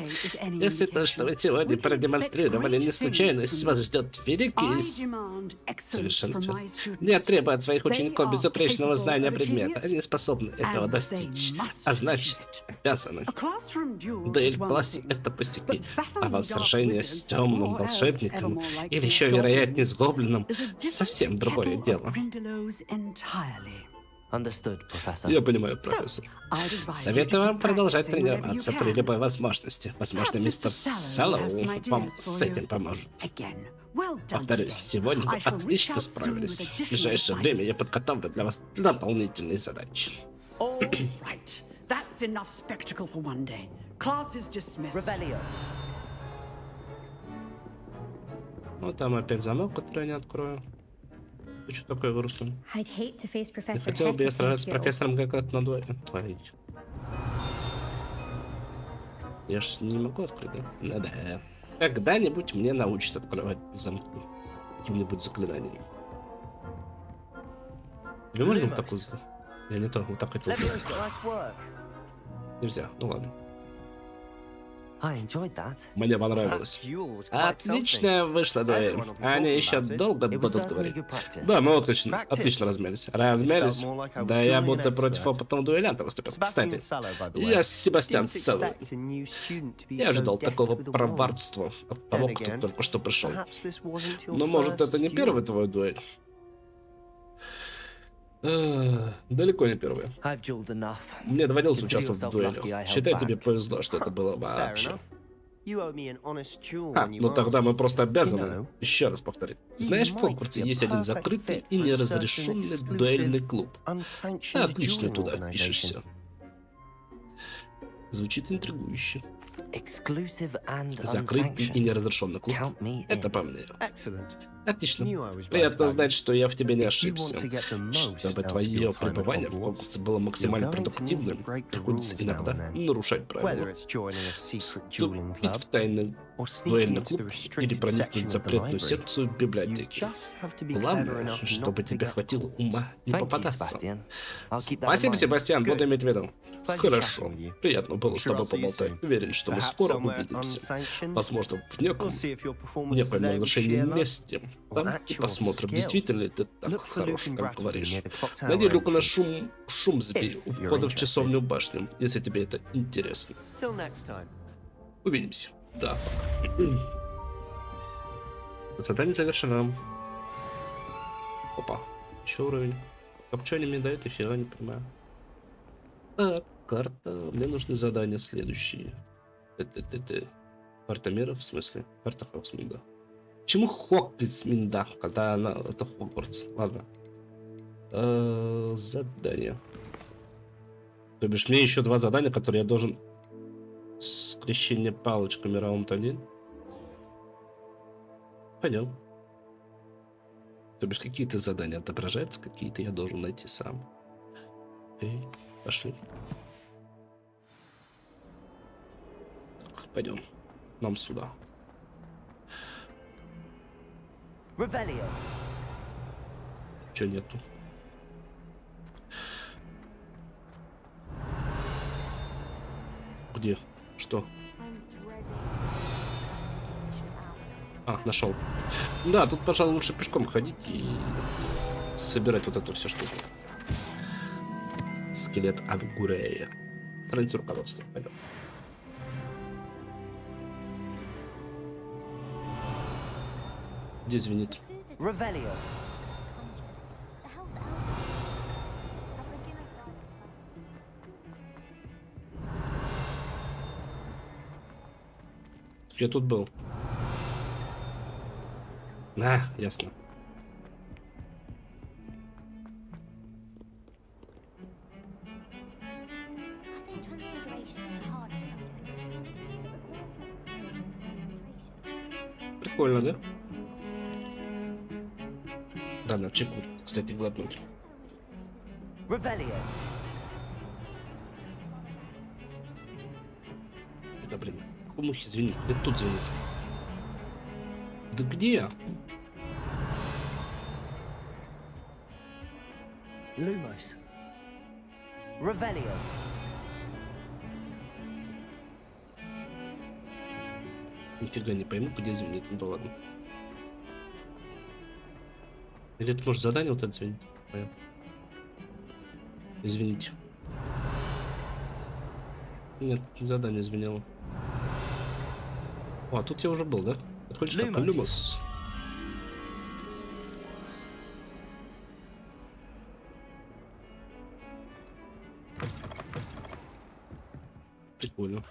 Если то, что вы сегодня продемонстрировали, не случайность, вас ждет великий совершенство. Я требую от своих учеников безупречного знания предмета. Они способны этого достичь. А значит, обязаны. Дуэль в классе — это пустяки. А вот сражение с темным волшебником, или еще вероятнее с гоблином, совсем другое дело. Я понимаю, профессор. Советую вам продолжать тренироваться при любой возможности. Возможно, мистер Саллоу вам с этим поможет. Повторюсь, сегодня вы отлично справились. В ближайшее время я подготовлю для вас дополнительные задачи. Ну, там опять замок, который я не открою. Ты что такое грустный? Не хотел бы я сражаться с профессором как на дуэли. Творить. Я ж не могу открыть, да? Ну да. Когда-нибудь мне научат открывать замки. Каким-нибудь заклинанием. Или можно вот такую? Я не то, вот так хотел. Нельзя, ну ладно. Мне понравилось. Отличная вышла дуэль. Они еще долго будут говорить. Да, мы отлично размялись. Размялись? Да я будто против опытного дуэлянта выступил. Кстати, я Себастьян Саллоу. Я ждал такого проворства от того, кто только что пришел. Но может это не первый твой дуэль? Далеко не первый. Мне доводилось участвовать в дуэлях. Считай, тебе повезло, что это было вообще. Ну тогда мы просто обязаны еще раз повторить. Знаешь, в Хогвартсе есть один закрытый и неразрешенный дуэльный клуб. Отлично туда впишешься. Звучит интригующе. Закрытый и неразрешенный клуб. Это по мне. Отлично. Приятно знать, что я в тебе не ошибся. Чтобы твое пребывание в Хогвартсе было максимально продуктивным, приходится иногда нарушать правила. Вступить в тайный дуэльный клуб или проникнуть в запретную секцию библиотеки. Главное, чтобы тебе хватило ума не попадаться. Спасибо, Себастьян, буду иметь в виду. Хорошо. Приятно было с тобой поболтать. Уверен, что мы скоро увидимся. Возможно, в неком нарушении месте. Там и посмотрим, действительно ли ты так хорош, как говоришь. Найди люк на Шумсби у входа в часовню башню, если тебе это интересно. Увидимся. Да. Задание завершено. Опа. Еще уровень. А почему они мне дают, нифига не понимаю. Так, карта. Мне нужны задания следующие. Карта мира, в смысле? Карта Хоксминда. Почему Хоксминда, когда она... это Хогвартс? Ладно. Задание. То бишь мне еще 2 задания, которые я должен... Скрещение палочками, раунд 1. Пойдем. То бишь какие-то задания отображаются, какие-то я должен найти сам. Окей, пошли. Пойдем. Нам сюда. Чё нету? Где? Что? А, нашел. Да, тут, пожалуй, лучше пешком ходить и собирать вот эту все штуку. Скелет Авгурея. Страница руководства. Пойдем. Где звенит? Я тут был. А, ясно. Прикольно, да? Да, на чеку, кстати, глотнуть. Да блин, мухи звенит, где тут звенит? Да где? Lumos. Revelio. Нифига не пойму, где звенит, ну да ладно. Или это может задание вот это звенит? Извините. Нет, задание звенело. О, а тут я уже был, да? Отходишь как Люмос. Прикольно.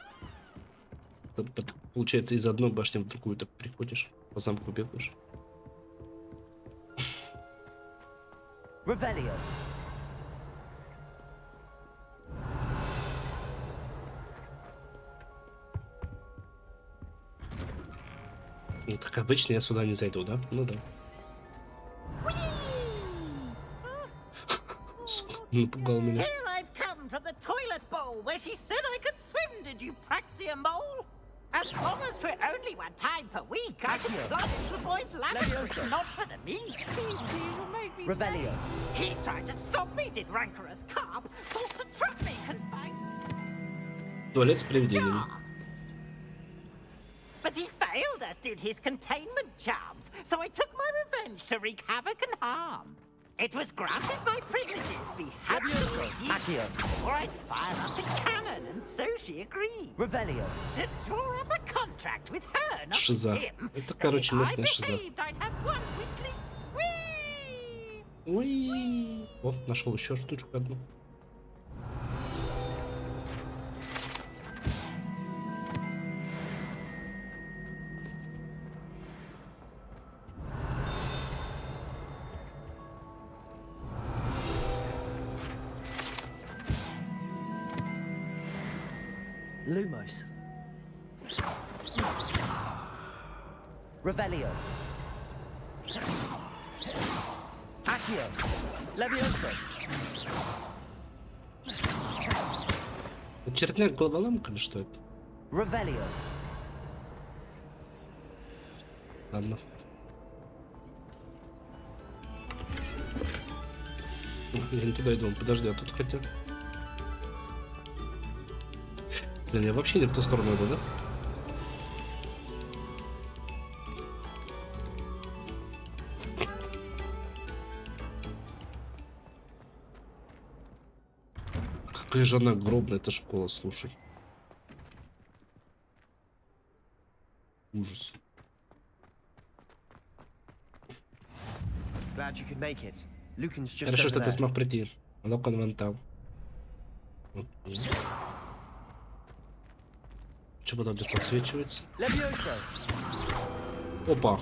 Так, получается, из одной башни в другую так приходишь, по замку бегаешь. Revelio. Ну, так обычно я сюда не зайду, да? Ну да. Напугал меня. Here I've come from the toilet bowl where she said I could swim, did you praxia mole? As long as we're only 1 time per week, I can flush the boy's lavatory, not for the meat. Please, you'll make me Revelio. He tried to stop me, did rancorous carp, sought to trap me, confined. Туалет с привидениями. But he failed, as did his containment charms, so I took my revenge to wreak havoc and harm. It was granted my privileges be happy or I'd fire up the cannon, and so she agreed. Revelio. To draw up a contract with her, not Шиза. with him. Это, короче, местная шиза. I'd have 1 weekly swing. Ой. О, нашел еще штучку одну. Lumos. Revelio. Accio. Levioso. Очередная головоломка или что это? Revelio. Ладно. Я не туда иду, подожди, а тут хотя... Блин, я вообще не в ту сторону иду, да? Какая же она огромная, эта школа, слушай. Ужас. Glad you could make it. Lucan's just Хорошо, over что ты there. смог прийти. Ну-ка, вон там. Что потом тут подсвечивается? Levioso. Опа.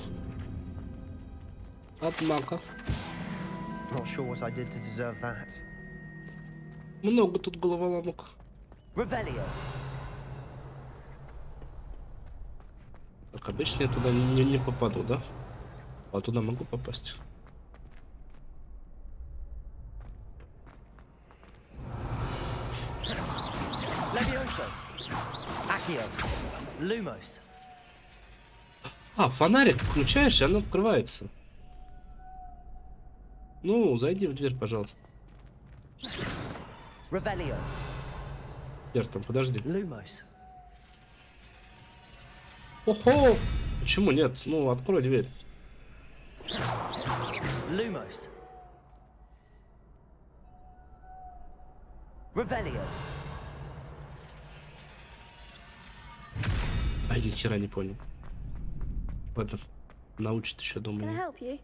Однако. Not sure what I did to deserve that. Много тут головоломок. Revelio. Так, обычно я туда не попаду, да? А туда могу попасть. Levioso. Accio. Lumos. А, фонарик включаешь, и оно открывается. Ну, зайди в дверь, пожалуйста. Revelio. Дверь там, подожди. Lumos. Охо! Почему нет? Ну, открой дверь. Lumos. Revelio. Ай, ни хера не понял. Ладно, научит еще, Can I думаю. help you?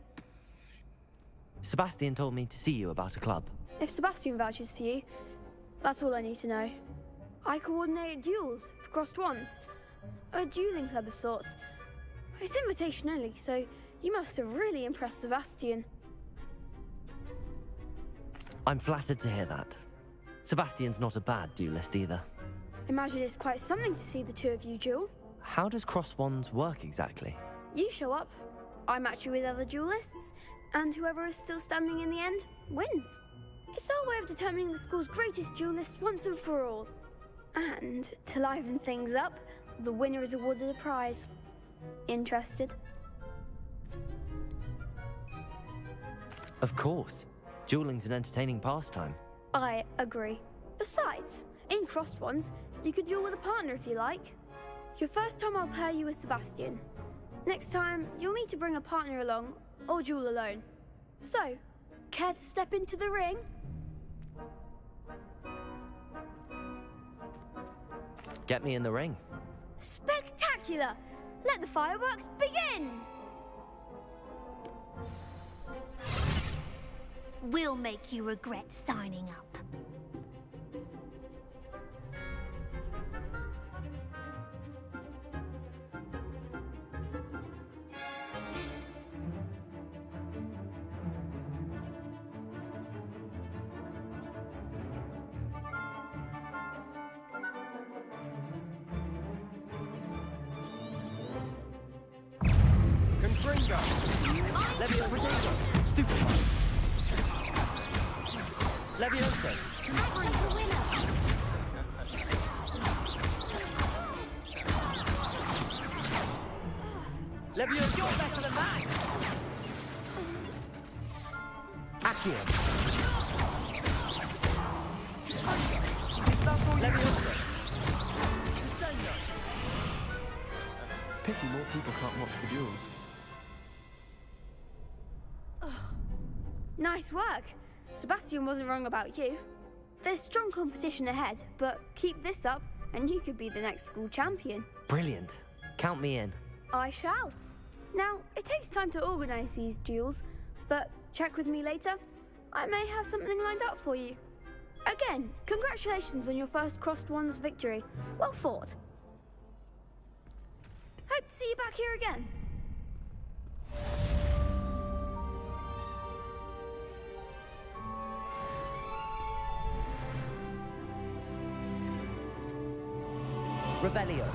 Sebastian told me to see you about a club. If Sebastian vouches for you, that's all I need to know. I coordinate duels for crossed ones. A dueling club of sorts. It's invitation only, so you must have really impressed Sebastian. I'm flattered to hear that. Sebastian's not a bad duelist either. Imagine it's quite something to see the two of you duel. How does cross wands work exactly? You show up, I match you with other duelists, and whoever is still standing in the end wins. It's our way of determining the school's greatest duelist once and for all. And to liven things up, the winner is awarded a prize. Interested? Of course. Dueling's an entertaining pastime. I agree. Besides, in crossed ones, you could duel with a partner if you like. Your first time I'll pair you with Sebastian. Next time, you'll need to bring a partner along, or duel alone. So, care to step into the ring? Get me in the ring. Spectacular! Let the fireworks begin! We'll make you regret signing up. Confringo. Levio Potato. Stupefy. Levioso. Levioso. You're better than that. Accio. Levioso. Pity more people can't watch the duels. Nice work. Sebastian wasn't wrong about you. There's strong competition ahead, but keep this up and you could be the next school champion. Brilliant. Count me in. I shall. Now, it takes time to organise these duels, but check with me later. I may have something lined up for you. Again, congratulations on your first crossed ones victory. Well fought. Hope to see you back here again. Revelio.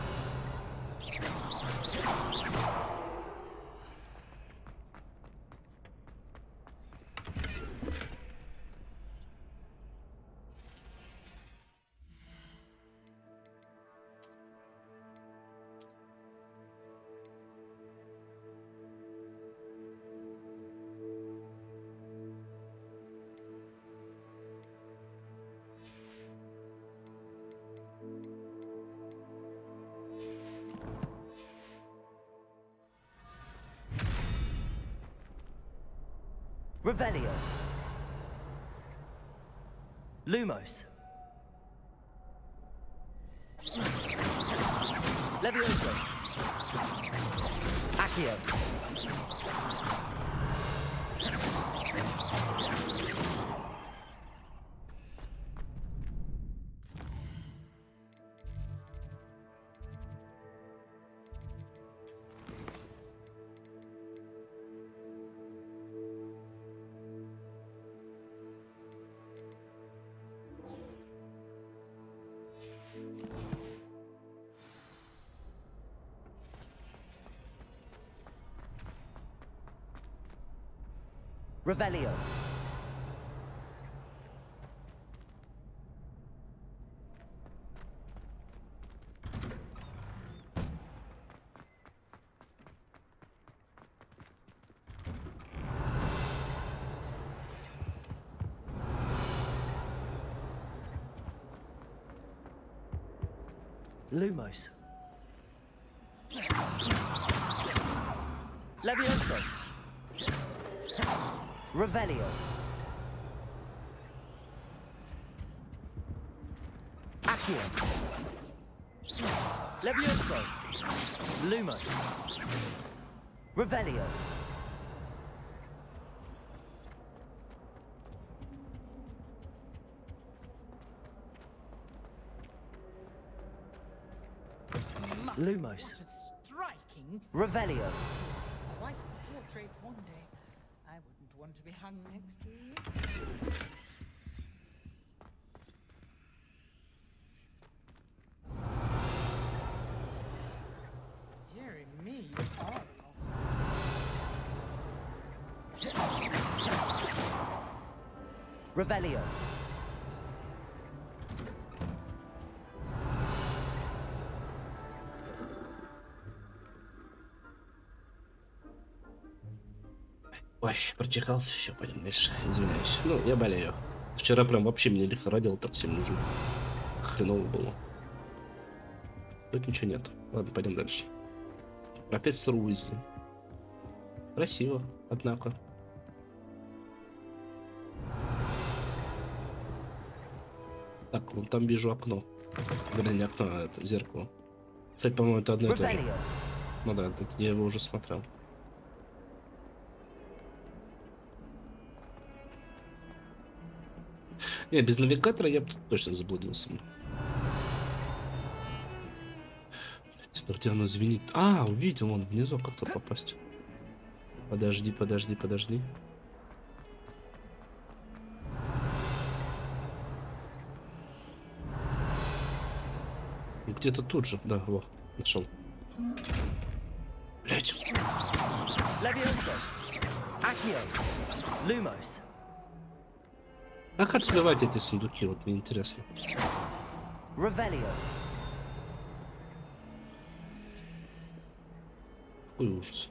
Revelio. Lumos. Levioso. Accio. Revelio. Lumos. Levioso. Revelio. Accio. Levioso. Lumos. Revelio. Lumos. Striking. Revelio. I like the portrait one day. I wouldn't want to be hung next to you. Dearie me, you are Revelio. Ой, прочихался, все, пойдем дальше. Извиняюсь. Ну, я болею. Вчера прям вообще меня лихорадило, так сильно уже хреново было. Тут ничего нет. Ладно, пойдем дальше. Профессор Уизли. Красиво, однако. Так, вон там вижу окно. Блин, не окно, а это зеркало. Кстати, по-моему, это одно и то же. Ну да, я его уже смотрел. Не, без навигатора я бы точно заблудился. Блять, где оно звенит? А, увидел, он внизу как-то попасть. Подожди, подожди, подожди. Где-то тут же, да, во, нашел. Блять. Как открывать эти сундуки, вот мне интересно. Revelio. Какой ужас.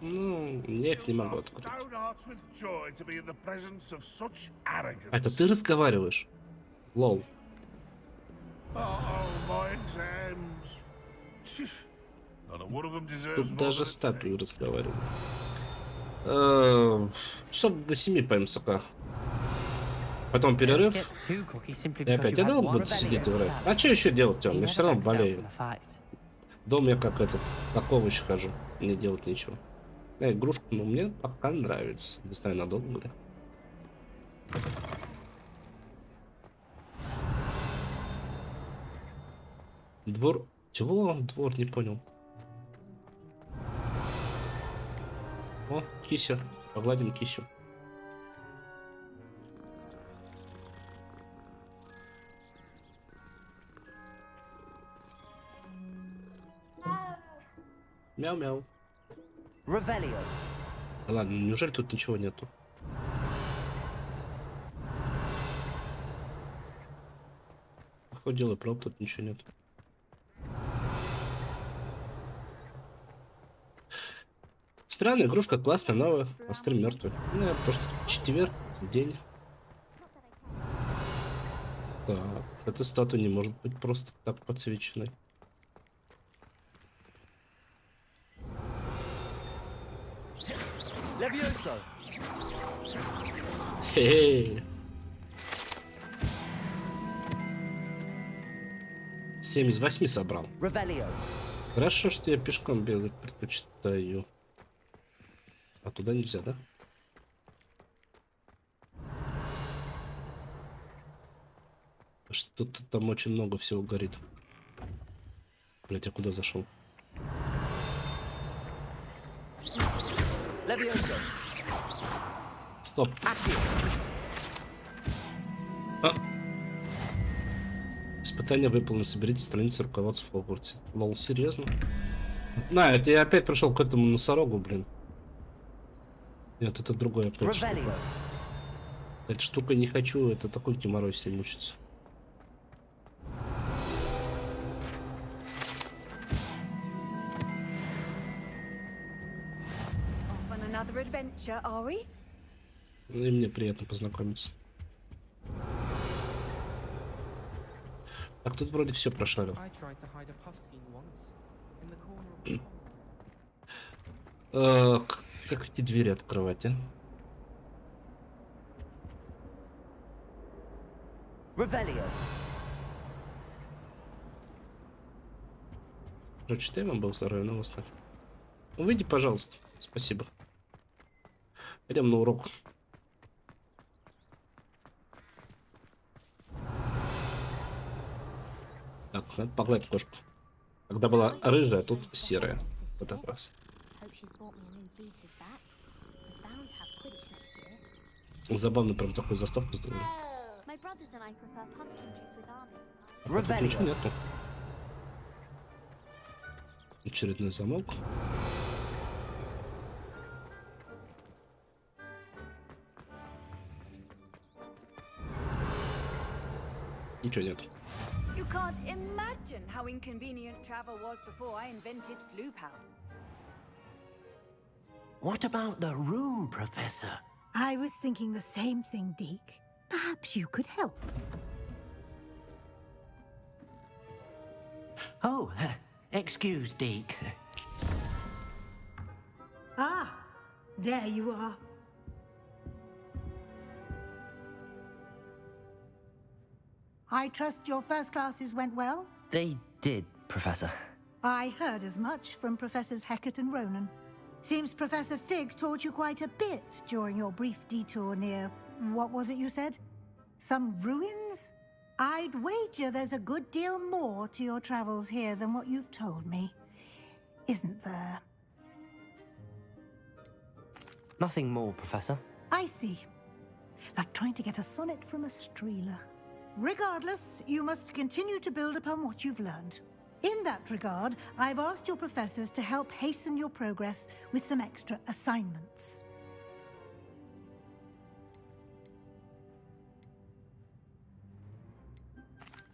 Ну, я их не могу открыть. А это ты разговариваешь? Лол. Тут даже статуи разговаривают. Часов до 7 ПМСК. Потом перерыв. И опять я дал буду сидеть и играть. А что еще делать, Тём? Я все равно болею. Дома я как этот, как овощ хожу. Не делать ничего. Игрушку, ну, мне пока нравится. Не знаю, надолго ли. Двор... Чего? Двор, не понял. О, кися. Погладим кисю. Мяу-мяу. Revelio. Ладно, неужели тут ничего нету? Походу делаю, правда, тут ничего нет. Странная игрушка, классная, новая, а стрим мертвый. Ну, просто четверг, день. Так, эта статуя не может быть просто так подсвеченной. 7 из 8 собрал. Хорошо, что я пешком бегать предпочитаю. А туда нельзя, да? Что-то там очень много всего горит. Блять, я куда зашел? Стоп. А. Испытание выполнено. Соберите страницы руководства в Хогвартсе. Лол, серьезно? На, это я опять пришел к этому носорогу, блин. Нет, это другое. Эта штука не хочу, это такой геморрой все мучится. И мне приятно познакомиться. Так, тут вроде все прошарил. Как эти двери открывать, а? Короче, дай вам был здоровья, но оставь. Выйди, пожалуйста. Спасибо. Пойдем на урок. Так, надо погладить кошку. Когда была рыжая, тут серая. Вот так раз. Забавно, прям такую заставку сделали. А тут ничего нету. Очередной замок. Ничего нет. You can't imagine how inconvenient travel was before I invented flu-pow. What about the room, Professor? I was thinking the same thing, Deke. Perhaps you could help. Oh, excuse, Deke. Ah, there you are. I trust your first classes went well? They did, Professor. I heard as much from Professors Hecat and Ronan. Seems Professor Fig taught you quite a bit during your brief detour near... what was it you said? Some ruins? I'd wager there's a good deal more to your travels here than what you've told me. Isn't there? Nothing more, Professor. I see. Like trying to get a sonnet from a streeler. Regardless, you must continue to build upon what you've learned. In that regard, I've asked your professors to help hasten your progress with some extra assignments.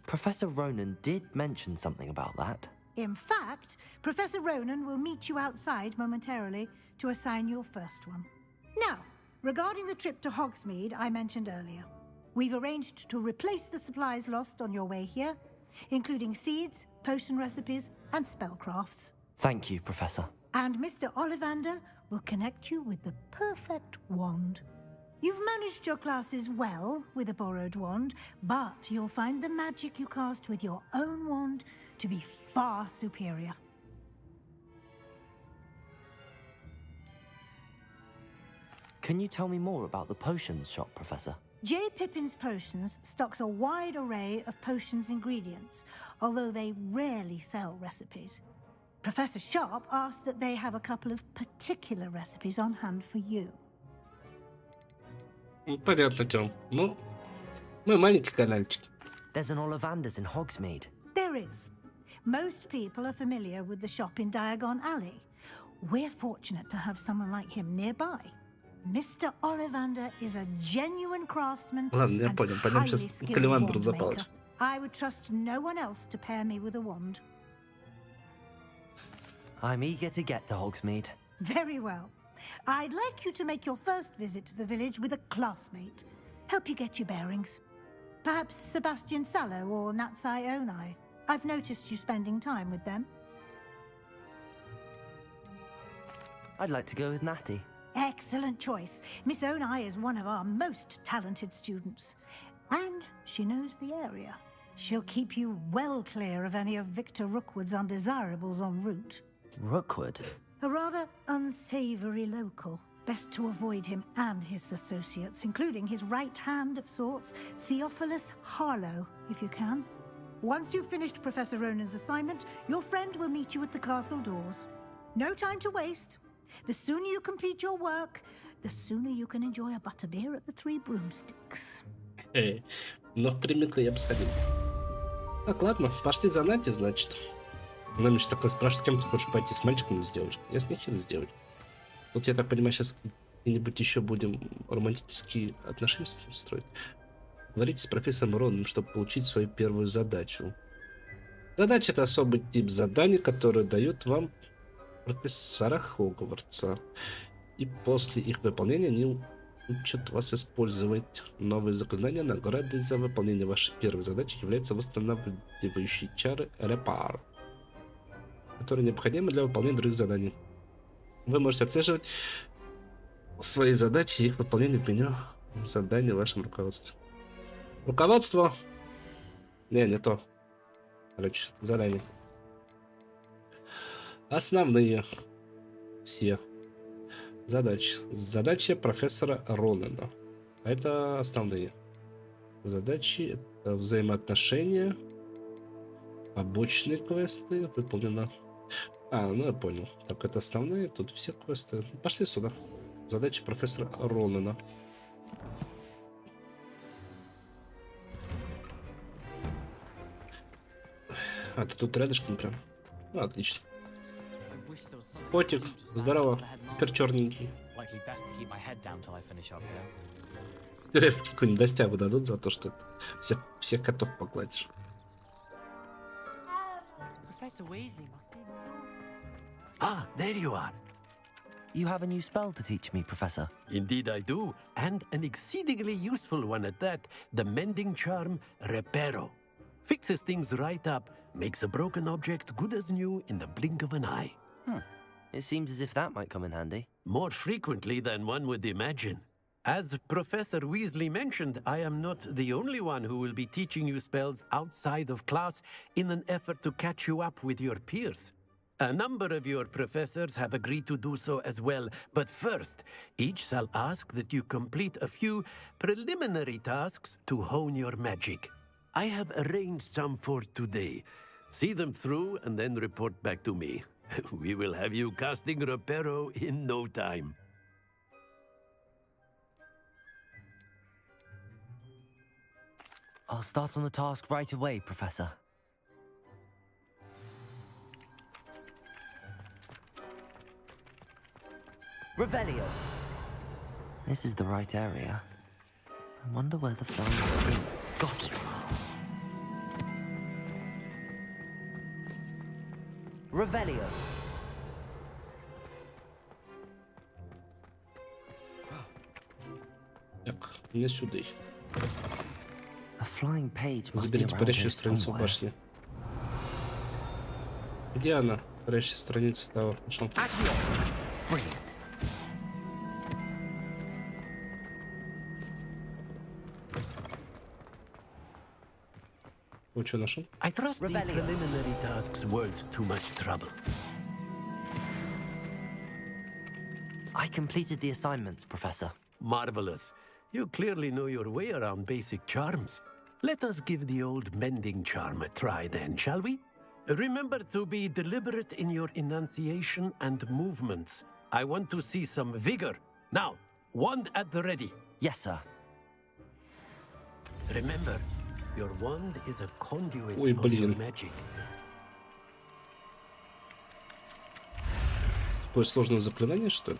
Professor Ronan did mention something about that. In fact, Professor Ronan will meet you outside momentarily to assign your first one. Now, regarding the trip to Hogsmeade I mentioned earlier, we've arranged to replace the supplies lost on your way here, including seeds, potion recipes, and spellcrafts. Thank you, Professor. And Mr. Ollivander will connect you with the perfect wand. You've managed your classes well with a borrowed wand, but you'll find the magic you cast with your own wand to be far superior. Can you tell me more about the potions shop, Professor? J. Pippin's Potions stocks a wide array of potions ingredients, although they rarely sell recipes. Professor Sharp asked that they have a couple of particular recipes on hand for you. Понятно, Тём. Ну, мы маленький канальчик. There's an Ollivander's in Hogsmeade. There is. Most people are familiar with the shop in Diagon Alley. We're fortunate to have someone like him nearby. Mr. Ollivander is a genuine craftsman Ладно, я and понял. Пойдем highly сейчас к skilled Оливандру wand за maker. палочку. I would trust no one else to pair me with a wand. I'm eager to get to Hogsmeade. Very well. I'd like you to make your first visit to the village with a classmate. Help you get your bearings. Perhaps Sebastian Sallow or Natsai Onai. I've noticed you spending time with them. I'd like to go with Natty. Excellent choice. Miss Onai is one of our most talented students. And she knows the area. She'll keep you well clear of any of Victor Rookwood's undesirables en route. Rookwood? A rather unsavory local. Best to avoid him and his associates, including his right hand of sorts, Theophilus Harlow, if you can. Once you've finished Professor Ronan's assignment, your friend will meet you at the castle doors. No time to waste. The sooner you complete your work, the sooner you can enjoy a butterbeer at the Three Broomsticks. Но в 3 минуты я бы сходил. Так, ладно, пошли занятия, значит. Она меня такая спрашивает, с кем ты хочешь пойти, с мальчиком или с девочкой? Я с ней с девочкой. Тут, я так понимаю, сейчас где-нибудь еще будем романтические отношения строить. Говорите с профессором Роном, чтобы получить свою первую задачу. Задача — это особый тип заданий, который дают вам профессора Хогвартса. И после их выполнения они учат вас использовать новые заклинания. Наградой за выполнение вашей первой задачи является восстанавливающие чары репар, которые необходимы для выполнения других заданий. Вы можете отслеживать свои задачи и их выполнение в меню заданий в вашем руководстве. Руководство? Не то. Короче, задания. Основные. Все. Задачи. Задача профессора Ронана. Это основные. Задачи — это взаимоотношения. Побочные квесты. Выполнено. Ну я понял. Так, это основные. Тут все квесты. Пошли сюда. Задача профессора Ронана. Ты тут рядышком прям. Отлично. Котик, здорово. Супер черненький. Интересно, какую-нибудь достягу дадут за то, что всех котов погладишь. Ah, there you are. You have a new spell to teach me, Professor. Indeed I do, and an exceedingly useful one at that. The mending charm, Reparo. Fixes things right up, makes a broken object good as new in the blink of an eye. It seems as if that might come in handy. More frequently than one would imagine. As Professor Weasley mentioned, I am not the only one who will be teaching you spells outside of class in an effort to catch you up with your peers. A number of your professors have agreed to do so as well, but first, each shall ask that you complete a few preliminary tasks to hone your magic. I have arranged some for today. See them through and then report back to me. We will have you casting Reparo in no time. I'll start on the task right away, Professor. Revelio. This is the right area. I wonder where the flying... Got it. Revelio. Так, не сюда. A flying page must be Заберите around парящую here страницу somewhere. башни. Где она? Парящая страница. Давай, пошел. Brilliant. Вы что, нашел? I trust the preliminary tasks weren't too much trouble. I completed the assignments, Professor. Marvelous. You clearly know your way around basic charms. Let us give the old mending charm a try then, shall we? Remember to be deliberate in your enunciation and movements. I want to see some vigor. Now, wand at the ready. Yes, sir. Remember, your wand is a conduit Ой, of your блин. magic. Такое сложное заклинание, что ли?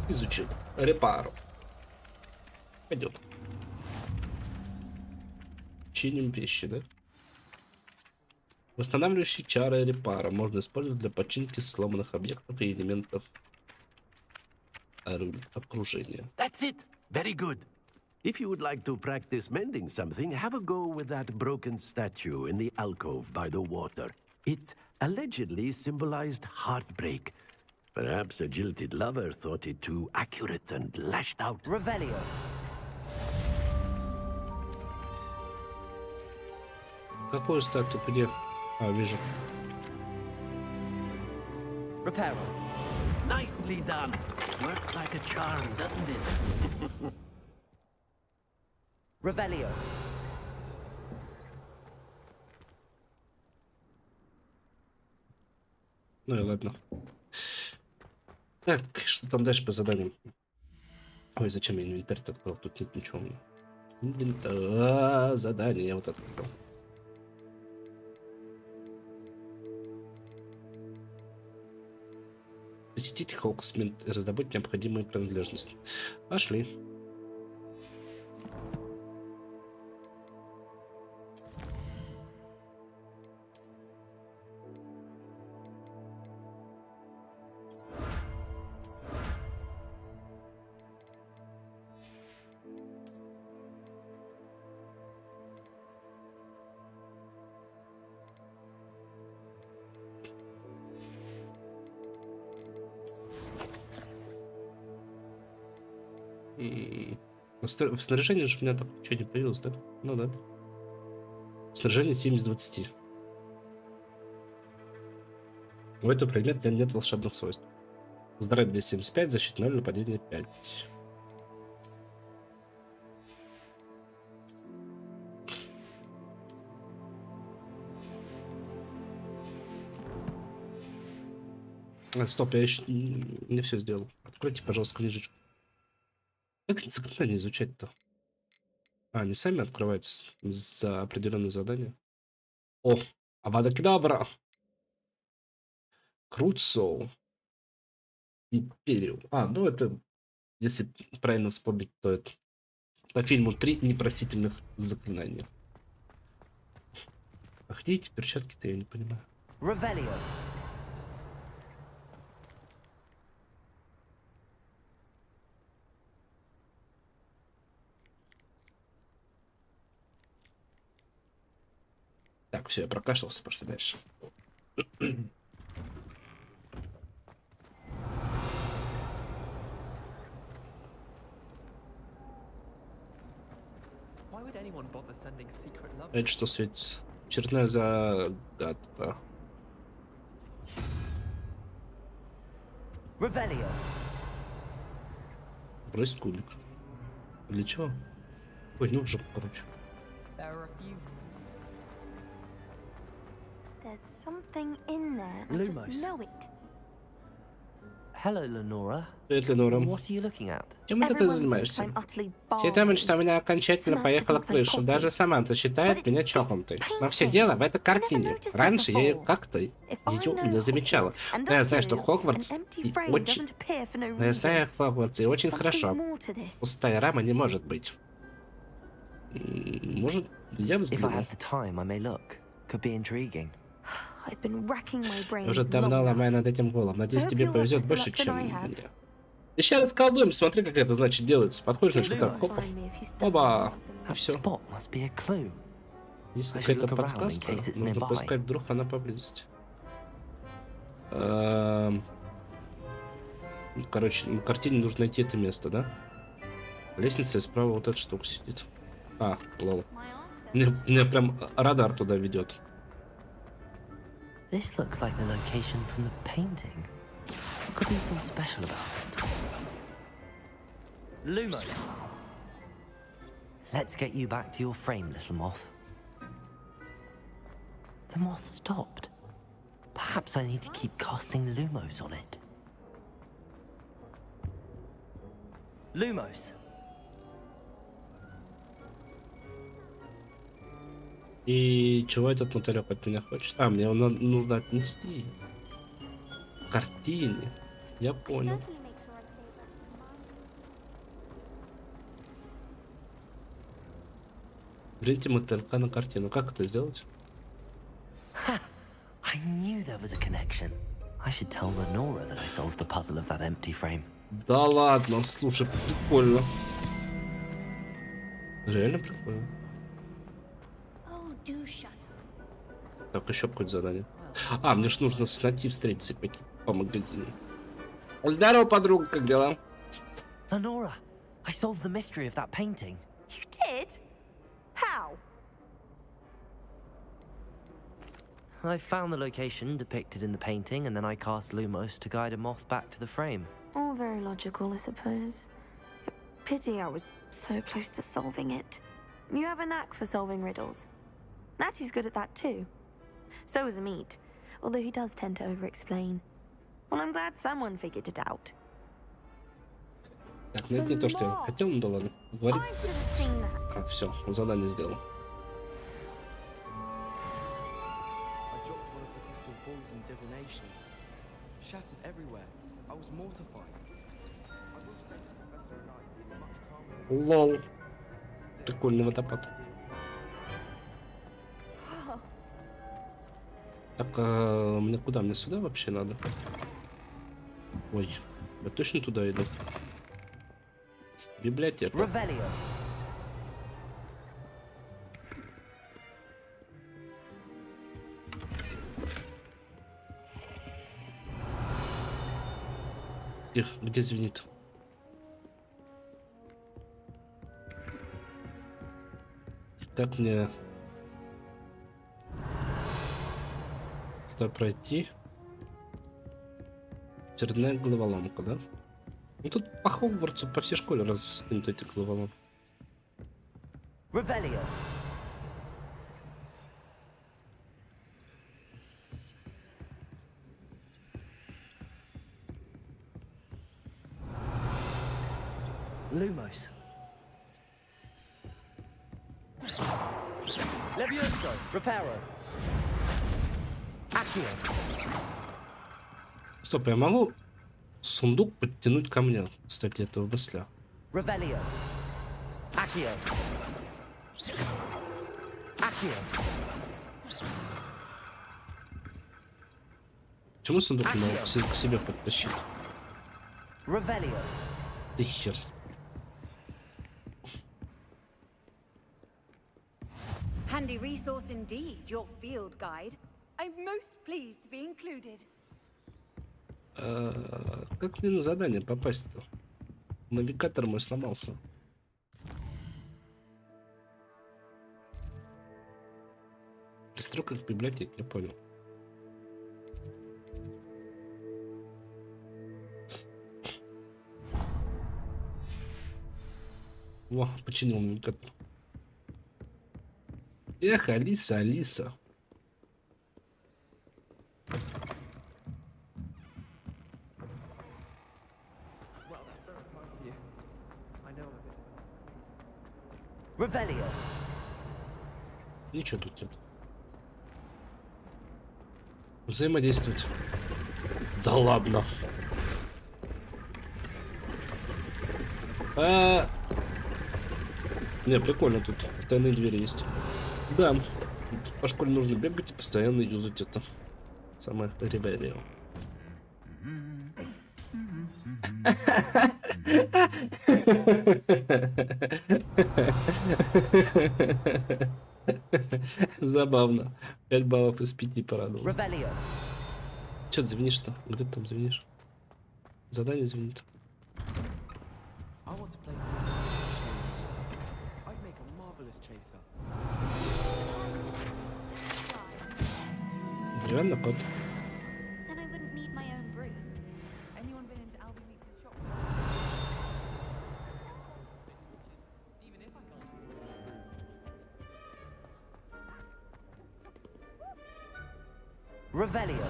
Изучил. Репару. Пойдет. Чиним вещи, да? Восстанавливающие чары репара можно использовать для починки сломанных объектов и элементов окружения. That's it. Very good. If you would like to practice mending something, have a go with that broken statue in the alcove by the water. It allegedly symbolized heartbreak. Perhaps a jilted lover thought it too accurate and lashed out. Revelio. Какую статую? Где? А, вижу. Reparo. Nicely done. Works like a charm, doesn't it? Revelio. Ну и ладно. Так, что там дальше по заданиям? Ой, зачем я инвентарь открыл? Тут нет ничего. Инвентарь, задание я вот открыл. Посетить Хоксмит и раздобыть необходимые принадлежности. Пошли. В снаряжении же у меня так ничего не появилось, да? Ну да. Снаряжение 7 из 20. У этого предмета нет волшебных свойств. Здоровье 275, защита 0, нападение 5. Стоп, я еще не все сделал. Откройте, пожалуйста, книжечку. Как эти заклинания изучать-то? А, они сами открываются за определенные задания. О, авада-кедавра! Круцо. Империум. А, ну это, если правильно вспомнить, то это по фильму 3 непростительных заклинания. А где эти перчатки-то, я не понимаю. Revelio. Так, все, я прокашлялся, пошли дальше. Это что светится? Очередная загадка. Revelio. Бросить кубик. Для чего? Ой, ну уже, короче. There's something in there. I just know it. Hello, Lenora. Привет, Ленора. What are you looking at? Чем это ты занимаешься? Все думают, что у меня окончательно поехала крыша. Даже Саманта считает меня чокнутой. Но все дело в этой картине. Раньше я ее как-то ее не замечала. Но я знаю, что Хогвартс и очень... Но я знаю Хогвартс и очень хорошо. Пустая рама не может быть. Может, я взгляну. Я уже давно ломаю над этим голову. Надеюсь, тебе повезет больше, чем мне. Еще раз колдуем, смотри, как это значит делается. Подходишь на что-то, хоп, оба, и все. Есть какая-то подсказка, нужно поискать, вдруг она поблизости. Короче, на картине нужно найти это место, да? Лестница, и справа вот эта штука сидит. А, лол. Мне прям радар туда ведет. This looks like the location from the painting. Could be something special about it. Lumos. Let's get you back to your frame, little moth. The moth stopped. Perhaps I need to keep casting Lumos on it. Lumos. И чего этот мотылек от меня хочет? А, мне его нужно отнести. К картине. Я понял. Берите мотылька на картину. Как это сделать? I knew there was a connection. I should tell Lenora that I solved the puzzle of that empty frame. Да ладно, слушай, прикольно. Реально прикольно. Так, еще какое-то задание. А, мне ж нужно с Нати встретиться и пойти по магазину. Здорово, подруга, как дела? Lenora, I solved the mystery of that painting. You did? How? I found the location depicted in the painting, and then I cast Lumos to guide a moth back to the frame. All very logical, I suppose. Pity I was so close to solving it. You have a knack for solving riddles. Natty's good at that too. So is Amit, although he does tend to over-explain. Well, I'm glad someone figured it out. Так, ну это не то, что я хотел, ну да ладно. Говорит. А, все, задание сделал. Лол. Прикольный водопад. Так, а мне куда? Мне сюда вообще надо? Ой, я точно туда иду. Библиотека. Где звенит? Как мне туда пройти? Очередная головоломка, да? Ну тут по Хогвартсу, по всей школе раскинут эти головоломки. Lumos. Levioso, Reparo. Accio. Стоп, я могу сундук подтянуть ко мне, кстати, этого мысля. Revelio. Accio. Accio. Почему сундук не могу к себе подтащить? Revelio. Ты хер. Handy resource indeed, your field guide. I'm most pleased to be included. Как мне на задание попасть-то? Навигатор мой сломался. Пристройка к библиотеке, я понял. Во, починил навигатор. Эх, Алиса, Алиса. Revelio. Ничего тут нет. Взаимодействовать. Да ладно. Не, прикольно, тут тайные двери есть. Да, по школе нужно бегать и постоянно юзать это. Самое ребелио. Забавно. 5 баллов из 5 порадовал. Че ты звенишь-то? Где ты там звенишь? Задание звенит. Реально кот. Revelio.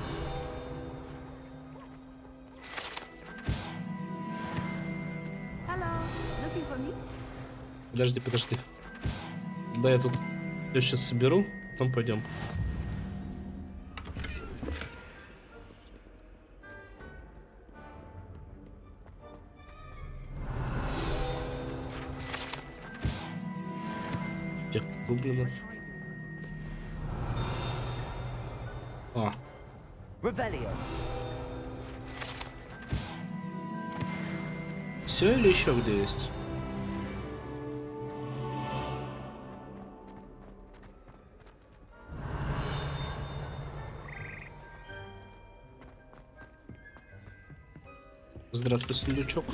Hello, looking for me? Подожди, подожди. Да, я тут все сейчас соберу, потом пойдем. Эффект гоблинов. А. Все или еще где есть? Здравствуй, сундучок.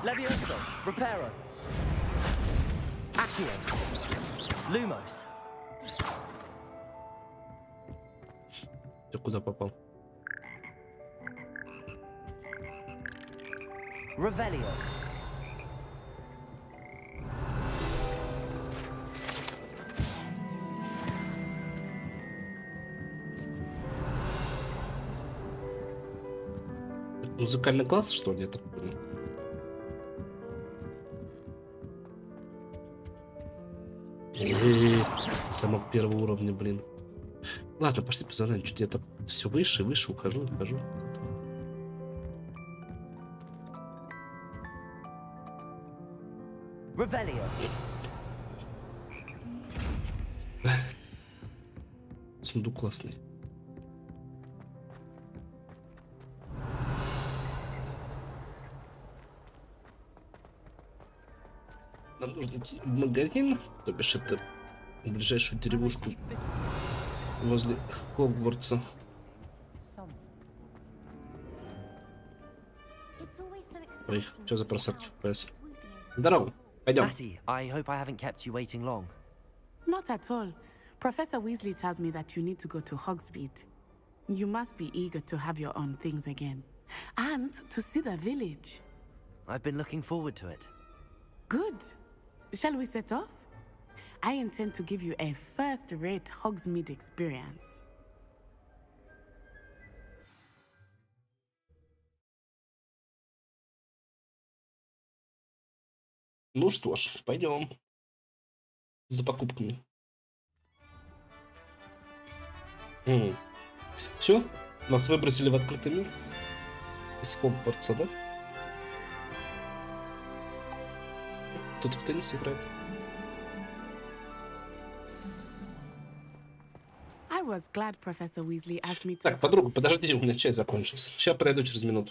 Levioso, Reparo, Accio, Lumos. Ты куда попал? Revelio. Это музыкальный класс, что ли, я так понял? Самого первого уровня, блин. Ладно, пошли по заданию. Что-то я так все выше и выше ухожу. Revelio. Сундук классный. Нам нужно идти в магазин, то бишь это в ближайшую деревушку возле Хогвартса. Ой, что за просадки в FPS? Здорово, пойдем. Matty, I hope I haven't kept you waiting long. Not at all. Professor Weasley tells me that you need to go to Hogsmeade. You must be eager to have your own things again. And to see the village. I've been looking forward to it. Good. Shall we set off? I intend to give you a first-rate Hogsmeade experience. Ну что ж, пойдем за покупками. Все, нас выбросили в открытый мир из Хогвартса, да? Кто-то в теннис играет. I was glad Professor Weasley asked me to... Так, подруга, подожди, у меня чай закончился. Сейчас пройду через минуту.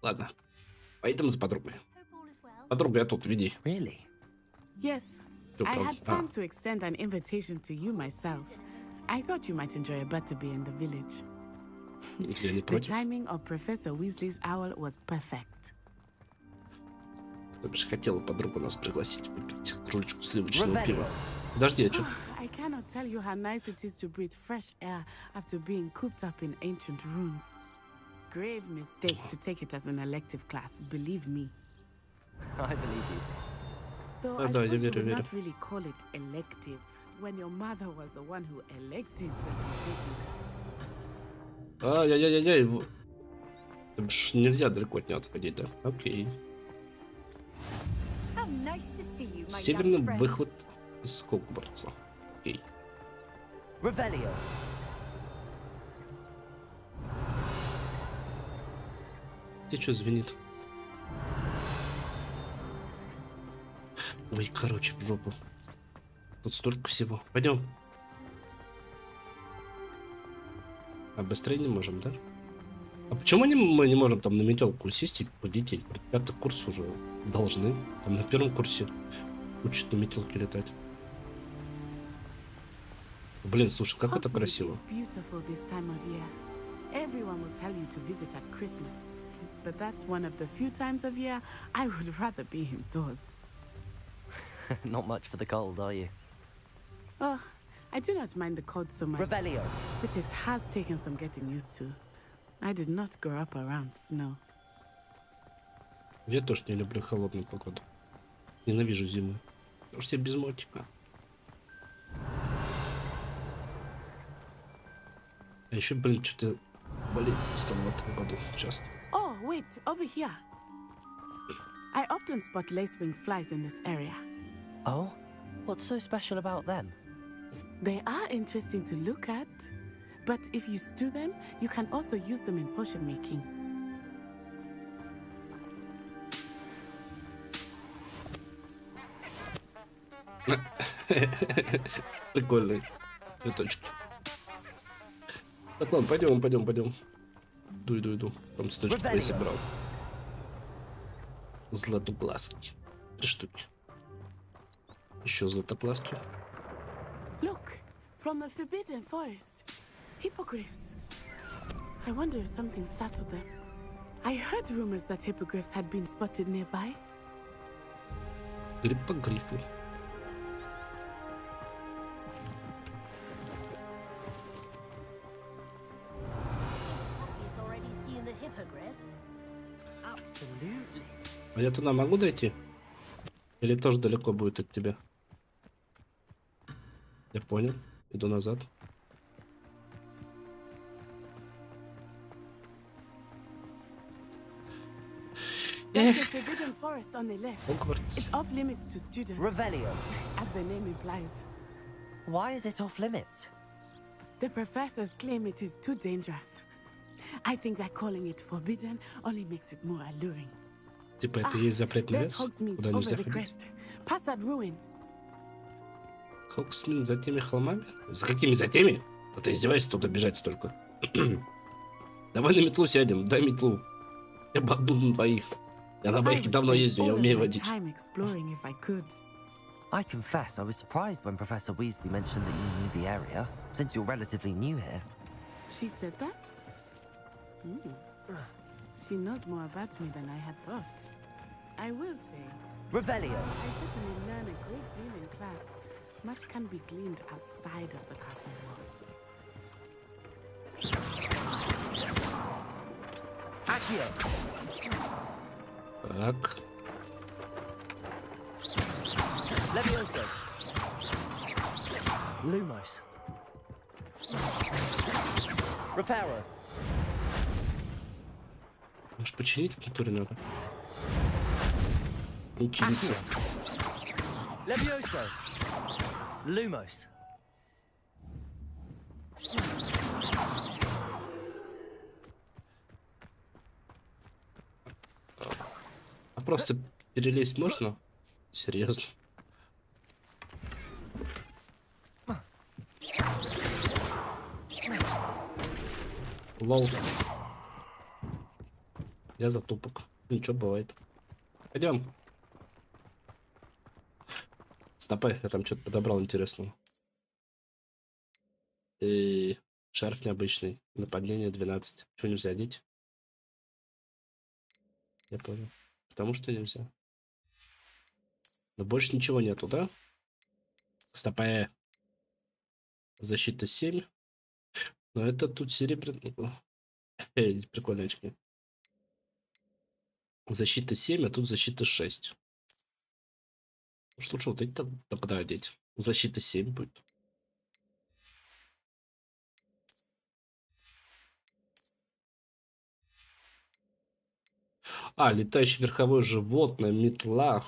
Ладно. Пойдем с подругой. Подруга, я тут, веди. Really? Yes. Что, I правда? had planned to extend an invitation to you myself. I thought you might enjoy a butterbeer in the village. Я не The против. timing of Professor Weasley's owl was perfect. Я бы же хотела подругу нас пригласить выпить кружечку сливочного пива. Подожди, а что? I cannot tell you how nice it is to breathe fresh air after being cooped up in ancient rooms. Grave mistake to take it as an elective class, believe me. I believe you. Though I suppose you would not really call it elective when your mother was the one who elected that you take it. Ай-яй-яй-яй. Там ж нельзя далеко от нее отходить, да? Окей. How nice to see you, my Северный young friend. выход из Хогвартса. Окей. Revelio. Тебе что звенит? Ой, короче, в жопу. Тут столько всего. Пойдем. А быстрее не можем, да? А почему мы не можем там на метелку сесть и полететь? Пятый курс уже должны. Там на первом курсе учат на метелке летать. Блин, слушай, как это красиво. Everyone will tell you to visit at Christmas, but that's one of the few times of year I would rather be indoors. Not much for the cold, are you? Oh, I do not mind the cold so much. Revelio. But it has taken some getting used to. I did not grow up around snow. Я тоже не люблю холодную погоду. Ненавижу зиму. Потому что я без мотика. А еще, блин, что-то болеть стало в этом году часто. Oh, wait, over here. I often spot lacewing flies in this area. Oh? What's so special about them? They are interesting to look at, but if you stew them, you can also use them in potion making. Прикольные цветочки. Так, ладно, пойдем. Иду. Там цветочки я собирал. Златоглазки. 3 штуки. Еще златоглазки. Look, from the Forbidden Forest. Hippogriffs. I wonder if something startled them. I heard rumors that hippogriffs had been spotted nearby. Гриппогрифы. А я туда могу дойти? Или тоже далеко будет от тебя? Я понял. Иду назад. There's the Forbidden Forest on the left. Hogwarts. It's off limits to students. Revelio. As the name implies. Why is it off limits? The professors claim it is too dangerous. I think that calling it forbidden only makes it more alluring. Типа это есть запретный лес, куда нельзя ходить. Past that ruin. Хогсмит за теми холмами? За какими за теми? Да ты издеваешься туда бежать столько. Давай на метлу сядем, дай метлу. Я бабу на двоих. Я на байке давно ездил, я умею водить. I confess I was surprised when Professor Weasley mentioned that you knew the area, since you're relatively new here. She said that? She knows more about me than I had thought. I will say. Revelio. I certainly learn a great deal in class. Much can be gleaned outside of the castle walls. Accio. Так. Levioso. Lumos. Reparo. Может починить в культуре надо? Учиться. Levioso. Lumos. А просто перелезть можно? Серьезно? Лол. Я затупок. Ничего, бывает. Пойдем. Стопай, я там что-то подобрал интересного. И шарф необычный. Нападение 12. Что нельзя одеть? Я понял. Потому что нельзя. Но больше ничего нету, да? Стопай. Защита 7. Но это тут серебряный. Прикольные очки. Защита 7, а тут защита 6. Что лучше вот эти тогда одеть? Защита 7 будет. А, летающее верховое животное, метла,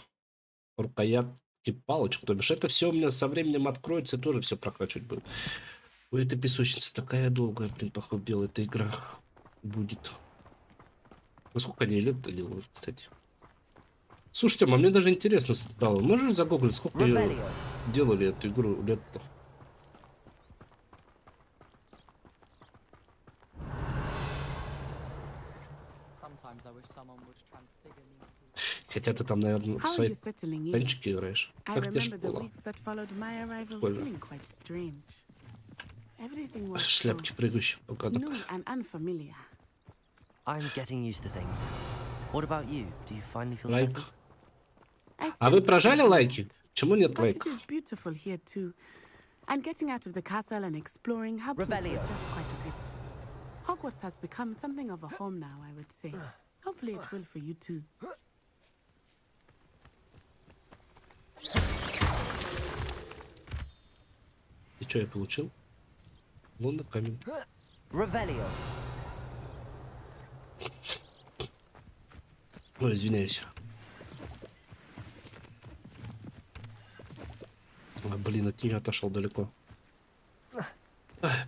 рукоятки палочек. То бишь это все у меня со временем откроется и тоже все прокачивать будет. Ой, эта песочница такая долгая, блин, походу, делает эта игра будет. Ну сколько они лет-то делают, кстати? Слушайте, а мне даже интересно стало. Можешь загуглить, сколько ее делали эту игру лет-то? Хотя ты там, наверное, в свои танчики играешь. Как тебе школа? Шляпки прыгающие по году. I'm getting used to things. What about you? Do you finally feel Лайк. settled? А вы прожали лайки? Почему нет But it лайков? is beautiful here too. And getting out of the castle and exploring helped me to adjust quite a bit. Hogwarts has become something of a home now, I would say. Hopefully it will for you too. И что я получил? Лунный камень. Revelio. Ой, извиняюсь. А, блин, от нее отошел далеко.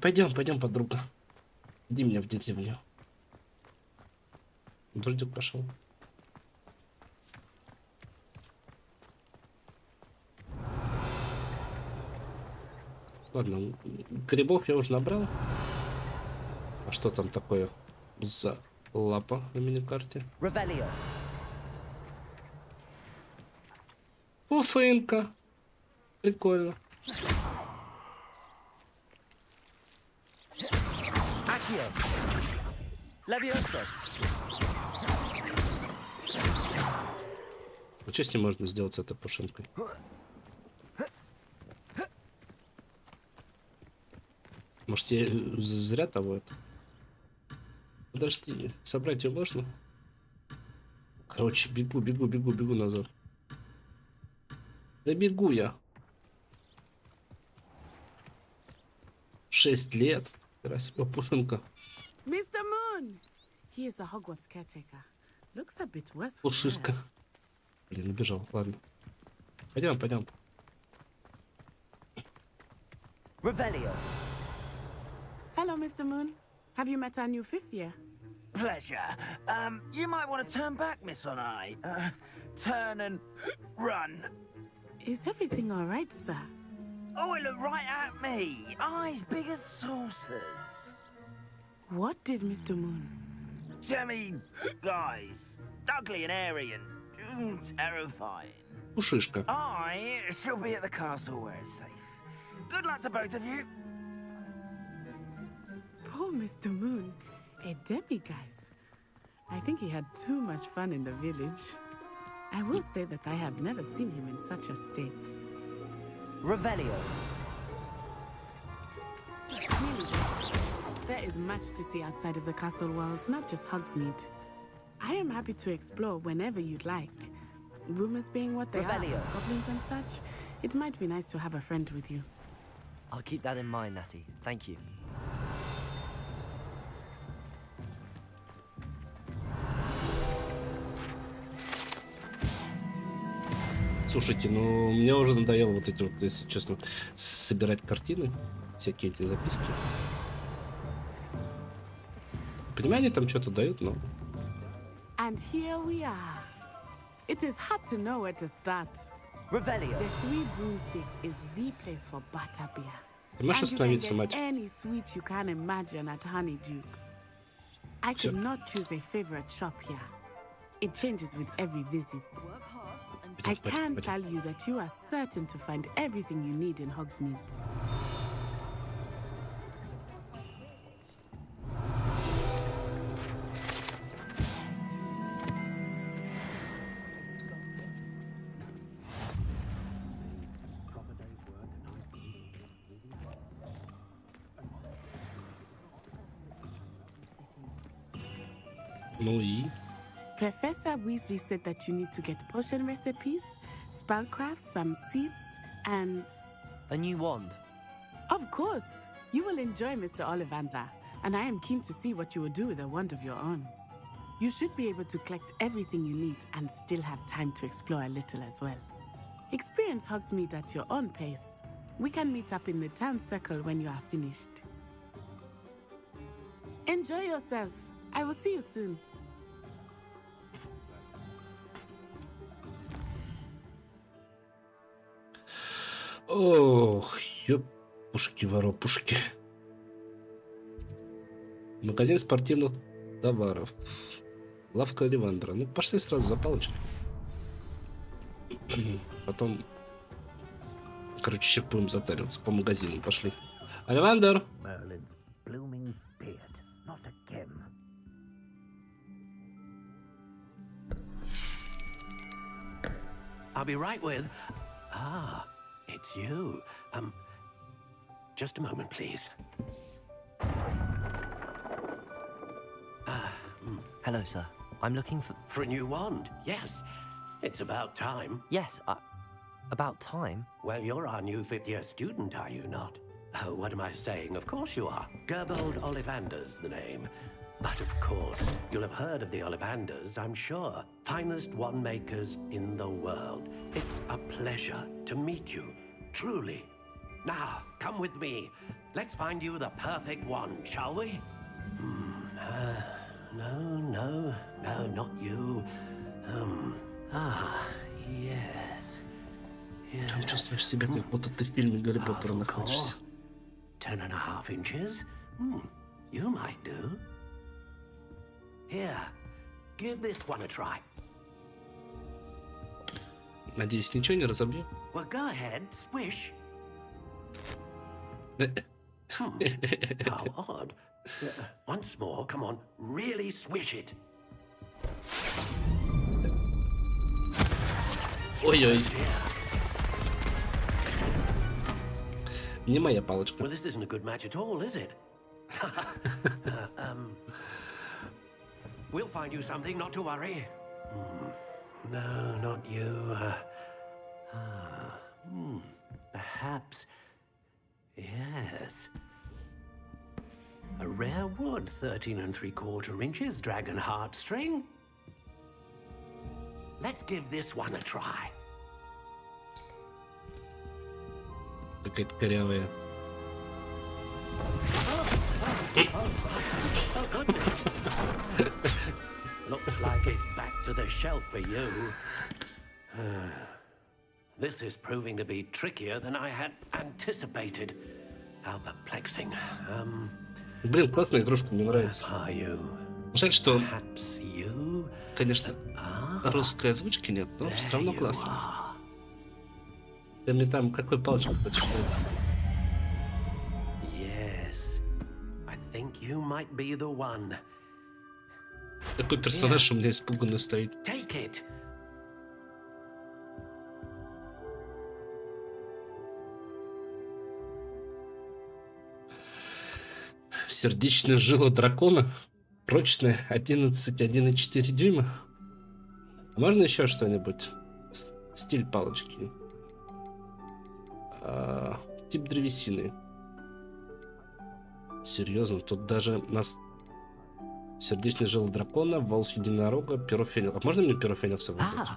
Пойдем, пойдем, подруга. Иди меня в деревню. Дождик пошел. Ладно, грибов я уже набрал. А что там такое за лапа на миникарте? Revelio. Пуфинка. Прикольно. Accio. Levioso. А что с ним можно сделать, с этой пушинкой? Может, я зря того это? Подожди, собрать ее можно? Короче, бегу назад. Да бегу я. 6 лет. Красиво, пушинка. Mr. Moon! He is the Hogwarts caretaker. Looks a bit worse for Пушишка. Блин, убежал, ладно. Пойдем, пойдем. Revelio. Hello, Mr. Moon. Have you met our new 5th year? Pleasure. You might want to turn back, Miss Onai. Turn and run. Is everything all right, sir? Oh, it looked right at me. Eyes big as saucers. What did Mr. Moon? Jemmy, guys. Ugly and airy and terrifying. Пушишка. I shall be at the castle where it's safe. Good luck to both of you. Poor Mr. Moon. A demiguise. I think he had too much fun in the village. I will say that I have never seen him in such a state. Revelio. There is much to see outside of the castle walls, not just Hogsmeade. I am happy to explore whenever you'd like. Rumors being what they Revelio. are, goblins and such, it might be nice to have a friend with you. I'll keep that in mind, Natty. Thank you. Слушайте, ну мне уже надоело вот эти вот, если честно, собирать картины, всякие эти записки. Понимаете, там что-то дают, но... And here we are. It is hard to know where to start. Revelio. The Three Broomsticks is the place for butterbeer. Ты можешь And you can остановиться, get мать? any sweet you can imagine at Honeyduke's. I could not choose a favorite shop here. It changes with every visit. I can tell you that you are certain to find everything you need in Hogsmeade. Ну и? Professor Weasley said that you need to get potion recipes, spellcrafts, some seeds, and... A new wand. Of course! You will enjoy Mr. Ollivander, and I am keen to see what you will do with a wand of your own. You should be able to collect everything you need and still have time to explore a little as well. Experience Hogsmeade at your own pace. We can meet up in the town circle when you are finished. Enjoy yourself. I will see you soon. Ох, ёпушки-воропушки. Магазин спортивных товаров. Лавка Оливандера. Ну, пошли сразу за палочкой. Потом... Короче, еще будем затариваться по магазину. Пошли. Оливандер! I'll be right with... Ah, it's you. Just a moment, please. Hello, sir. I'm looking for... For a new wand, yes. It's about time. Yes, about time? Well, you're our new fifth-year student, are you not? Oh, what am I saying? Of course you are. Gerbold Ollivander's the name. But of course, you'll have heard of the Ollivanders, I'm sure. Finest wand makers in the world. It's a pleasure to meet you, truly. Now, come with me. Let's find you the perfect wand, shall we? No, not you. Yes. Там чувствуешь себя, как будто ты в фильме Гарри Поттера находишься. 10.5 inches? You might do. Here, give this one a try. Надеюсь, ничего не разобью? Well, go ahead, swish. How odd. Once more, come on, really swish it. Ой-ой. Не моя палочка. Well, this isn't a good match at all, is it? We'll find you something, not to worry. No, not you. Perhaps. Yes. A rare wood, 13 3/4 inches, dragon heartstring. Let's give this one a try. Какая-то корявая. Oh, goodness. Looks like it's back to the shelf for you. This is proving to be trickier than I had anticipated. How perplexing. Блин, классная игрушка, мне нравится. Жаль, что, конечно, русской озвучки нет, но все равно классно. Ты мне там какой палочку хочешь? You might be the one. Такой персонаж у меня испуганно стоит. Take it. Сердечная жила дракона. Прочная 11,1,4 дюйма. Можно еще что-нибудь? Стиль палочки. Тип древесины. Серьезно, тут даже нас сердечная жила дракона, волос единорога, перо феникса. А можно мне перо феникса выбрать?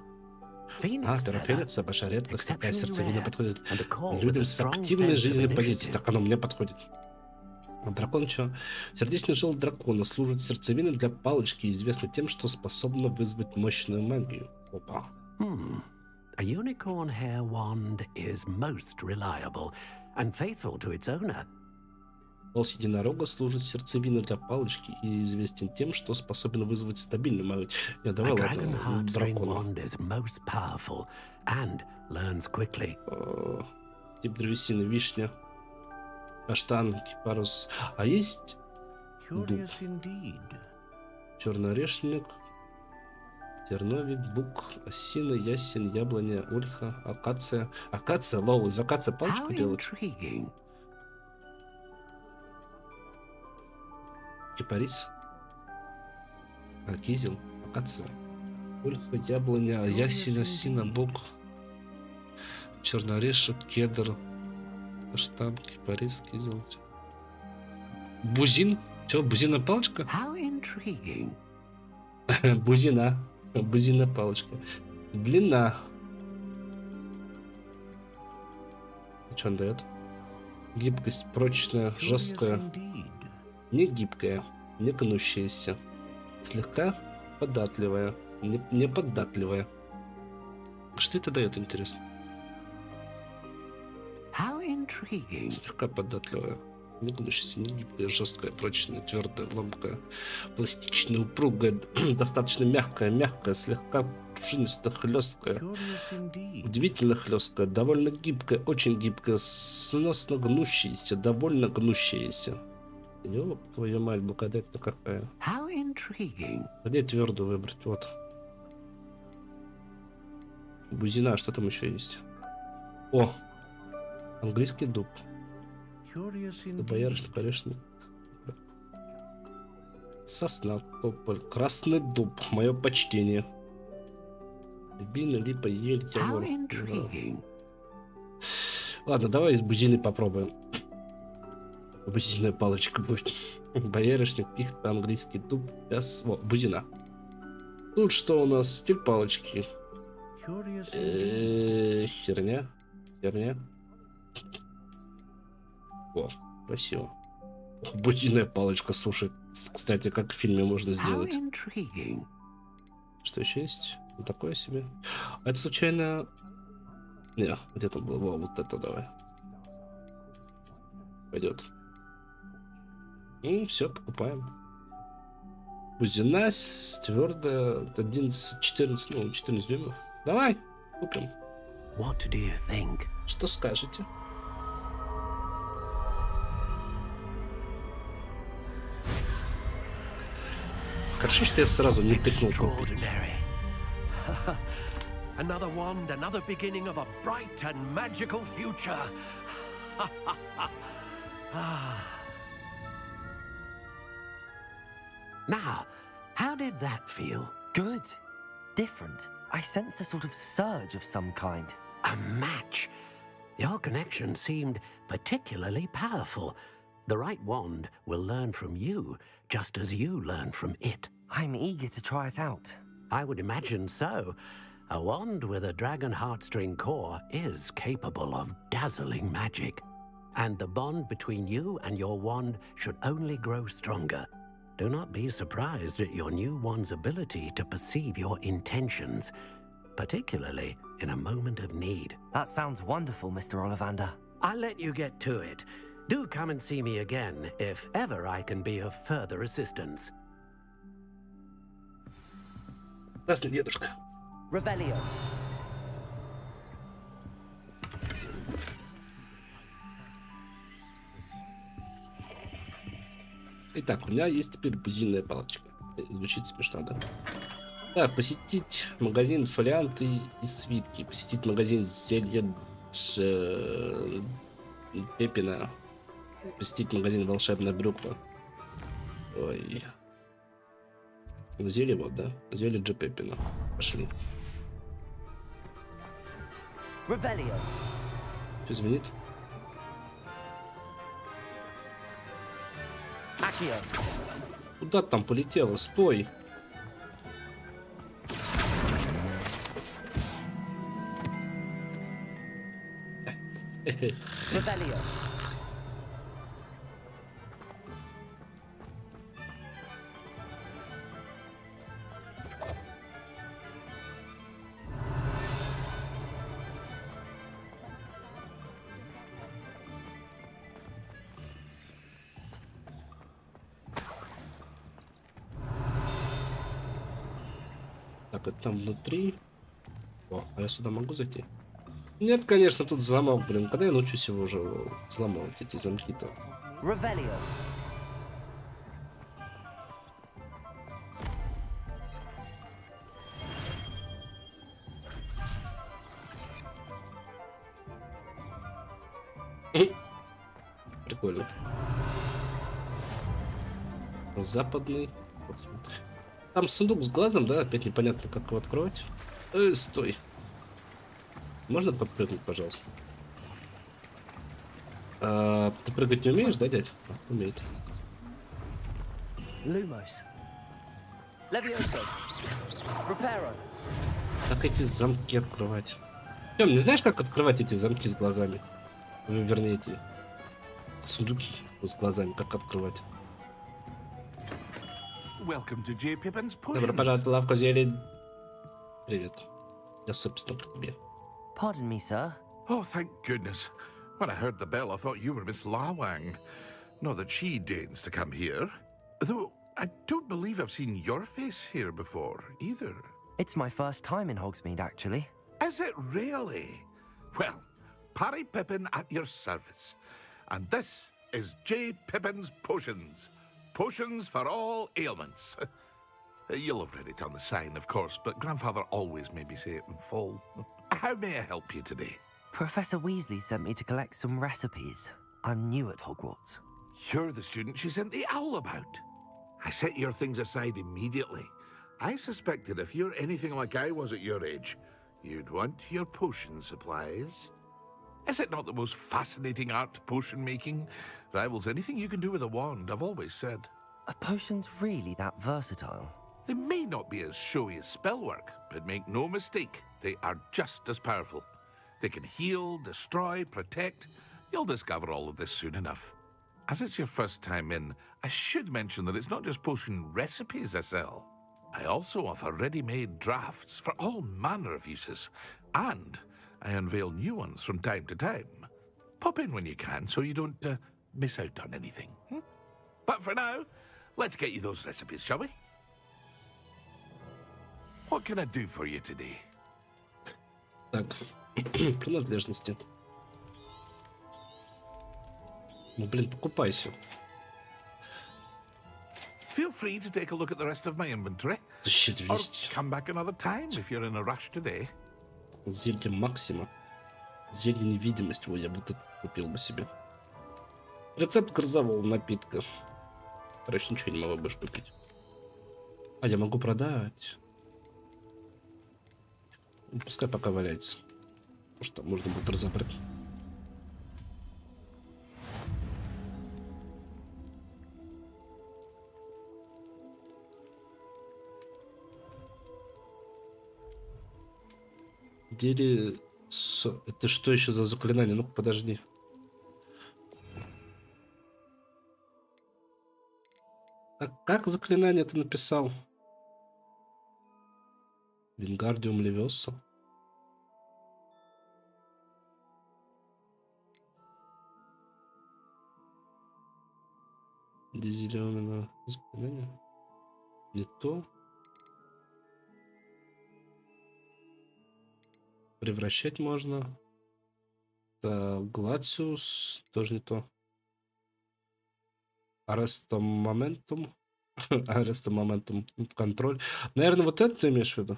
Перо феникса, большая редкость. Такая сердцевина подходит людям с активной жизненной позицией. Так оно мне подходит. А дракон что? Сердечная жила дракона служит сердцевиной для палочки, известна тем, что способна вызвать мощную магию. Опа. A unicorn hair wand is most reliable and faithful to its owner. Волос единорога служит сердцевиной для палочки и известен тем, что способен вызвать стабильную магию. Я давай ладно, дракона. Тип древесины, вишня, каштан, кипарус. А есть дуб. Черный орешник, терновик, бук, осина, ясень, яблоня, ольха, акация. Акация, лол, из акация палочку делают. Кипарис. Кизел, акация. Ольха, яблоня, ясень, осина, бук. Черный орешек, кедр, каштан, кипарис, кизел. Бузин? Че, бузина палочка? Бузина. Бузина палочка. Длина. Что он дает? Гибкость прочная, жесткая. Не гибкая, не гнущаяся. Слегка податливая. Не податливая. Что это дает, интересно? Слегка податливая. Не гнущаяся, не гибкая, жесткая, прочная, твердая, ломкая, пластичная, упругая, достаточно мягкая, слегка пружинистая, хлесткая, удивительно хлесткая, довольно гибкая, очень гибкая, сносно гнущаяся, довольно гнущаяся. Ёб твою мать, благодать-то какая. Где твердую выбрать? Вот. Бузина, что там еще есть? О! Английский дуб. Боярышник, орешник. Сосна, тополь, красный дуб. Мое почтение. Рябина, липа, ель, явор. Ладно, давай из бузины попробуем. Бузинная палочка будет. Боярышник, пихта, английский дуб, пяс. О, бузина. Тут что у нас? Стиль палочки. Херня. О, красиво. Бузинная палочка, слушай. Кстати, как в фильме можно сделать. Что еще есть? Вот такое себе. А это случайно... Не, где там было? Во, вот это давай. Пойдет. Все, покупаем. Бузина твердая, 11, 14, ну, 14 дюймов. Давай, купим. Что скажете? Хорошо, что я сразу не тыкнул купить. Another wand, another beginning of a bright and magical future. Now, how did that feel? Good. Different. I sensed a sort of surge of some kind. A match. Your connection seemed particularly powerful. The right wand will learn from you, just as you learn from it. I'm eager to try it out. I would imagine so. A wand with a dragon heartstring core is capable of dazzling magic. And the bond between you and your wand should only grow stronger. Do not be surprised at your new wand's ability to perceive your intentions, particularly in a moment of need. That sounds wonderful, Mr. Ollivander. I'll let you get to it. Do come and see me again if ever I can be of further assistance. Здравствуй, дедушка. Revelio. Итак, у меня есть теперь бузинная палочка. Звучит смешно, да? Да, посетить магазин фолианты и свитки. Посетить магазин зелья Пепина. Посетить магазин волшебная брюква. Ой. Зелье вот, да? Зелье Джи Пепина. Пошли. Revelio. Что звенит? Accio. Куда ты там полетела? Стой! Revelio. Так, это там внутри. О, а я сюда могу зайти? Нет, конечно, тут замок, блин. Когда я научусь его уже взломать, эти замки-то? Revelio. Прикольно. Западный. Там сундук с глазом, да? Опять непонятно, как его открывать. Стой. Можно подпрыгнуть, пожалуйста? Ты прыгать не умеешь, да, дядь? Умеет. Lumos. Levioso. Reparo. Как эти замки открывать? Тём, не знаешь, как открывать эти замки с глазами? Вернее, эти сундуки с глазами, как открывать? Добро пожаловать в лавку зелень. Привет. Я, собственно, к тебе. Pardon me, sir. Oh, thank goodness. When I heard the bell, I thought you were Miss Lawang. Not that she deigns to come here. Though, I don't believe I've seen your face here before, either. It's my first time in Hogsmeade, actually. Is it really? Well, Parry Pippin at your service. And this is J. Pippin's Potions. Potions for all ailments. You'll have read it on the sign, of course, but Grandfather always made me say it in full. How may I help you today? Professor Weasley sent me to collect some recipes. I'm new at Hogwarts. You're the student she sent the owl about. I set your things aside immediately. I suspected if you're anything like I was at your age, you'd want your potion supplies. Is it not the most fascinating art, potion making? Rivals anything you can do with a wand, I've always said. Are potions really that versatile? They may not be as showy as spellwork, but make no mistake, they are just as powerful. They can heal, destroy, protect. You'll discover all of this soon enough. As it's your first time in, I should mention that it's not just potion recipes I sell. I also offer ready-made drafts for all manner of uses, and I unveil new ones from time to time. Pop in when you can so you don't miss out on anything. But for now, let's get you those recipes, shall we? What can I do for you today? Так, принадлежности. Ну, блин, покупайся. Feel free to take a look at the rest of my inventory. Or come back another time if you're in a rush today. Зелье Максима. Зелье невидимость. Ой, я вот это купил бы себе. Рецепт грозового напитка. Короче, ничего не могу больше купить. А, я могу продать. Ну, пускай пока валяется. Потому что можно будет разобрать. Это что еще за заклинание? Ну-ка, подожди. Как заклинание ты написал? Вингардиум Левиоса. Где зеленое заклинание? Не то. Превращать можно. Глациус тоже не то. Арестом моментум. Арестом моментум. Контроль. Наверное, вот это ты имеешь в виду?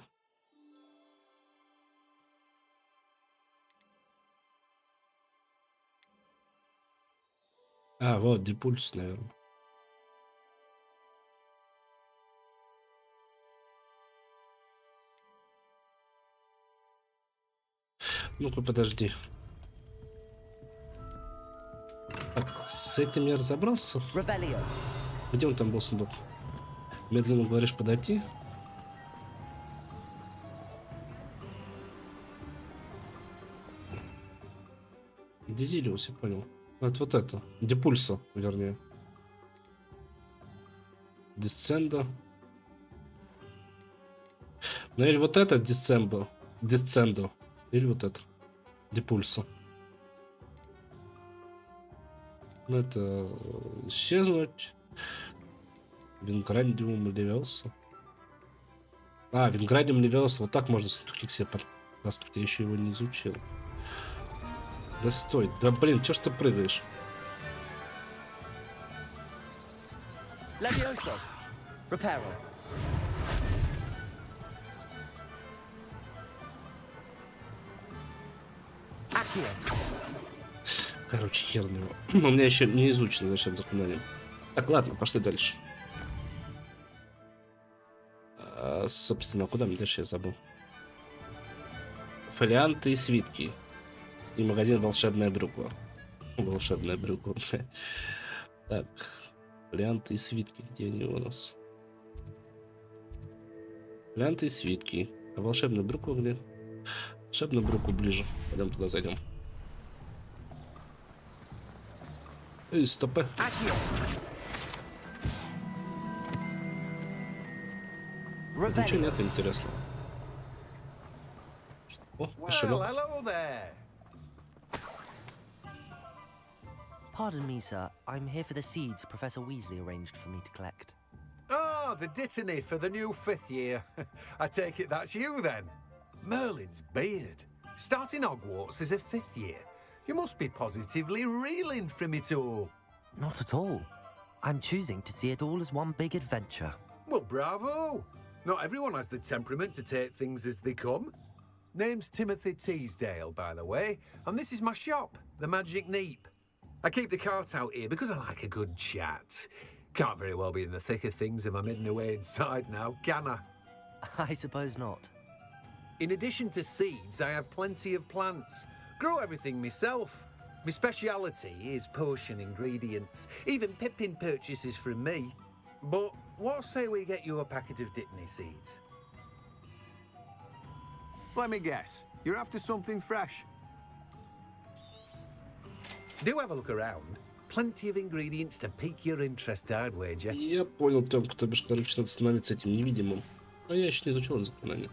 А, вот, депульс, наверное. Ну-ка, подожди. Так, с этим я разобрался. Где он там был, сундук? Медленно говоришь, подойти. Дезилиус, я понял. Это вот это. Депульсо, вернее. Дисцендо. Ну или вот это Дисцембо. Дисцендо. Или вот это. Депульсо. Ну это исчезнуть. Винграндиум Левиоса. А, Винградиум Левиос, вот так можно сундуки к себе подтаскивать, я еще его не изучил. Да стой, да блин, чё ж ты прыгаешь? Levioso. Reparo. Accio. Короче, хер на него. У меня еще не изучено насчет заклинаний. Так, ладно, пошли дальше. Собственно, куда мне дальше, я забыл. Фолианты и свитки. И магазин «Волшебная брюква». Волшебная брюква. Так, фолианты и свитки. Где они у нас? Фолианты и свитки. А волшебная брюква где? Волшебную брюкву ближе. Пойдем туда зайдем. Эй, стопы. Ничего нет интересного. О, кошелек. Pardon me, sir. I'm here for the seeds Professor Weasley arranged for me to collect. Oh, the dittany for the new 5th year. I take it that's you then. Merlin's beard. Starting Hogwarts as a 5th year. You must be positively reeling from it all. Not at all. I'm choosing to see it all as one big adventure. Well, bravo. Not everyone has the temperament to take things as they come. Name's Timothy Teasdale, by the way, and this is my shop, the Magic Neep. I keep the cart out here because I like a good chat. Can't very well be in the thick of things if I'm hidden away inside now, can I? I suppose not. In addition to seeds, I have plenty of plants. Grow everything myself. My speciality is potion ingredients. Even Pippin purchases from me. But what say we get you a packet of Dittany seeds? Let me guess. You're after something fresh. Do have a look around. Plenty of ingredients to pique your interest, I'd wager. Я понял, Тёмка, то бишь, короче, надо становиться этим невидимым. А я еще не изучил заклинание.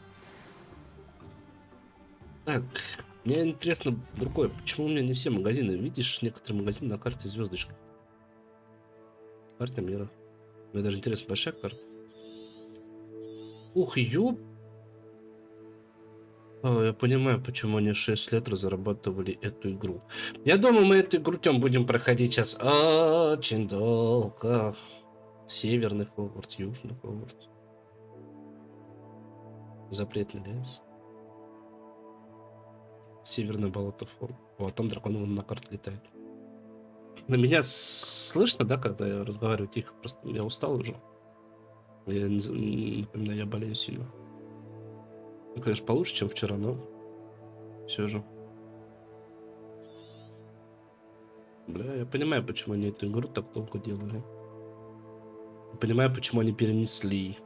Так, мне интересно другое. Почему у меня не все магазины? Видишь, некоторые магазины на карте звездочка. Карта мира. Мне даже интересно, большая карта. Ух, ёп! Я понимаю, почему они 6 лет разрабатывали эту игру. Я думаю, мы эту игру, Тём, будем проходить сейчас очень долго. Северный Хогвартс, Южный Хогвартс. Запретный лес. Северное болото Форд. О, там дракон вон на карте летает. На меня слышно, да, когда я разговариваю тихо? Просто я устал уже. Я напоминаю, я болею сильно. Ну, конечно, получше, чем вчера, но все же. Бля, я понимаю, почему они эту игру так долго делали. Я понимаю, почему они перенесли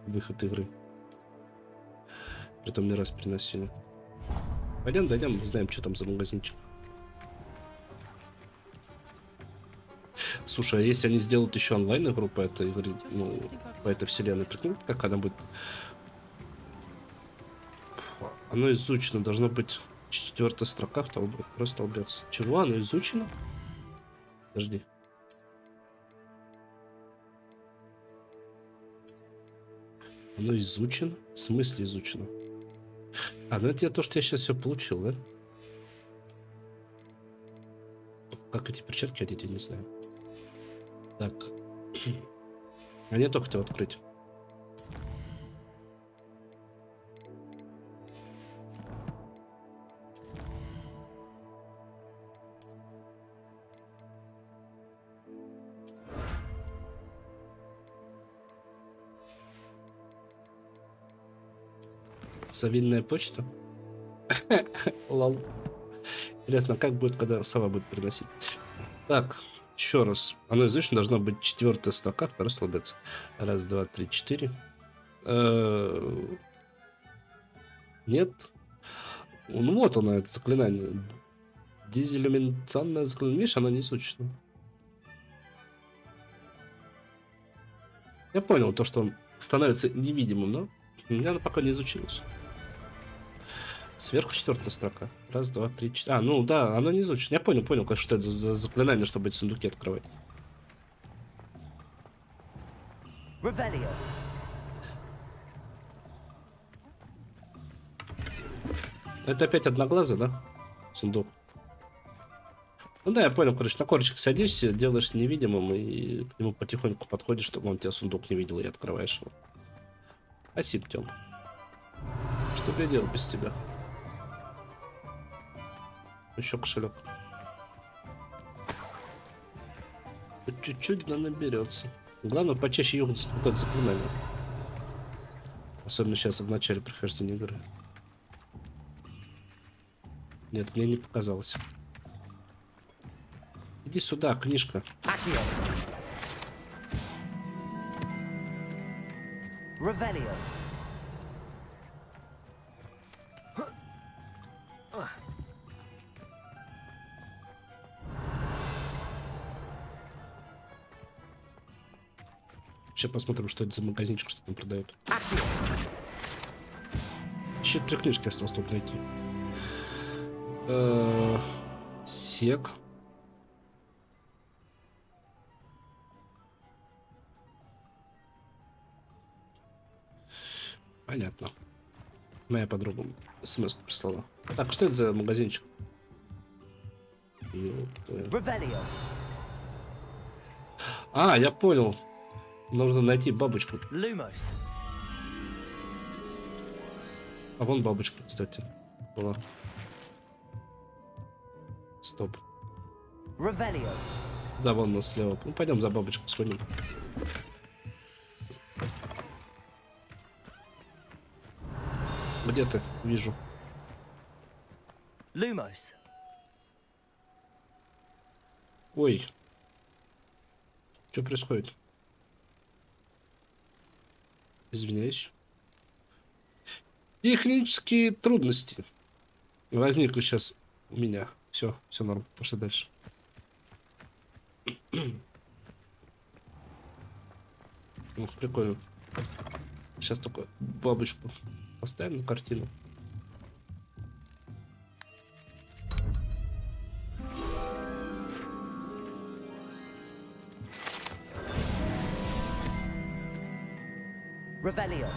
выход игры. Притом не раз переносили. Пойдем, дойдем, узнаем, что там за магазинчик. Слушай, а если они сделают еще онлайн игру по этой игре, ну, по этой вселенной, прикинь, как она будет? Оно изучено, должно быть 4-я строка в толбе. Просто толбец. Чего? Оно изучено? Подожди. Оно изучено? В смысле изучено? А, ну это то, что я сейчас все получил, да? Как эти перчатки одеть, я не знаю. Так. А я только хотел открыть. Совильная почта? Лол. Интересно, как будет, когда сова будет приносить? Так, еще раз. Оно изучено, должно быть 4-я строка, 2-й столбец. 1, 2, 3, 4. Нет. Ну вот оно, это заклинание. Дезиллюминационное заклинание. Видишь, оно не изучено. Я понял то, что он становится невидимым, но у меня оно пока не изучилось. Сверху 4-я строка. 1, 2, 3, 4. А, ну да, оно не изучено. Я понял, конечно, что это за заклинание, чтобы эти сундуки открывать. Revelio. Это опять одноглазый, да? Сундук. Ну да, я понял, короче, на корочек садишься, делаешь невидимым и к нему потихоньку подходишь, чтобы он тебя сундук не видел, и открываешь его. Спасибо, Тём. Что бы я делал без тебя? Еще кошелек. Чуть-чуть, да, наберется. Главное, почаще ехать вот это заклинание. Особенно сейчас в начале прохождения игры. Нет, мне не показалось. Иди сюда, книжка. Revelio. Сейчас посмотрим, что это за магазинчик, что там продают. Еще 3 книжки осталось тут найти. Сек. Понятно. Моя подруга смс прислала. Так, что это за магазинчик? А, я понял. Нужно найти бабочку. А вон бабочка, кстати, была. Стоп. Да, вон у нас слева. Ну, пойдем за бабочку сходим. Где ты? Вижу. Lumos. Ой. Что происходит? Извиняюсь. Технические трудности возникли сейчас у меня. Все норм. Пошли дальше. Ну, прикольно. Сейчас только бабочку поставим на картину. Revelio.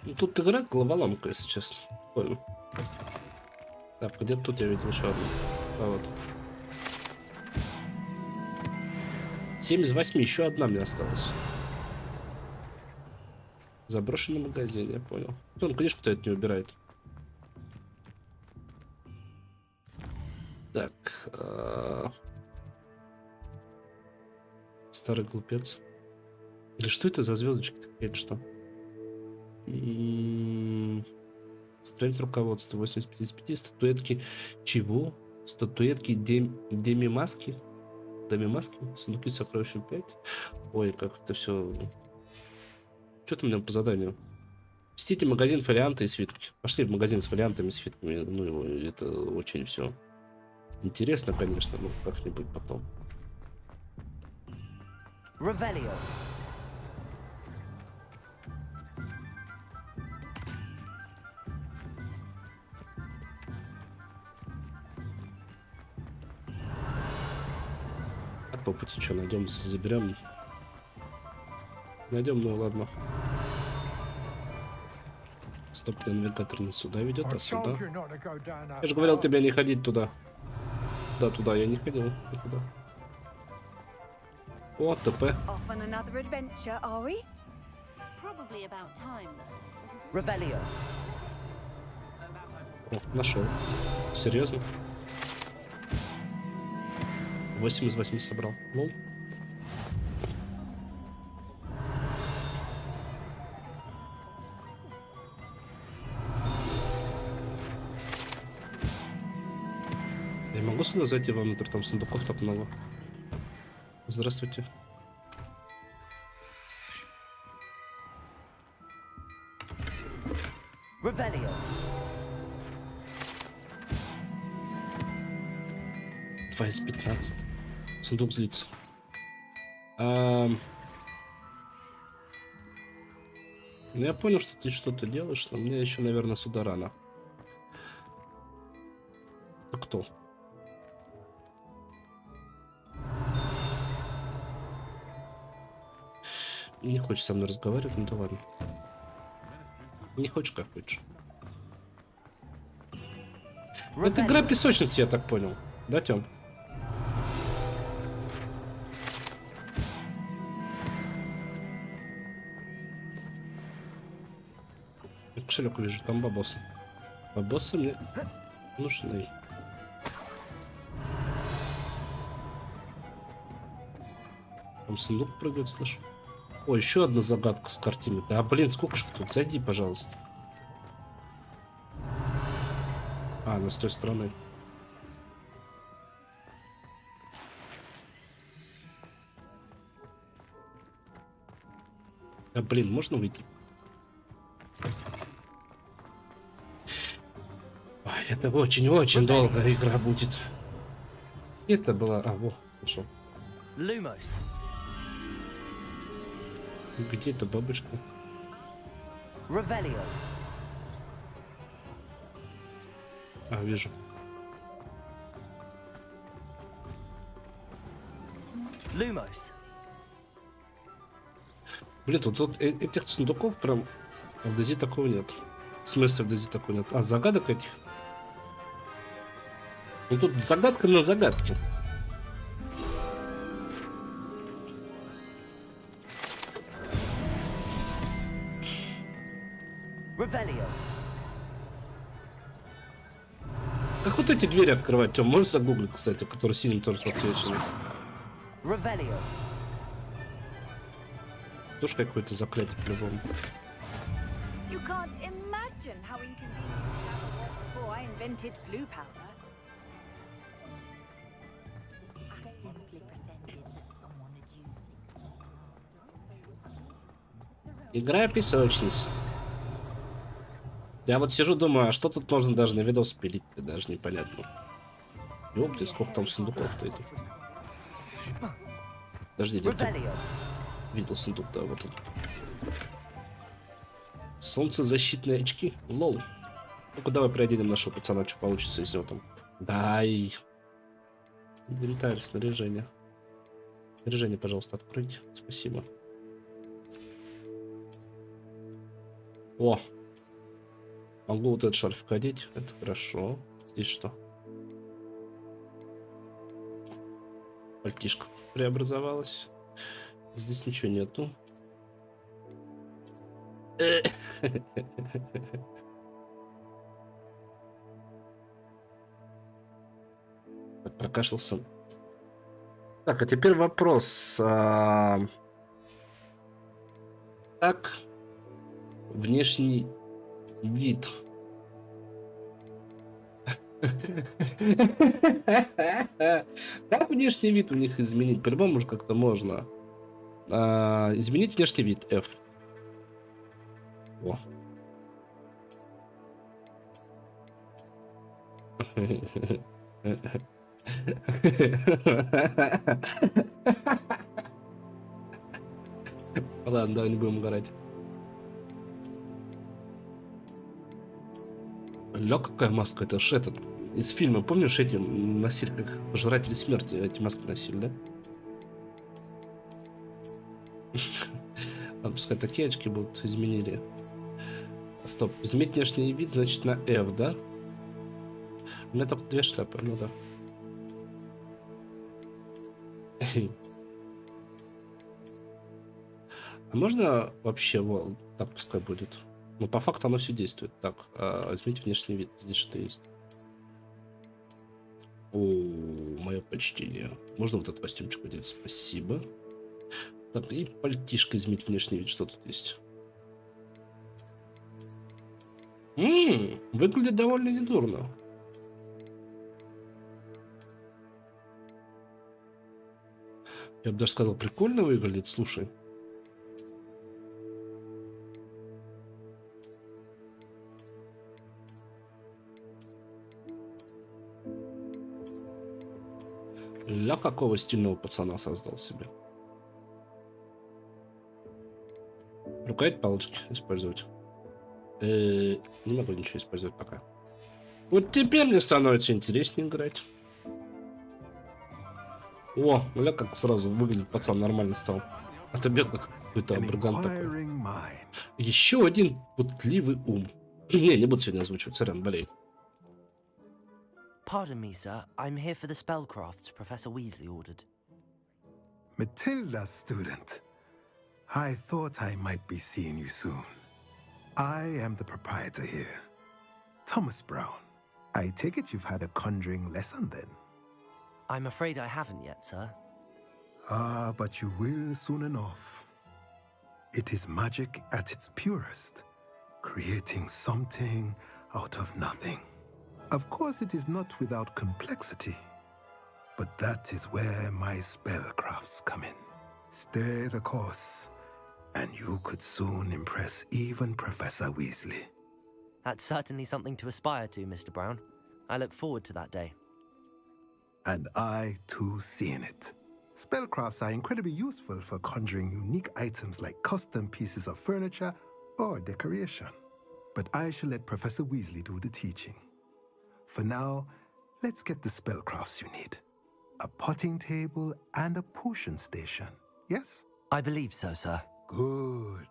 Ну, тут игра головоломка, если честно. Прикольно. Так, где-то тут я видел еще одну. А вот. 7 из 8, еще одна мне осталась. Заброшенный магазин, я понял. Он книжку-то это не убирает. Так. Старый глупец. Или что это за звездочки такие? Это что? Страница руководства 855. Статуэтки чего? Статуэтки демимаски? Демимаски? Сундуки с сокровищем 5. Ой, как это все. Что там у меня по заданию? Посетите магазин фолианты и свитки. Пошли в магазин с фолиантами и свитками. Ну, это очень все интересно, конечно, но как-нибудь потом. Revelio. А по пути что найдем, заберем. Найдем, ну ладно. Стоп, навигатор не сюда ведет, а сюда. Я же говорил тебе не ходить туда. Да, туда я не ходил. Никуда. О, ТП. Revelio. О, нашел. Серьезно? 8 из 8 собрал. Ну. Я могу сюда зайти внутрь, там сундуков так много. Здравствуйте. Revelio. 2 из 15. Сундук злится. Ну, я понял, что ты что-то делаешь, но мне еще, наверное, сюда рано. А кто? Не хочешь со мной разговаривать, ну да ладно. Не хочешь, как хочешь. Это игра песочницы, я так понял. Да, Тём? Кошелек вижу, там бабосы. Бабосы мне нужны. Там сундук прыгает, слышу. О, еще одна загадка с картиной. Да, блин, сколько ж тут? Зайди, пожалуйста. А, она с той стороны. Да, блин, можно выйти? Ой, это очень-очень долгая игра будет. Это была... А, во, пошел. Где эта бабочка? А, вижу. Блин, тут этих сундуков прям в Дези такого нет. В смысле в Дези такого нет? А, загадок этих? Ну тут загадка на загадке. Как вот эти двери открывать, Тём? Можешь загуглить, кстати, который синим тоже подсвечен? Тоже какое-то заклятие по-любому. You can't imagine how inconvenient travel was before I invented flu powder. I simply pretended that someone had used. Игра песочница. Я вот сижу, думаю, а что тут можно даже на видос пилить, даже непонятно. Ёпты, сколько там сундуков-то этих. Подожди, где ты? Видел сундук, да, вот тут. Солнцезащитные очки. Лол. Ну-ка, давай приоденем нашего пацана, что получится из него там. Дай. Инвентарь, снаряжение. Снаряжение, пожалуйста, откройте. Спасибо. О! Могу вот этот шарфик одеть. Это хорошо. Здесь что? Пальтишка преобразовалась. Здесь ничего нету. Прокашлялся. Так, а теперь вопрос. Как внешний вид? Как внешний вид у них изменить? По-любому же как-то можно. Изменить внешний вид. F. О. Ладно, давай не будем угорать. Ля, какая маска, это ж этот из фильма, помнишь, эти носили как пожиратели смерти, эти маски носили, да? Ладно, пускай такие очки будут, изменили. Стоп, изменить внешний вид, значит на F, да? У меня только две шляпы, ну да. А можно вообще, вот, так пускай будет? Ну, по факту оно все действует. Так, изменить внешний вид. Здесь что есть? О, мое почтение. Можно вот этот костюмчик одеть? Спасибо. Так, и пальтишко изменить внешний вид. Что тут есть? Выглядит довольно недурно. Я бы даже сказал, прикольно выглядит, слушай. Ля, какого стильного пацана создал себе. Рукоять палочки использовать. Не могу ничего использовать пока. Вот теперь мне становится интереснее играть. О, ля, как сразу выглядит пацан, нормально стал. А то бедный какой-то абраган такой. Еще один путливый ум. Не буду сегодня озвучивать, сорян, болей. Pardon me, sir. I'm here for the spellcrafts Professor Weasley ordered. Matilda, student. I thought I might be seeing you soon. I am the proprietor here, Thomas Brown. I take it you've had a conjuring lesson then? I'm afraid I haven't yet, sir. Ah, but you will soon enough. It is magic at its purest, creating something out of nothing. Of course, it is not without complexity, but that is where my spellcrafts come in. Stay the course, and you could soon impress even Professor Weasley. That's certainly something to aspire to, Mr. Brown. I look forward to that day. And I, too, seeing it. Spellcrafts are incredibly useful for conjuring unique items like custom pieces of furniture or decoration. But I shall let Professor Weasley do the teaching. For now, let's get the spellcrafts you need. A potting table and a potion station, yes? I believe so, sir. Good.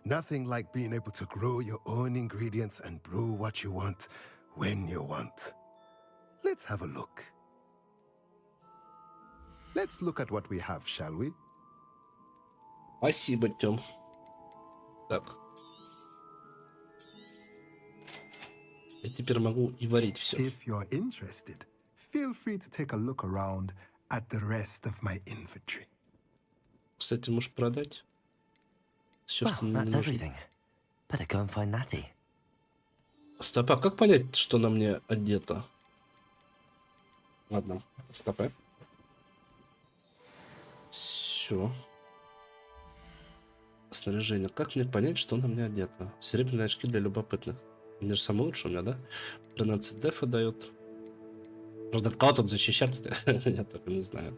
Nothing like being able to grow your own ingredients and brew what you want when you want. Let's have a look. Let's look at what we have, shall we? Спасибо, Тём. Так. Я теперь могу и варить все. If you're interested, feel free to take a look around at the rest of my inventory. Кстати, можешь продать все, что мне That's нужно. everything. Better go and find Natty. Стоп, а как понять, что на мне одето? Ладно, стоп. Все. Снаряжение. Как мне понять, что на мне одето? Серебряные очки для любопытных. Они же самые лучшие у меня, да? 13 дефа дает. Правда, от кого тут защищаться-то? Я только не знаю.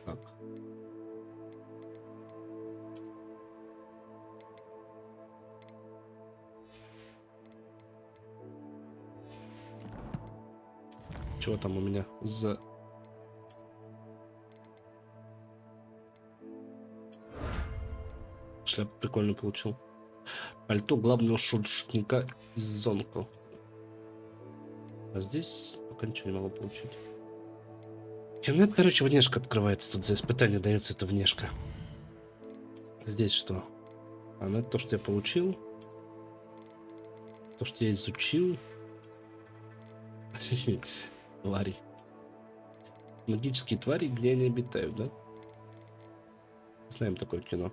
Так. Чего там у меня за... Шляпу прикольно получил. Пальто главного шутника из Зонку. А здесь пока ничего не могу получить. Нет, короче, внешка открывается. Тут за испытание дается эта внешка. Здесь что? А, ну это то, что я получил. То, что я изучил. Твари. Магические твари, где они обитают, да? Знаем такое кино.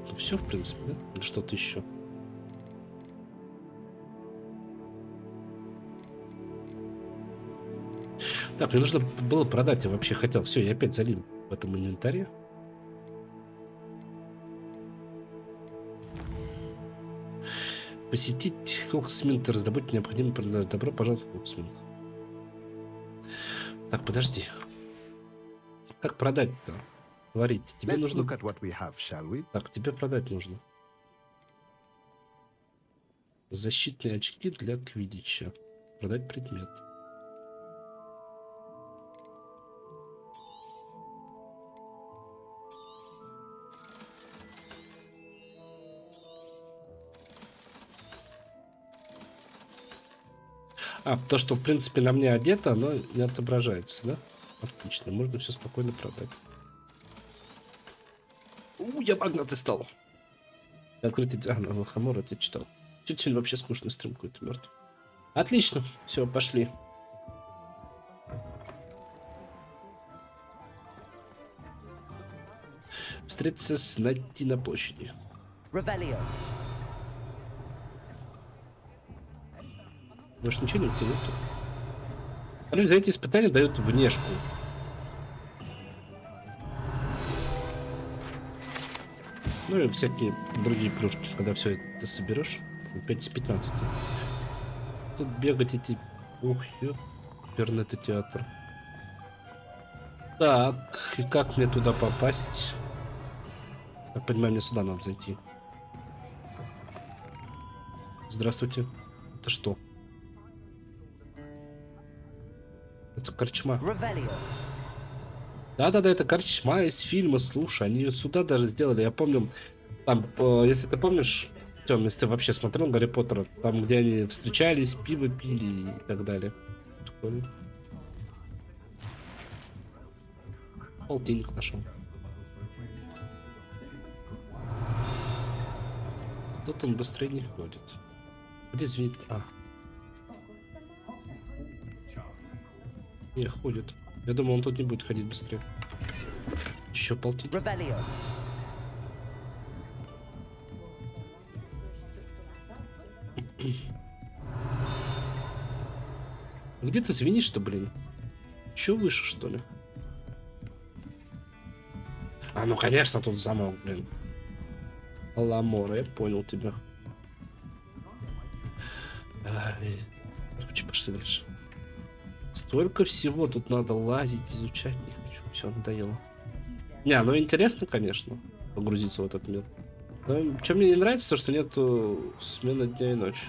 Ну, все, в принципе, да? Или что-то еще? Так, мне нужно было продать, я вообще хотел. Все, я опять залил в этом инвентаре. Посетить Хогсминт и раздобыть необходимое приятного добро, пожаловать в Хогсминт. Так, подожди. Как продать-то? Говорите, тебе нужно... Так, тебе продать нужно. Защитные очки для квиддича. Продать предмет. А, то, что в принципе на мне одето, оно не отображается, да? Отлично, можно все спокойно продать. Я богатый стал. Открытый Хамор, это читал. Чуть сегодня вообще скучный стрим какой-то мертвый. Отлично, все, пошли. Встретиться с Натти на площади. Revelio. Может, ничего не утянут? Короче, за эти испытания дают внешку. Ну и всякие другие плюшки, когда все это соберешь. 5 из 15. Тут бегать эти... Ух, ёперный это театр. Так, и как мне туда попасть? Я понимаю, мне сюда надо зайти. Здравствуйте. Это что? Это корчма. Да-да-да, это корчма из фильма, слушай, они ее сюда даже сделали. Я помню, Там, если ты помнишь, Тём, если ты вообще смотрел Гарри Поттера, там, где они встречались, пиво пили и так далее. Прикольно. Полтинник нашел. Тут он быстрее не ходит. Где звенит? А. Не, ходит. Я думал, он тут не будет ходить быстрее. Еще полтинник. Где ты звенишь-то, блин? Еще выше, что ли? А, ну конечно, тут замок, блин. Ламора, я понял тебя. Короче, пошли дальше. Столько всего тут надо лазить, изучать. Не хочу, все, надоело. Не, ну интересно, конечно, погрузиться в этот мир. Но что мне не нравится, то что нету смены дня и ночи.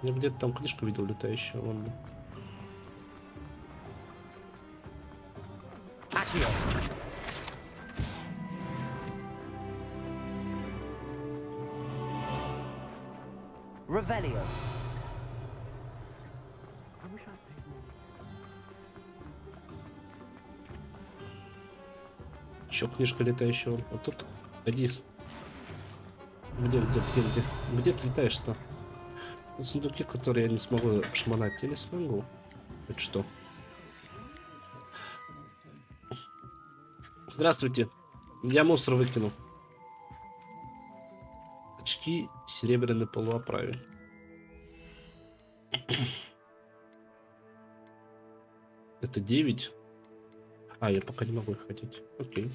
Я где-то там книжку видел летающую, вон. Revelio. Еще книжка летающая, вон. А тут ходи. Где ты летаешь-то? Сундуки, которые я не смогу шмонать, я не смогу. Это что? Здравствуйте. Я мусор выкинул. Очки серебряной полуоправе. Это 9. А, я пока не могу их хотеть. Окей.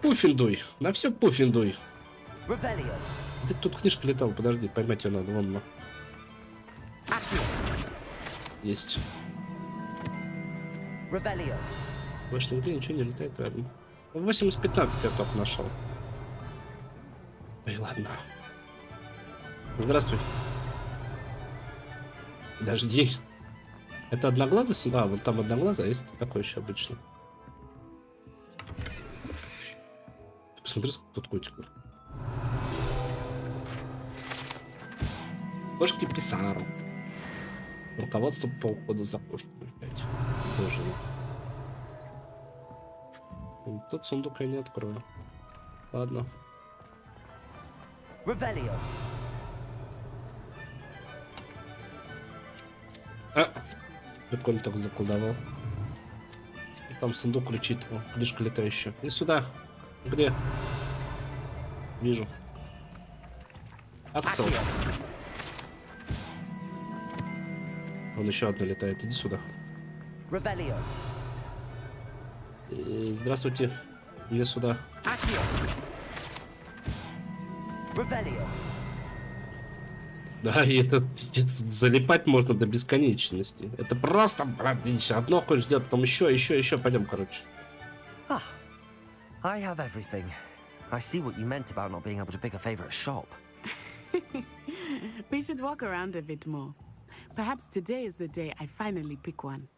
Пуффиндуй. На все пуффиндуй. Где тут книжка летала? Подожди, поймать ее надо. Вон она. Есть. Больше нигде ничего не летает рядом. 8 из 15 я только нашел. Ой, ладно. Здравствуй. Подожди. Это одноглазый сюда? Вот там одноглазый, а есть такой еще обычный. Ты посмотри, сколько тут котиков. Кошки писару. Руководство по уходу за кошками. Тоже. Тот сундук я не открою. Ладно. Прикольно так заколдовал. И там сундук кричит. О, книжка летающая. И сюда. Где? Вижу. Акцел. Вон еще одна летает. Иди сюда. Здравствуйте. Мне сюда. Да, и это пиздец, тут залипать можно до бесконечности. Это просто, отлично. Одно хочешь сделать, потом еще. Пойдем, короче. I have everything. I see what you meant about not being able to pick a favorite shop. We should walk around a bit more. Perhaps today is the day I finally pick one.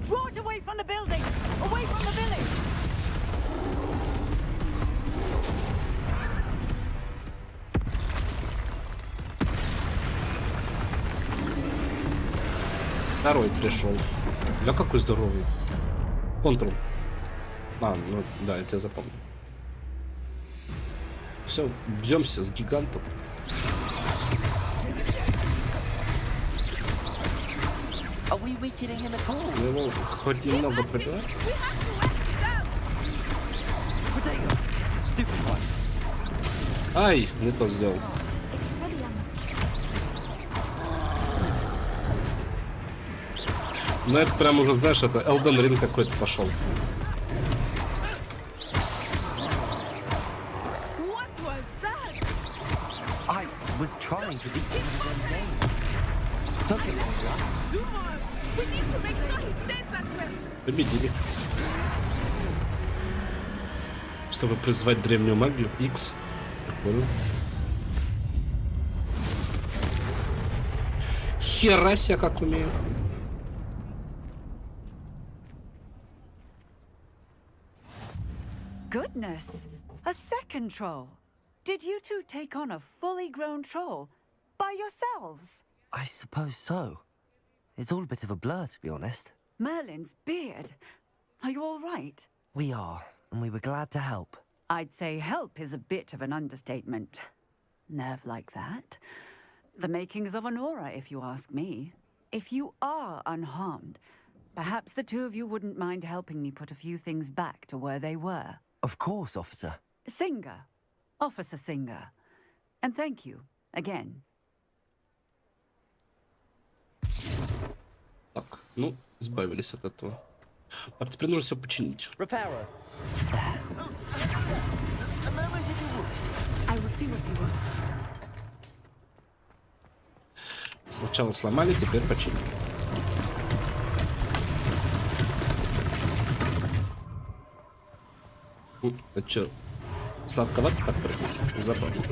Draw it away from the building! Away from the village! Второй пришел. Да какой здоровый. Контрол. А, ну да, это я запомнил. Все, бьемся с гигантом. Его хоть немного прибрать. Ай, не то сделал. Ну это прям уже, знаешь, это Elden Ring какой-то пошел. trying to beat him in his own game. Took him long enough. Do more! We need to make sure he stays that way! Победили. Чтобы призвать древнюю магию, X. Прикольно. Хера себе как умею. Goodness! A second troll! Did you two take on a fully grown troll by yourselves? I suppose so. It's all a bit of a blur, to be honest. Merlin's beard. Are you all right? We are, and we were glad to help. I'd say help is a bit of an understatement. Nerve like that. The makings of an aura, if you ask me. If you are unharmed, perhaps the two of you wouldn't mind helping me put a few things back to where they were. Of course, officer. Singer. Officer Singer. And thank you, again. Так, ну, избавились от этого. А теперь нужно все починить. Repairer. I will see what he wants. Сначала сломали, теперь починили. Это что, сладковато так прыгнуть? Забавно.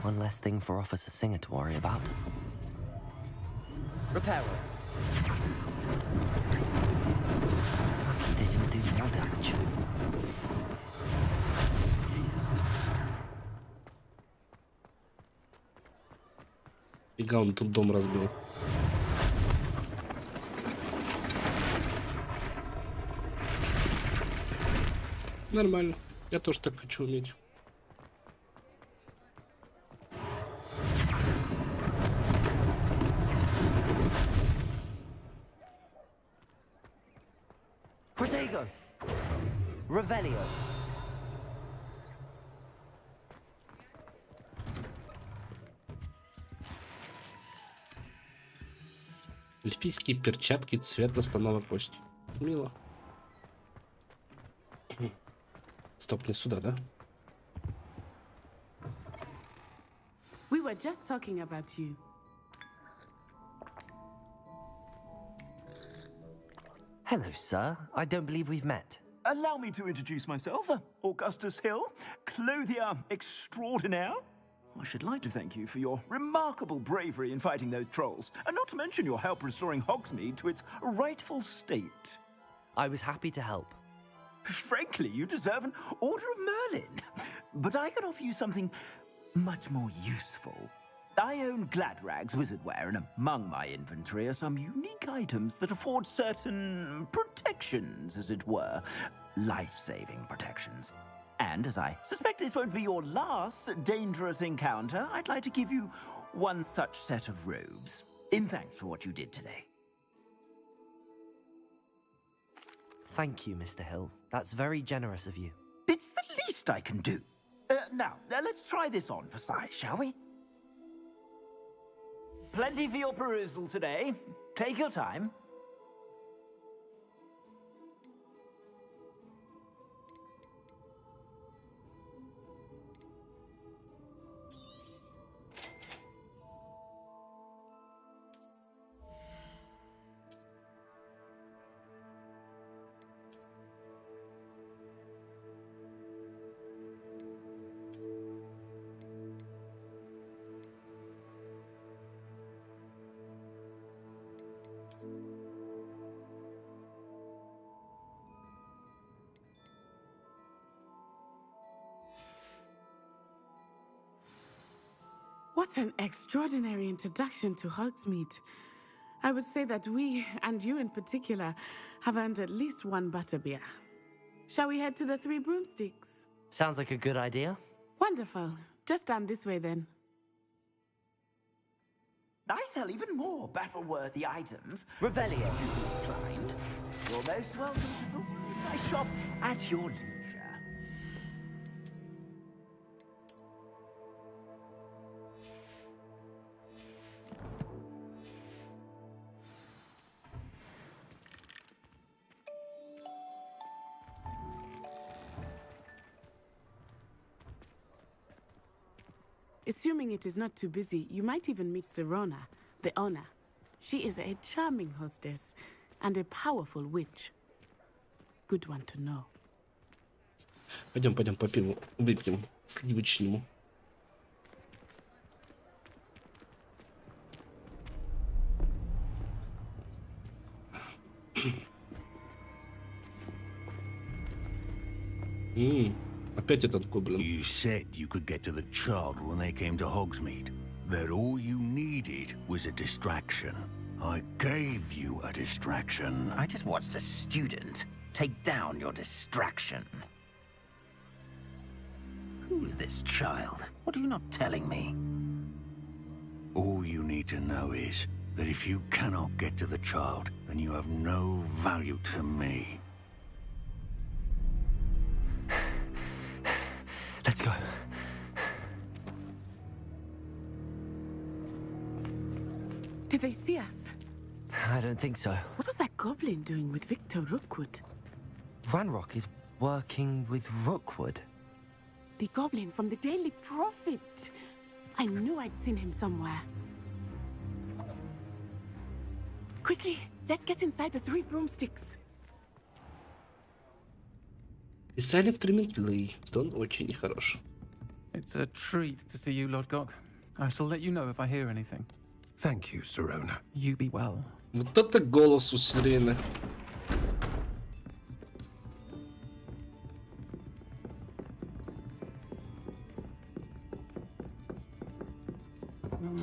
One less thing for Officer Singer to worry about. Repairer. Lucky they didn't do more damage. Фига, он тут дом разбил. Нормально. Я тоже так хочу уметь. Protego. Revelio. Эльфийские перчатки цвета слоновой кости. Мило. Стоп, не сюда, да? We were just talking about you. Hello, sir. I don't believe we've met. Allow me to introduce myself, Augustus Hill, clothier extraordinaire. I should like to thank you for your remarkable bravery in fighting those trolls, and not to mention your help restoring Hogsmeade to its rightful state. I was happy to help. Frankly, you deserve an Order of Merlin. But I can offer you something much more useful. I own Gladrag's wizardware, and among my inventory are some unique items that afford certain protections, as it were. Life-saving protections. And as I suspect this won't be your last dangerous encounter, I'd like to give you one such set of robes, in thanks for what you did today. Thank you, Mr. Hill. That's very generous of you. It's the least I can do. Now, let's try this on for size, shall we? Plenty for your perusal today. Take your time. What an extraordinary introduction to Hogsmeade. I would say that we, and you in particular, have earned at least one butterbeer. Shall we head to the Three Broomsticks? Sounds like a good idea. Wonderful. Just down this way then. I sell even more battle-worthy items. Revelio. Inclined. You're most welcome to the rooms I shop at your leisure. Assuming it is not too busy, you might even meet Sirona, the owner. She is a charming hostess and a powerful witch. Good one to know. Пойдем по пиву выпьем сливочному. Опять этот гоблин. You said you could get to the child when they came to Hogsmeade. That all you needed was a distraction. I gave you a distraction. I just watched a student take down your distraction. Who's this child? What are you not telling me? All you need to know is that if you cannot get to the child, then you have no value to me. Let's go. Did they see us? I don't think so. What was that goblin doing with Victor Rookwood? Ranrock is working with Rookwood. The goblin from the Daily Prophet. I knew I'd seen him somewhere. Quickly, let's get inside the 3 broomsticks. Писали в Трементли, что он очень нехорош. It's a treat to see you, Lodgok. I shall let you know if I hear anything. Thank you, Sirona. You be well. Вот это голос у сирены.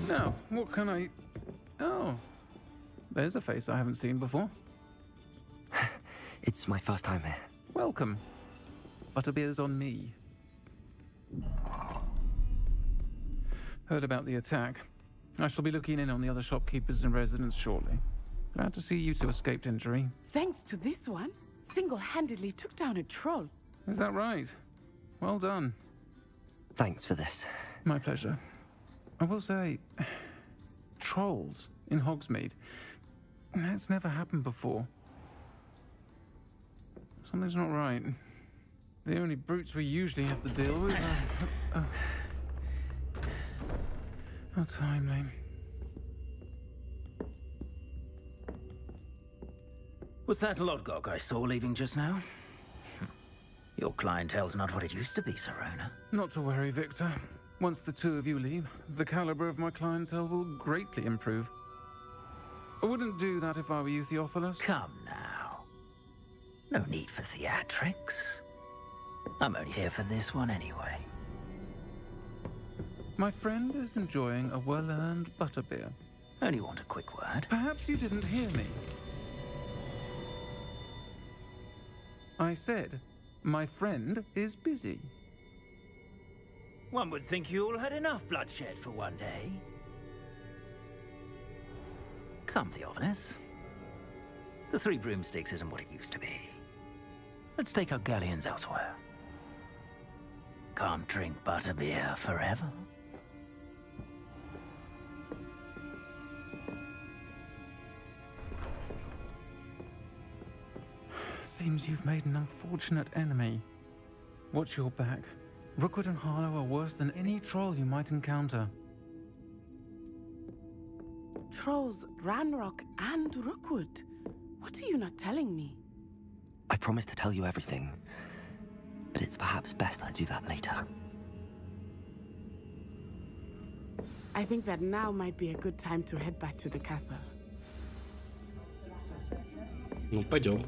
Now, what can I... Oh, there's a face I haven't seen before. It's my first time here. Welcome. Butterbeer's on me. Heard about the attack. I shall be looking in on the other shopkeepers and residents shortly. Glad to see you two escaped injury. Thanks to this one, single-handedly took down a troll. Is that right? Well done. Thanks for this. My pleasure. I will say, trolls in Hogsmeade. That's never happened before. Something's not right. The only brutes we usually have to deal with are... How timely. Was that Lodgok I saw leaving just now? Your clientele's not what it used to be, Sirona. Not to worry, Victor. Once the two of you leave, the caliber of my clientele will greatly improve. I wouldn't do that if I were you, Theophilus. Come now. No need for theatrics. I'm only here for this one anyway. My friend is enjoying a well-earned butterbeer. Only want a quick word. Perhaps you didn't hear me. I said, my friend is busy. One would think you all had enough bloodshed for one day. Come, Theophilus. The 3 broomsticks isn't what it used to be. Let's take our galleons elsewhere. Can't drink butterbeer forever. Seems you've made an unfortunate enemy. Watch your back. Rookwood and Harlow are worse than any troll you might encounter. Trolls, Ranrock, and Rookwood. What are you not telling me? I promised to tell you everything, but it's perhaps best I do that later. I think that now might be a good time to head back to the castle. Ну, пойдем.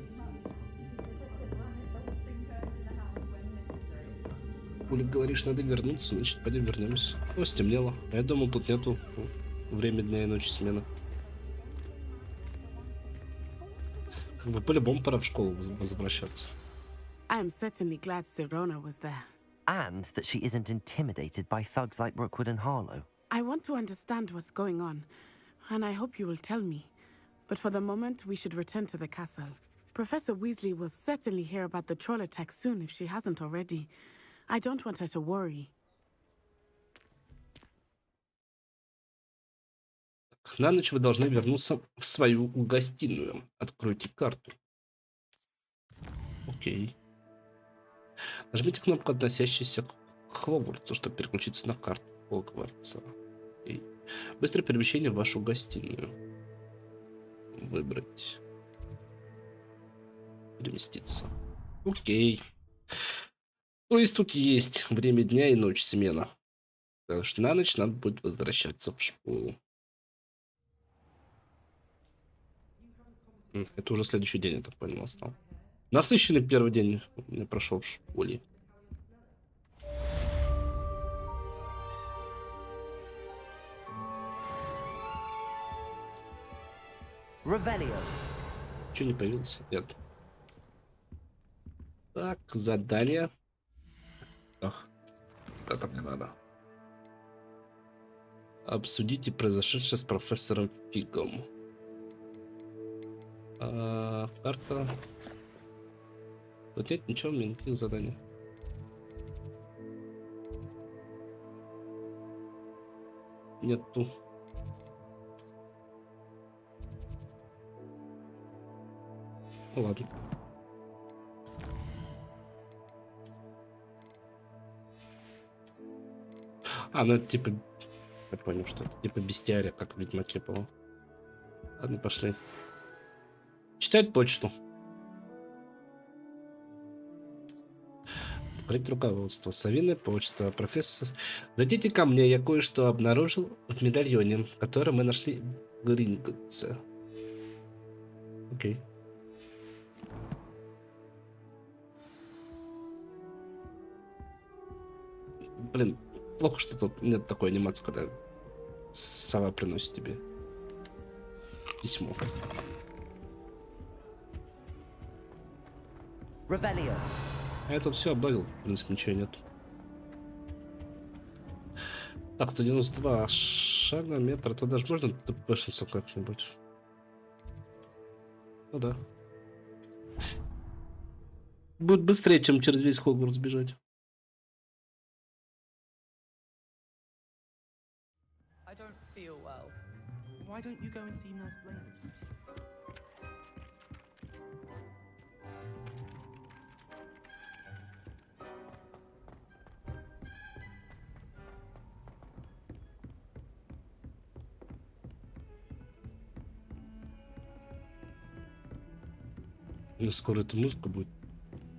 Коли говоришь, надо вернуться, значит, пойдем вернемся. О, стемнело. А я думал, тут нету время дня и ночи смены. Как бы по-любому пора в школу возвращаться. I am certainly glad Sirona was there. And that she isn't intimidated by thugs like Rookwood and Harlow. I want to understand what's going on, and I hope you will tell me. But for the moment, we should return to the castle. Professor Weasley will certainly hear about the troll attack soon if she hasn't already. I don't want her to worry. На ночь вы должны вернуться в свою гостиную. Откройте карту. Окей. Нажмите кнопку, относящуюся к Хогвартсу, чтобы переключиться на карту. Хогвартса. Окей. Быстрое перемещение в вашу гостиную. Выбрать. Переместиться. Окей. То есть тут есть время дня и ночь смена. Потому что на ночь надо будет возвращаться в школу. Это уже следующий день, я так понял, стал. Насыщенный первый день у меня прошел в школе. Revelio. Че не появился? Нет. Так, задание. Ах, это мне надо. Обсудите произошедшее с профессором Фигом. Карта. Тут нет ничего, у меня никаких заданий. Нету. Ну ладно. Ну это типа... Я понял, что это типа бестиария, как в Ведьмаке было. Ладно, пошли. Читать почту. Открыть руководство. Совиная почта. Профессор... Зайдите ко мне, я кое-что обнаружил в медальоне, который мы нашли в Гринготсе. Окей. Блин, плохо, что тут нет такой анимации, когда сова приносит тебе письмо. Revelio. А я тут все облазил, в принципе, ничего нет. Так, 192 шага, метра. Туда же можно тпшиться как-нибудь? Ну да. Будет быстрее, чем через весь Хогвартс бежать. I don't feel well. Why don't you go and see Nurse Blaine? Ну, скоро эта музыка будет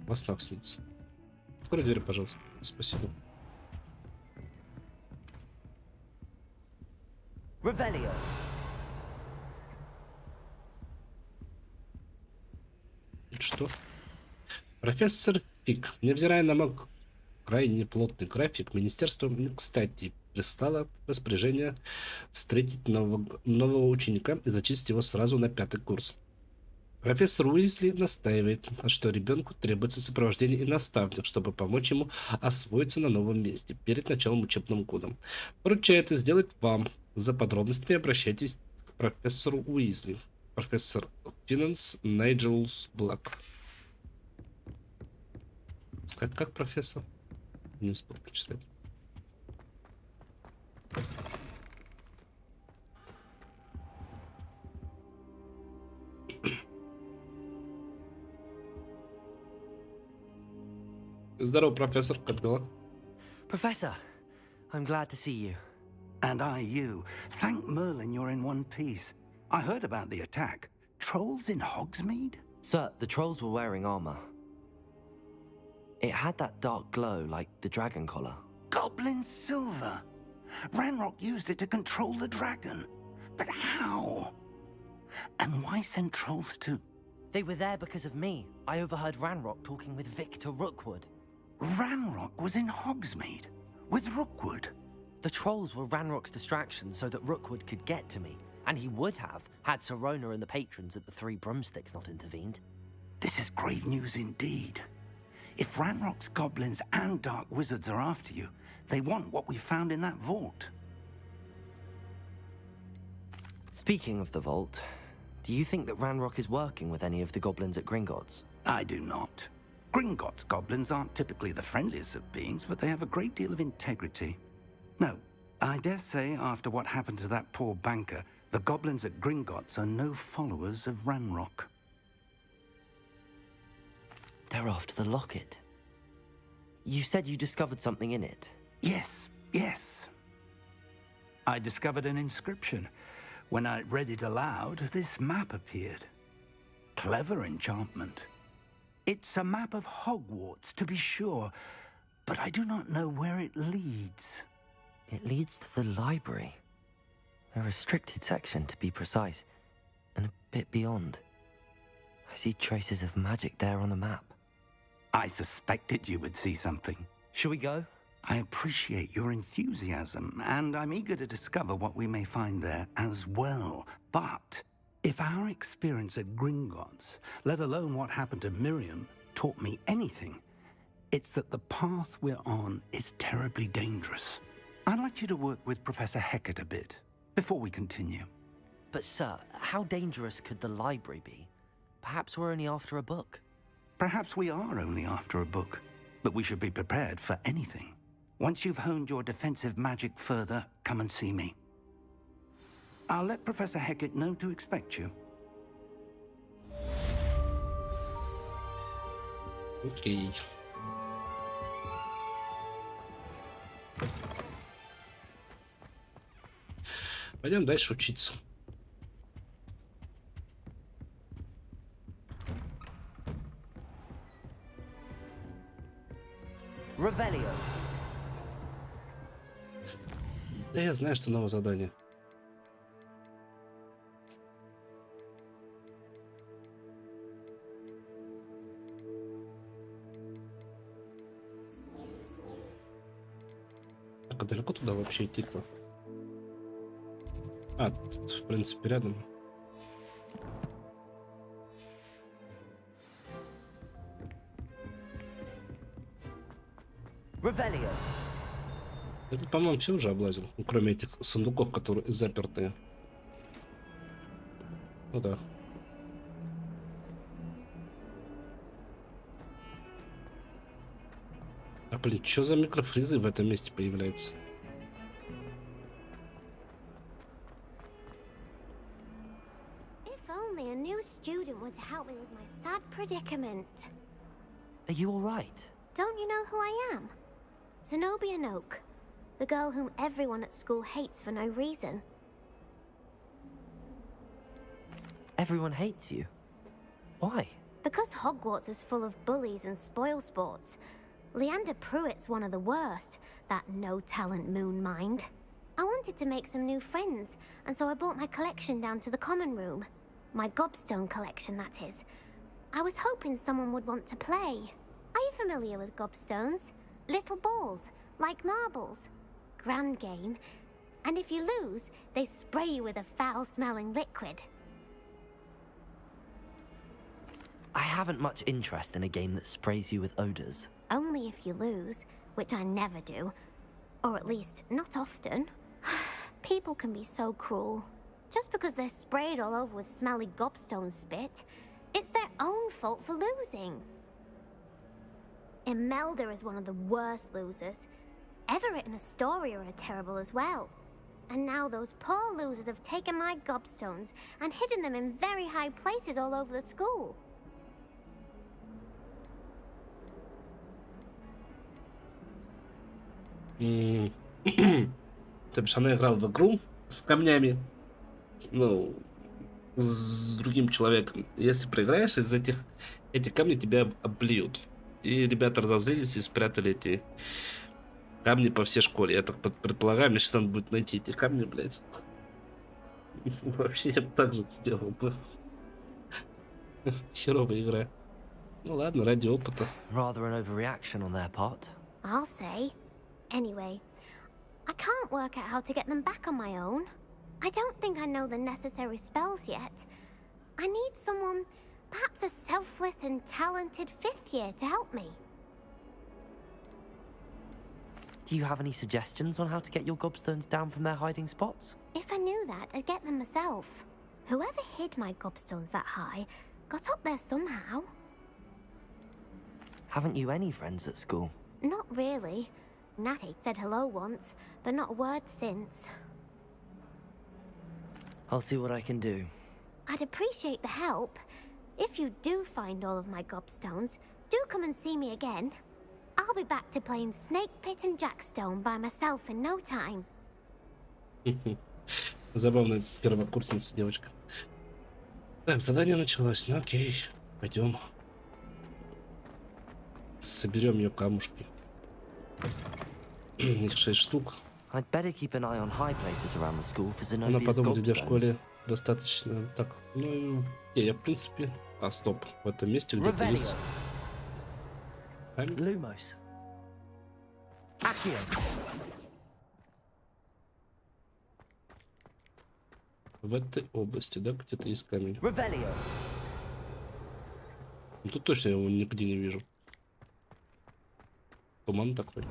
во снах снится. Открой дверь, пожалуйста. Спасибо. Revelio. Что? Профессор Фиг, невзирая на мой крайне плотный график, министерство, кстати, прислало распоряжение встретить нового ученика и зачислить его сразу на 5-й курс. Профессор Уизли настаивает, что ребенку требуется сопровождение и наставник, чтобы помочь ему освоиться на новом месте перед началом учебного года. Поручаю это сделать вам. За подробностями обращайтесь к профессору Уизли. Профессор Финанс Найджелс Блэк. Как профессор? Не успел прочитать. Здорово, профессор, как дела? Professor, I'm glad to see you. And I you. Thank Merlin you're in one piece. I heard about the attack. Trolls in Hogsmeade? Sir, the trolls were wearing armor. It had that dark glow like the dragon collar. Goblin silver. Ranrock used it to control the dragon. But how? And why send trolls too? They were there because of me. I overheard Ranrock talking with Victor Rookwood. Ranrock was in Hogsmeade with Rookwood. The trolls were Ranrock's distraction so that Rookwood could get to me, and he would have had Sirona and the patrons at the Three Broomsticks not intervened. This is grave news indeed. If Ranrock's goblins and dark wizards are after you, they want what we found in that vault. Speaking of the vault, do you think that Ranrock is working with any of the goblins at Gringotts? I do not. Gringotts goblins aren't typically the friendliest of beings, but they have a great deal of integrity. No, I dare say after what happened to that poor banker, the goblins at Gringotts are no followers of Ranrock. They're after the locket. You said you discovered something in it. Yes, yes. I discovered an inscription. When I read it aloud, this map appeared. Clever enchantment. It's a map of Hogwarts, to be sure, but I do not know where it leads. It leads to the library. A restricted section, to be precise, and a bit beyond. I see traces of magic there on the map. I suspected you would see something. Shall we go? I appreciate your enthusiasm, and I'm eager to discover what we may find there as well. But if our experience at Gringotts, let alone what happened to Miriam, taught me anything, it's that the path we're on is terribly dangerous. I'd like you to work with Professor Hecat a bit before we continue. But sir, how dangerous could the library be? Perhaps we're only after a book. Perhaps we are only after a book, but we should be prepared for anything. Once you've honed your defensive magic further, come and see me. I'll let Professor Hecat know to expect you. Окей. Пойдем дальше учиться. Revelio. Да я знаю, что новое задание. Так, а далеко туда вообще идти-то? А, тут, в принципе, рядом. Revelio. Это, по-моему, все уже облазил, ну, кроме этих сундуков, которые запертые. Ну да. А блин, что за микрофризы в этом месте появляются? If only a new student would help me with my sad predicament. Are you all right? Don't you know who I am? Zenobia Noak, the girl whom everyone at school hates for no reason. Everyone hates you. Why? Because Hogwarts is full of bullies and spoilsports. Leander Pruitt's one of the worst, that no-talent moon mind. I wanted to make some new friends, and so I brought my collection down to the common room. My gobstone collection, that is. I was hoping someone would want to play. Are you familiar with gobstones? Little balls, like marbles. Grand game. And if you lose, they spray you with a foul-smelling liquid. I haven't much interest in a game that sprays you with odors. Only if you lose, which I never do. Or at least, not often. People can be so cruel. Just because they're sprayed all over with smelly gobstone spit, it's their own fault for losing. Imelda is one of the worst losers. Everett and Astoria are terrible as well. And now those poor losers have taken my gobstones and hidden them in very high places all over the school. То бишь она играла в игру с камнями, ну, с другим человеком. Если проиграешь, из эти камни тебя обльют. И ребята разозлились и спрятали эти камни по всей школе. Я так предполагаю, мне сейчас надо будет найти эти камни, блядь. Вообще я бы так же сделал бы. Херовая игра. Ну ладно, ради опыта. Rather an overreaction on their part. I'll say. Anyway, I can't work out how to get them back on my own. I don't think I know the necessary spells yet. I need someone, perhaps a selfless and talented fifth year to help me. Do you have any suggestions on how to get your gobstones down from their hiding spots? If I knew that, I'd get them myself. Whoever hid my gobstones that high got up there somehow. Haven't you any friends at school? Not really. Natty said hello once, but not a word since. I'll see what I can do. I'd appreciate the help. If you do find all of my gobstones, do come and see me again. I'll be back to playing Snake Pit and Jackstone by myself in no time. Забавная первокурсница девочка. Так, задание началось. Ну окей, пойдем. Соберем ее камушки. Их 6 штук. I'd better keep an eye on high places around the school for Она Zenobia's подумает, где в школе gobstones. достаточно. Так, ну, я в принципе... А, стоп. В этом месте где-то есть... Lumos. Accio. В этой области, да, где-то есть камень. Revelio. Ну, тут точно я его нигде не вижу. Туман такой.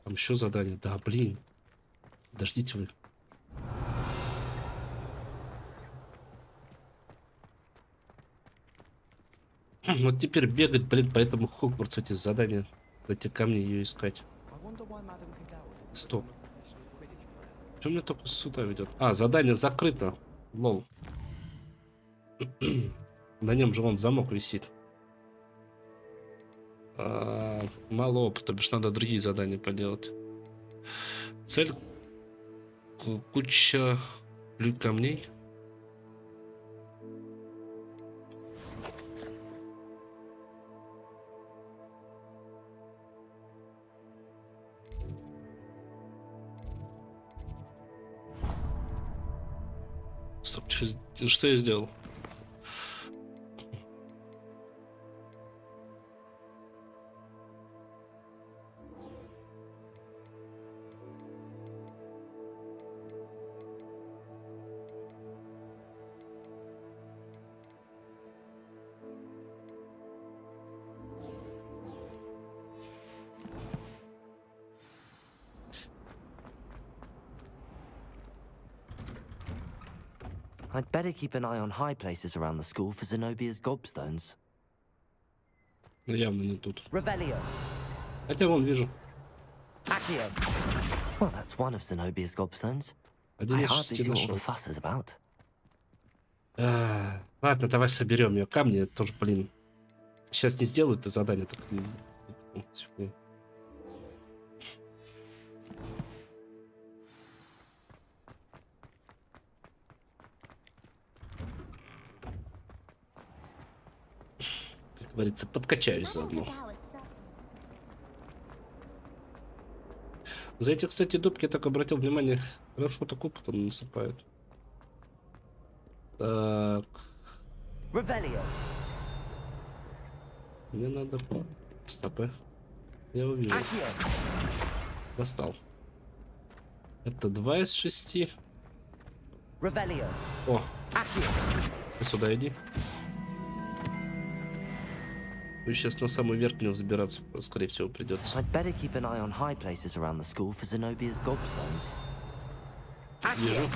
Там еще задание. Да, блин. Подождите вы. Вот теперь бегать, блин, по этому Хогвартсу эти задания. Эти камни ее искать. Стоп. Что меня только сюда ведет? А, задание закрыто. Лол. На нем же вон замок висит. Мало опыта, бишь надо другие задания поделать. Цель куча камней. Стоп, что я сделал? I'd better keep an eye on high places around the school for Zenobia's gobstones. Ну, явно не тут. Revelio. Хотя вон вижу. Accio. Well, that's one of Zenobia's gobstones. Один I из hardly 6 see what all нашел. the fuss is about. Ладно, давай соберем ее. Камни тоже, блин. Сейчас не сделаю это задание, так... Как говорится, подкачаюсь заодно. За эти, кстати, дубки, я так обратил внимание, хорошо так опытом насыпают. Так. Revelio. Мне надо... Стопы. Я увижу. Достал. Это 2 из 6. Revelio. О. Ты сюда иди. Сейчас на самую верхнюю взбираться, скорее всего, придется. I'd better keep an eye on high places around the school for Zenobia's gobstones. Вижу.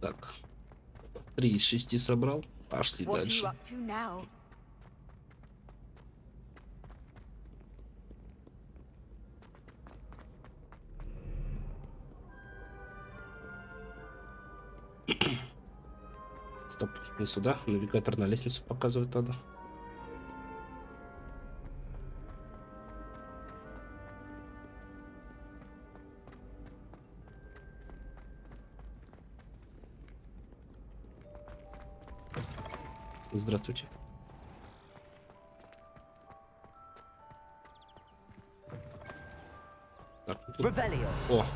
Так. 3 из 6 собрал. Пошли What are дальше. you up to now? Стоп, не сюда. Навигатор на лестницу показывает надо. Здравствуйте. Так, ну тут... О!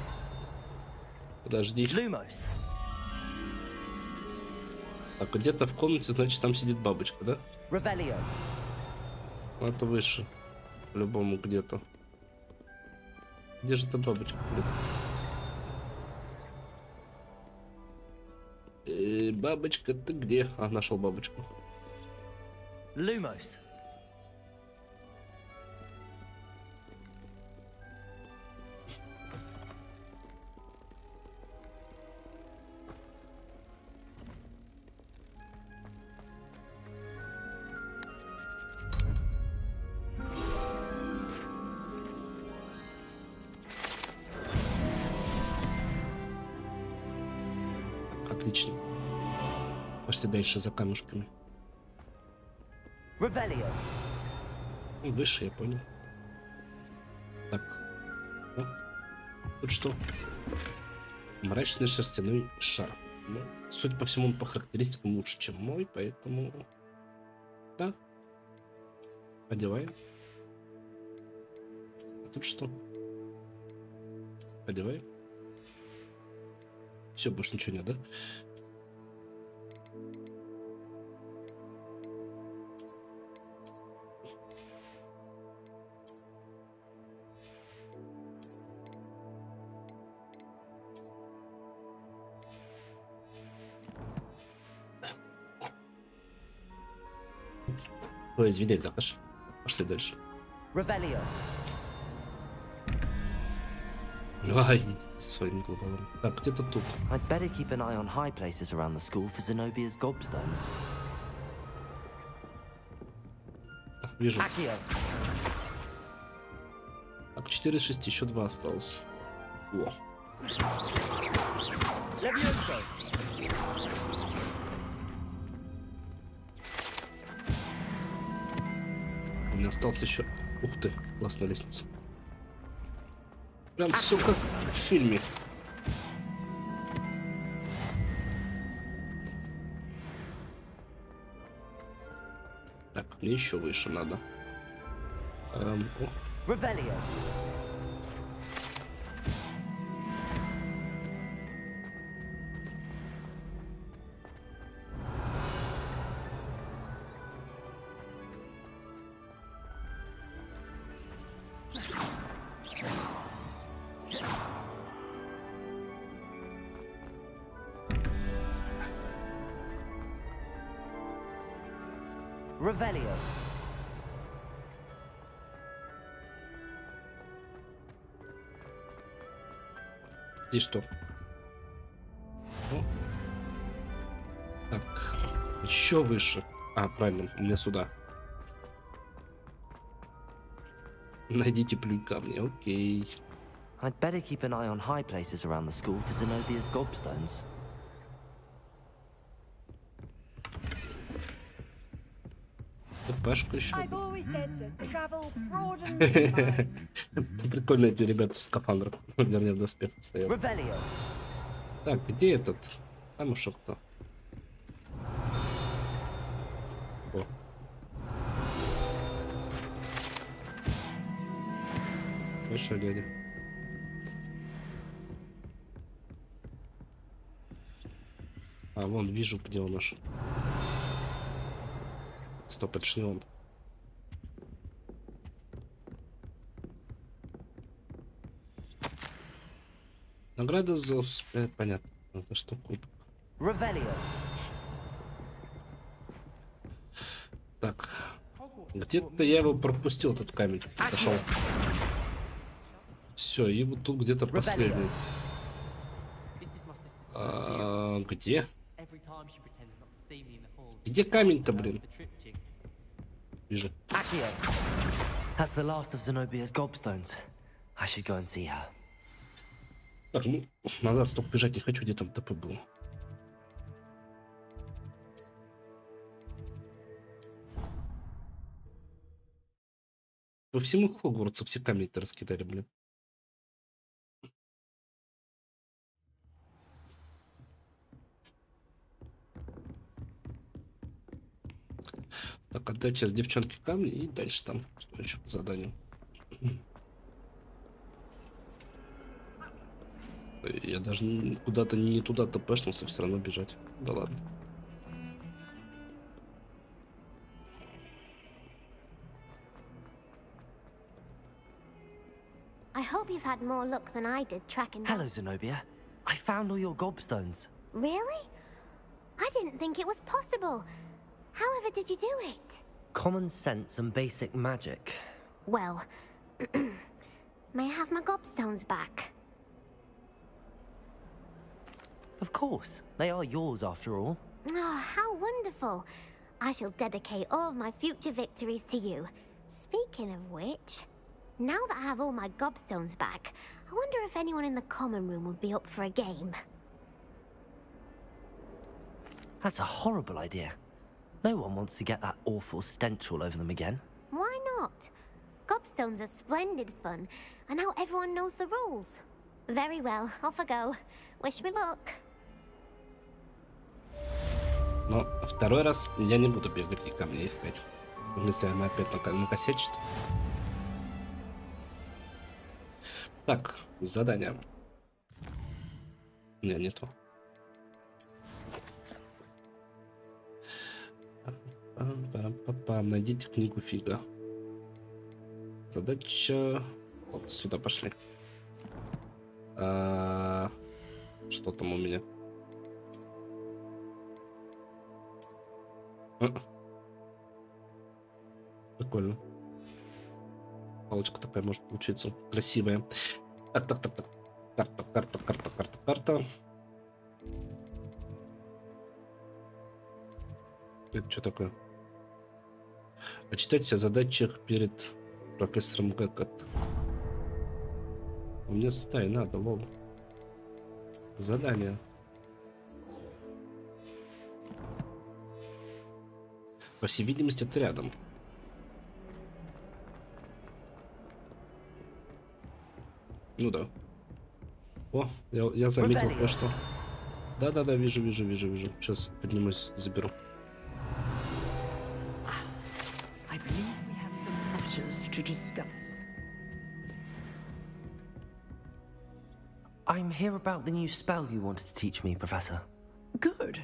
Подожди. Так, где-то в комнате, значит, там сидит бабочка, да? Revelio. Это выше. По-любому где-то. Где же эта бабочка? Бабочка, ты где? А, нашел бабочку. Lumos. Отлично. Пошли дальше за камушками. Revelio. Выше, я понял. Так. Ну, тут что? Мрачный шерстяной шарф. Ну, судя по всему, он по характеристикам лучше, чем мой, поэтому... Да. Одеваем. А тут что? Одеваем. Все, больше ничего нет, да? Ой, извиняй, Захаш. Пошли дальше. Revelio. Ай, своим головом. Так, где-то тут. I'd better keep an eye on high places around the school for Zenobia's gobstones. Вижу. Так, 4 из 6, еще 2 осталось. О. У меня остался еще... Ух ты, классная лестница. Прям все как в фильме. Так, мне еще выше надо. Revelio. Revelio. Здесь что? О. Так, еще выше. А, правильно, у меня сюда. Найдите плюй камни, окей. I'd better keep an eye on high places around the school for Zenobia's gobstones. ТПшка еще. I've always said that travel broadens the mind. Прикольно эти ребята в скафандрах. Вернее, в доспехах стоят. Revelio. Так, где этот? Там ушел кто? О. Большой дядя. А, вон, вижу, где он наш. Стоп, это ж не он. Награда за успех. Понятно. Это что, кубок. Revelio. Так. Где-то я его пропустил, этот камень. Пошел. Все, и вот тут где-то последний. Где? Где камень-то, блин? Вижу. That's the last of Zenobia's gobstones. I should go and see her. Так, ну, назад столько бежать не хочу, где там ТП был. По всему Хогвартсу все камни-то раскидали, блин. Так, отдать сейчас девчонке камни и дальше там что еще по заданию. Я даже куда-то не туда тпшнулся, все равно бежать. Да ладно. I hope you've had more luck than I did tracking down... Hello, Zenobia. I found all your gobstones. Really? I didn't think it was possible. However did you do it? Common sense and basic magic. Well, may I have my gobstones back? Of course. They are yours after all. Oh, how wonderful. I shall dedicate all of my future victories to you. Speaking of which, now that I have all my gobstones back, I wonder if anyone in the common room would be up for a game. That's a horrible idea. No one wants to get that awful stench all over them again. Why not? Gobstones are splendid fun, and now everyone knows the rules. Very well, off I go. Wish me luck. Но второй раз я не буду бегать и камни искать. Если она опять накосячит. Так, задание. Не то. Найдите книгу Фига. Задача... Вот сюда пошли. Что там у меня? Прикольно. Палочка такая может получиться. Красивая. Так. Карта. Это что такое? Почитать о задачах перед профессором Гэкот. Мне сюда и надо, лол. Задание. По всей видимости, это рядом. Ну да. О, я заметил кое-что. Да, вижу. Сейчас поднимусь, заберу. I'm here about the new spell you wanted to teach me, Professor. Good.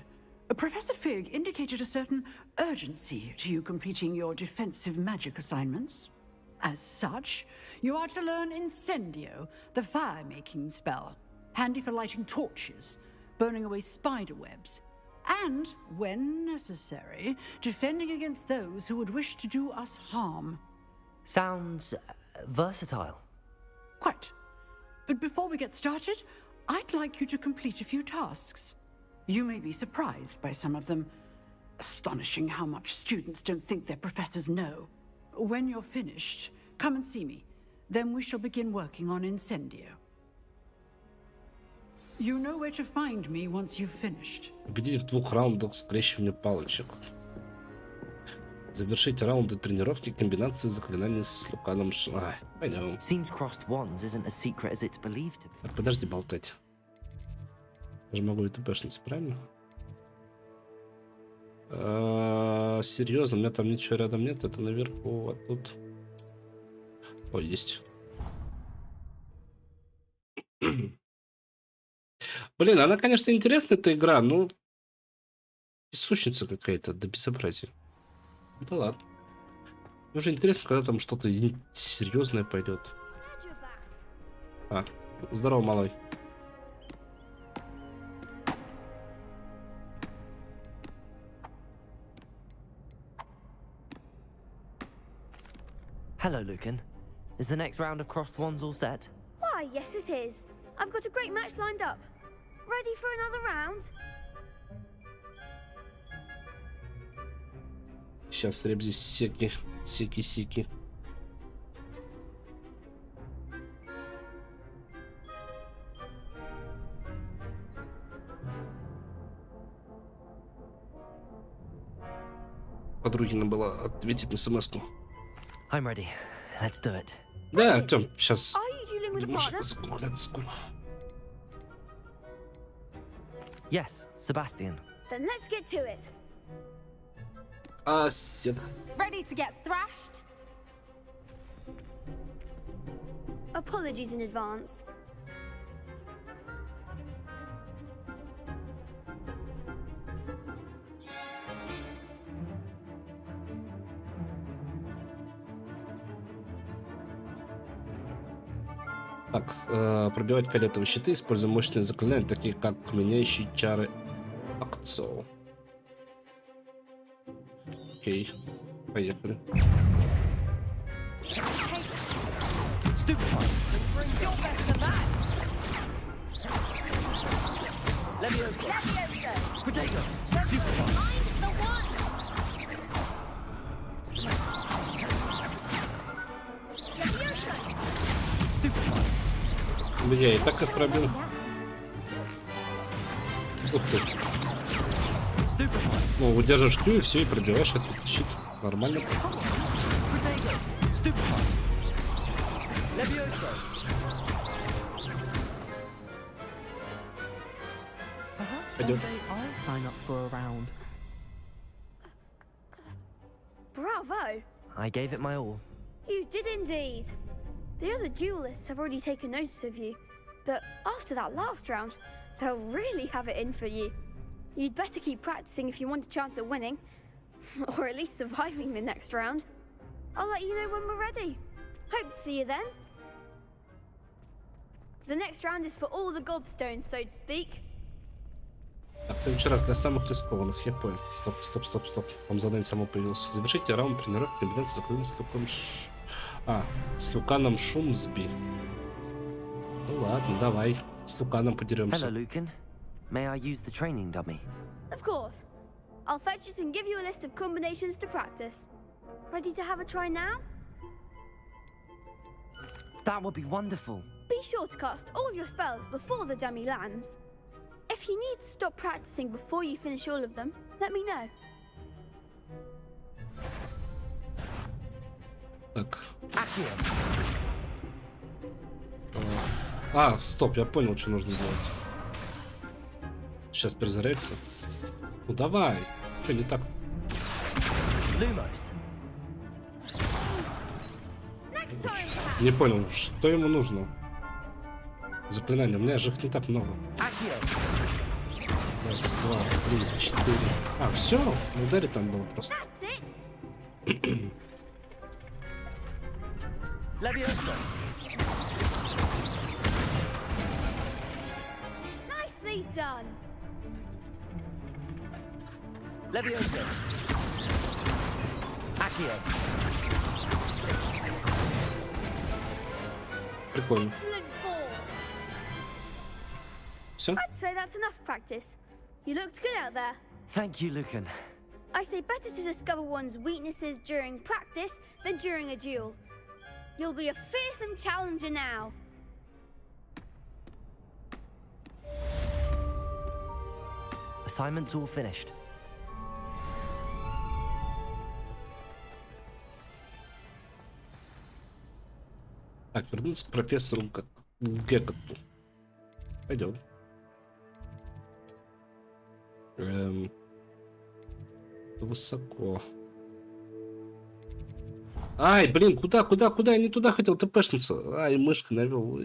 Professor Fig indicated a certain urgency to you completing your defensive magic assignments. As such, you are to learn Incendio, the fire-making spell, handy for lighting torches, burning away spider webs, and, when necessary, defending against those who would wish to do us harm. Sounds versatile. Quite. But before we get started, I'd like you to complete a few tasks. You may be surprised by some of them. Astonishing how much students don't think their professors know. When you're finished, come and see me. Then we shall begin working on Incendio. You know where to find me once you've finished. Победите в 2 раундах скрещивания палочек. Завершить раунды тренировки комбинации заклинаний с Луканом Пойдем. Seems crossed wands isn't as secret as it's believed to be. Так, подожди болтать. Я же могу и тпшнуться, правильно? Серьезно, у меня там ничего рядом нет. Это наверху, а тут... Ой, есть. Блин, она, конечно, интересная, эта игра, но... Сущница какая-то, до безобразия. Да ладно. Мне уже интересно, когда там что-то серьезное пойдет. Здорово, малой. Hello, Lucan. Is the next round of crossed wands all set? Why, yes it is. I've got a great match lined up. Ready for another round? Сейчас ребзи сики. Подруге надо было ответить на смс-ку. I'm ready. Let's do it. Да, Артём, сейчас. Yes, Sebastian. Then let's get to it. Ready to get thrashed? Apologies in advance. Так, пробивать фиолетовые щиты, используя мощные заклинания, такие как меняющие чары акцию. Окей, поехали. Я и так их пробил. Ух ты. Ну, удерживаешь Q и все, и пробиваешь этот щит. Нормально. Пойдем. Bravo! I gave it my all. You did indeed. The other duelists have already taken notice of you, but after that last round, they'll really have it in for you. You'd better keep practicing if you want a chance at winning, or at least surviving the next round. I'll let you know when we're ready. Hope to see you then. The next round is for all the gobstones, so to speak. Так, в следующий раз для самых рискованных, я понял. Стоп. Вам задание само появилось. Завершите раунд тренировки комбинации закрыли с Люком с Люканом Шумсби. Ну ладно, давай. С Люканом подеремся. Hello, Lucan. May I use the training dummy? Of course. I'll fetch it and give you a list of combinations to practice. Ready to have a try now? That would be wonderful. Be sure to cast all your spells before the dummy lands. If you need to stop practicing before you finish all of them, let me know. Так. А, стоп, я понял, что нужно делать. Сейчас перезарядится. Ну давай. Что не так? Не понял, что ему нужно. Заклинания. У меня же их не так много. Раз, два, три, четыре. А, все? Ну, ударить там было просто. Nicely done. Leviosa. Accio. Прикольно. Excellent form. Все? I'd say that's enough practice. You looked good out there. Thank you, Lucan. I say better to discover one's weaknesses during practice than during a duel. You'll be a fearsome challenger now. Assignment's all finished. Так, вернуться к профессору Геккоту. Пойдем. Высоко. Ай, блин, куда? Я не туда хотел тпшнуться. Ай, мышкой навел.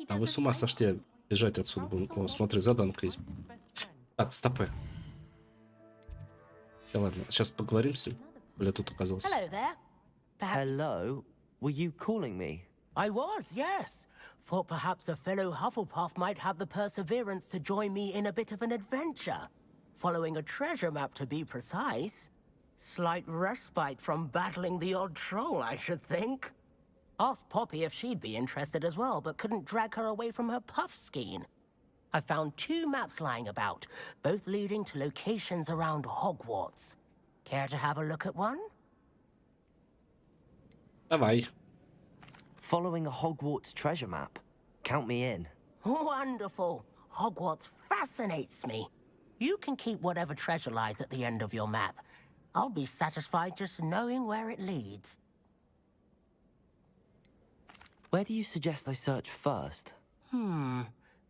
А вы с ума сошли бежать отсюда будем. О, смотри, заданка есть. Так, стопы. Да ладно, сейчас поговорим с ним. Бля, тут оказался. Hello there. Hello? Were you calling me? I was, yes. Thought perhaps a fellow Hufflepuff might have the perseverance to join me in a bit of an adventure. Following a treasure map, to be precise. Slight respite from battling the odd troll, I should think. Asked Poppy if she'd be interested as well, but couldn't drag her away from her puff skein. I found 2 maps lying about, both leading to locations around Hogwarts. Care to have a look at one? Давай. Following a Hogwarts treasure map. Count me in. Wonderful. Hogwarts fascinates me. You can keep whatever treasure lies at the end of your map. I'll be satisfied just knowing where it leads. Where do you suggest I search first?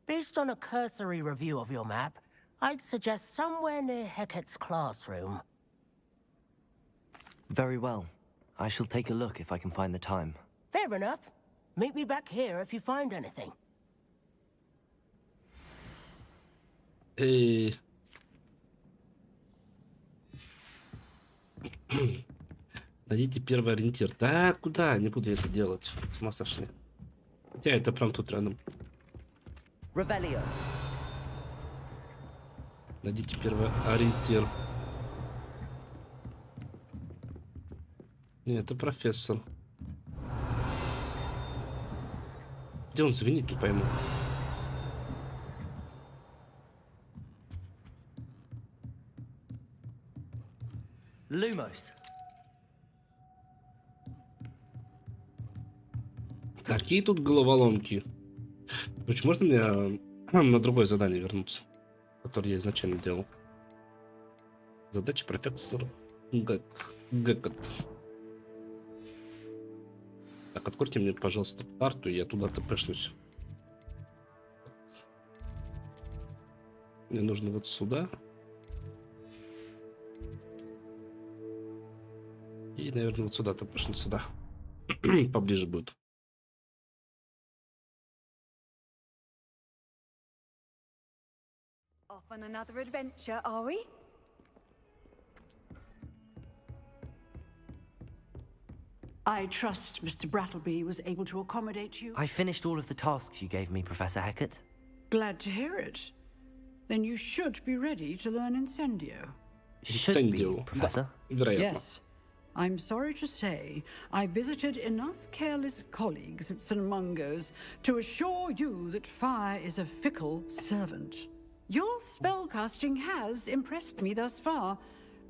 Based on a cursory review of your map, I'd suggest somewhere near Hecat's classroom. Very well. I shall take a look if I can find the time. Fair enough. Meet me back here if you find anything. Найдите первый ориентир. Да, куда? Не буду это делать. С ума сошли. Хотя это прям тут рядом. Revelio. Найдите первый ориентир. Нет, это профессор. Где он звенит, не пойму. Lumos. Какие тут головоломки? Короче, можно мне На другое задание вернуться, которое я изначально делал. Задача профессор Гэкот. Так, откройте мне, пожалуйста, карту, и я туда тпшнусь. Мне нужно вот сюда. И, наверное, вот сюда тпшнуть сюда. Поближе будет. Off on another adventure, are we? I trust Mr. Brattleby was able to accommodate you. I finished all of the tasks you gave me, Professor Hackett. Glad to hear it. Then you should be ready to learn Incendio. Should be, Professor. Yes. I'm sorry to say, I visited enough careless colleagues at St. Mungo's to assure you that fire is a fickle servant. Your spellcasting has impressed me thus far,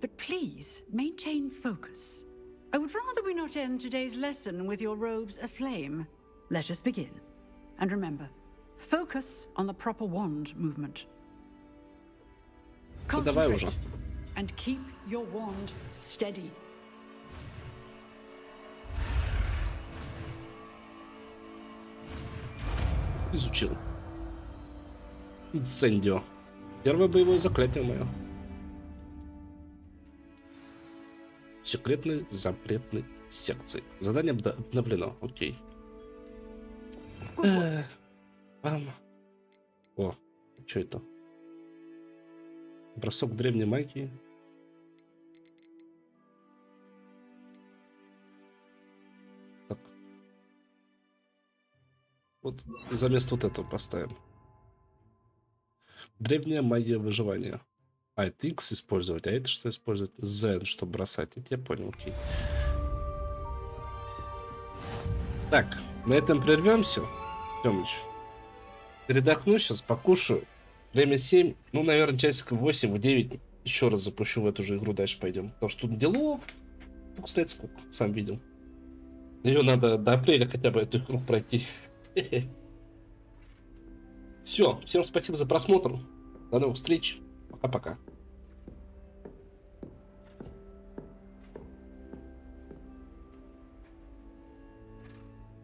but please maintain focus. I would rather we not end today's lesson with your robes aflame. Let us begin. And remember, focus on the proper wand movement. Давай уже. And keep your wand steady. Изучил. Инцендио. Первое боевое заклятие мое. Секретной запретной секции. Задание обновлено. Окей. О, что это? Бросок древней магии. Так. Вот заместо вот этого поставим. Древняя магия выживания. А, это X использовать, а это что использовать? Z, чтобы бросать. Это я понял, окей. Так, на этом прервемся. Тёмыч. Передохну сейчас, покушаю. Время 7, ну, наверное, часиков 8, в 9 еще раз запущу в эту же игру, дальше пойдем. Потому что тут делов, ну, кстати, сколько, сам видел. Ее надо до апреля хотя бы эту игру пройти. Все, всем спасибо за просмотр. До новых встреч. Пока-пока.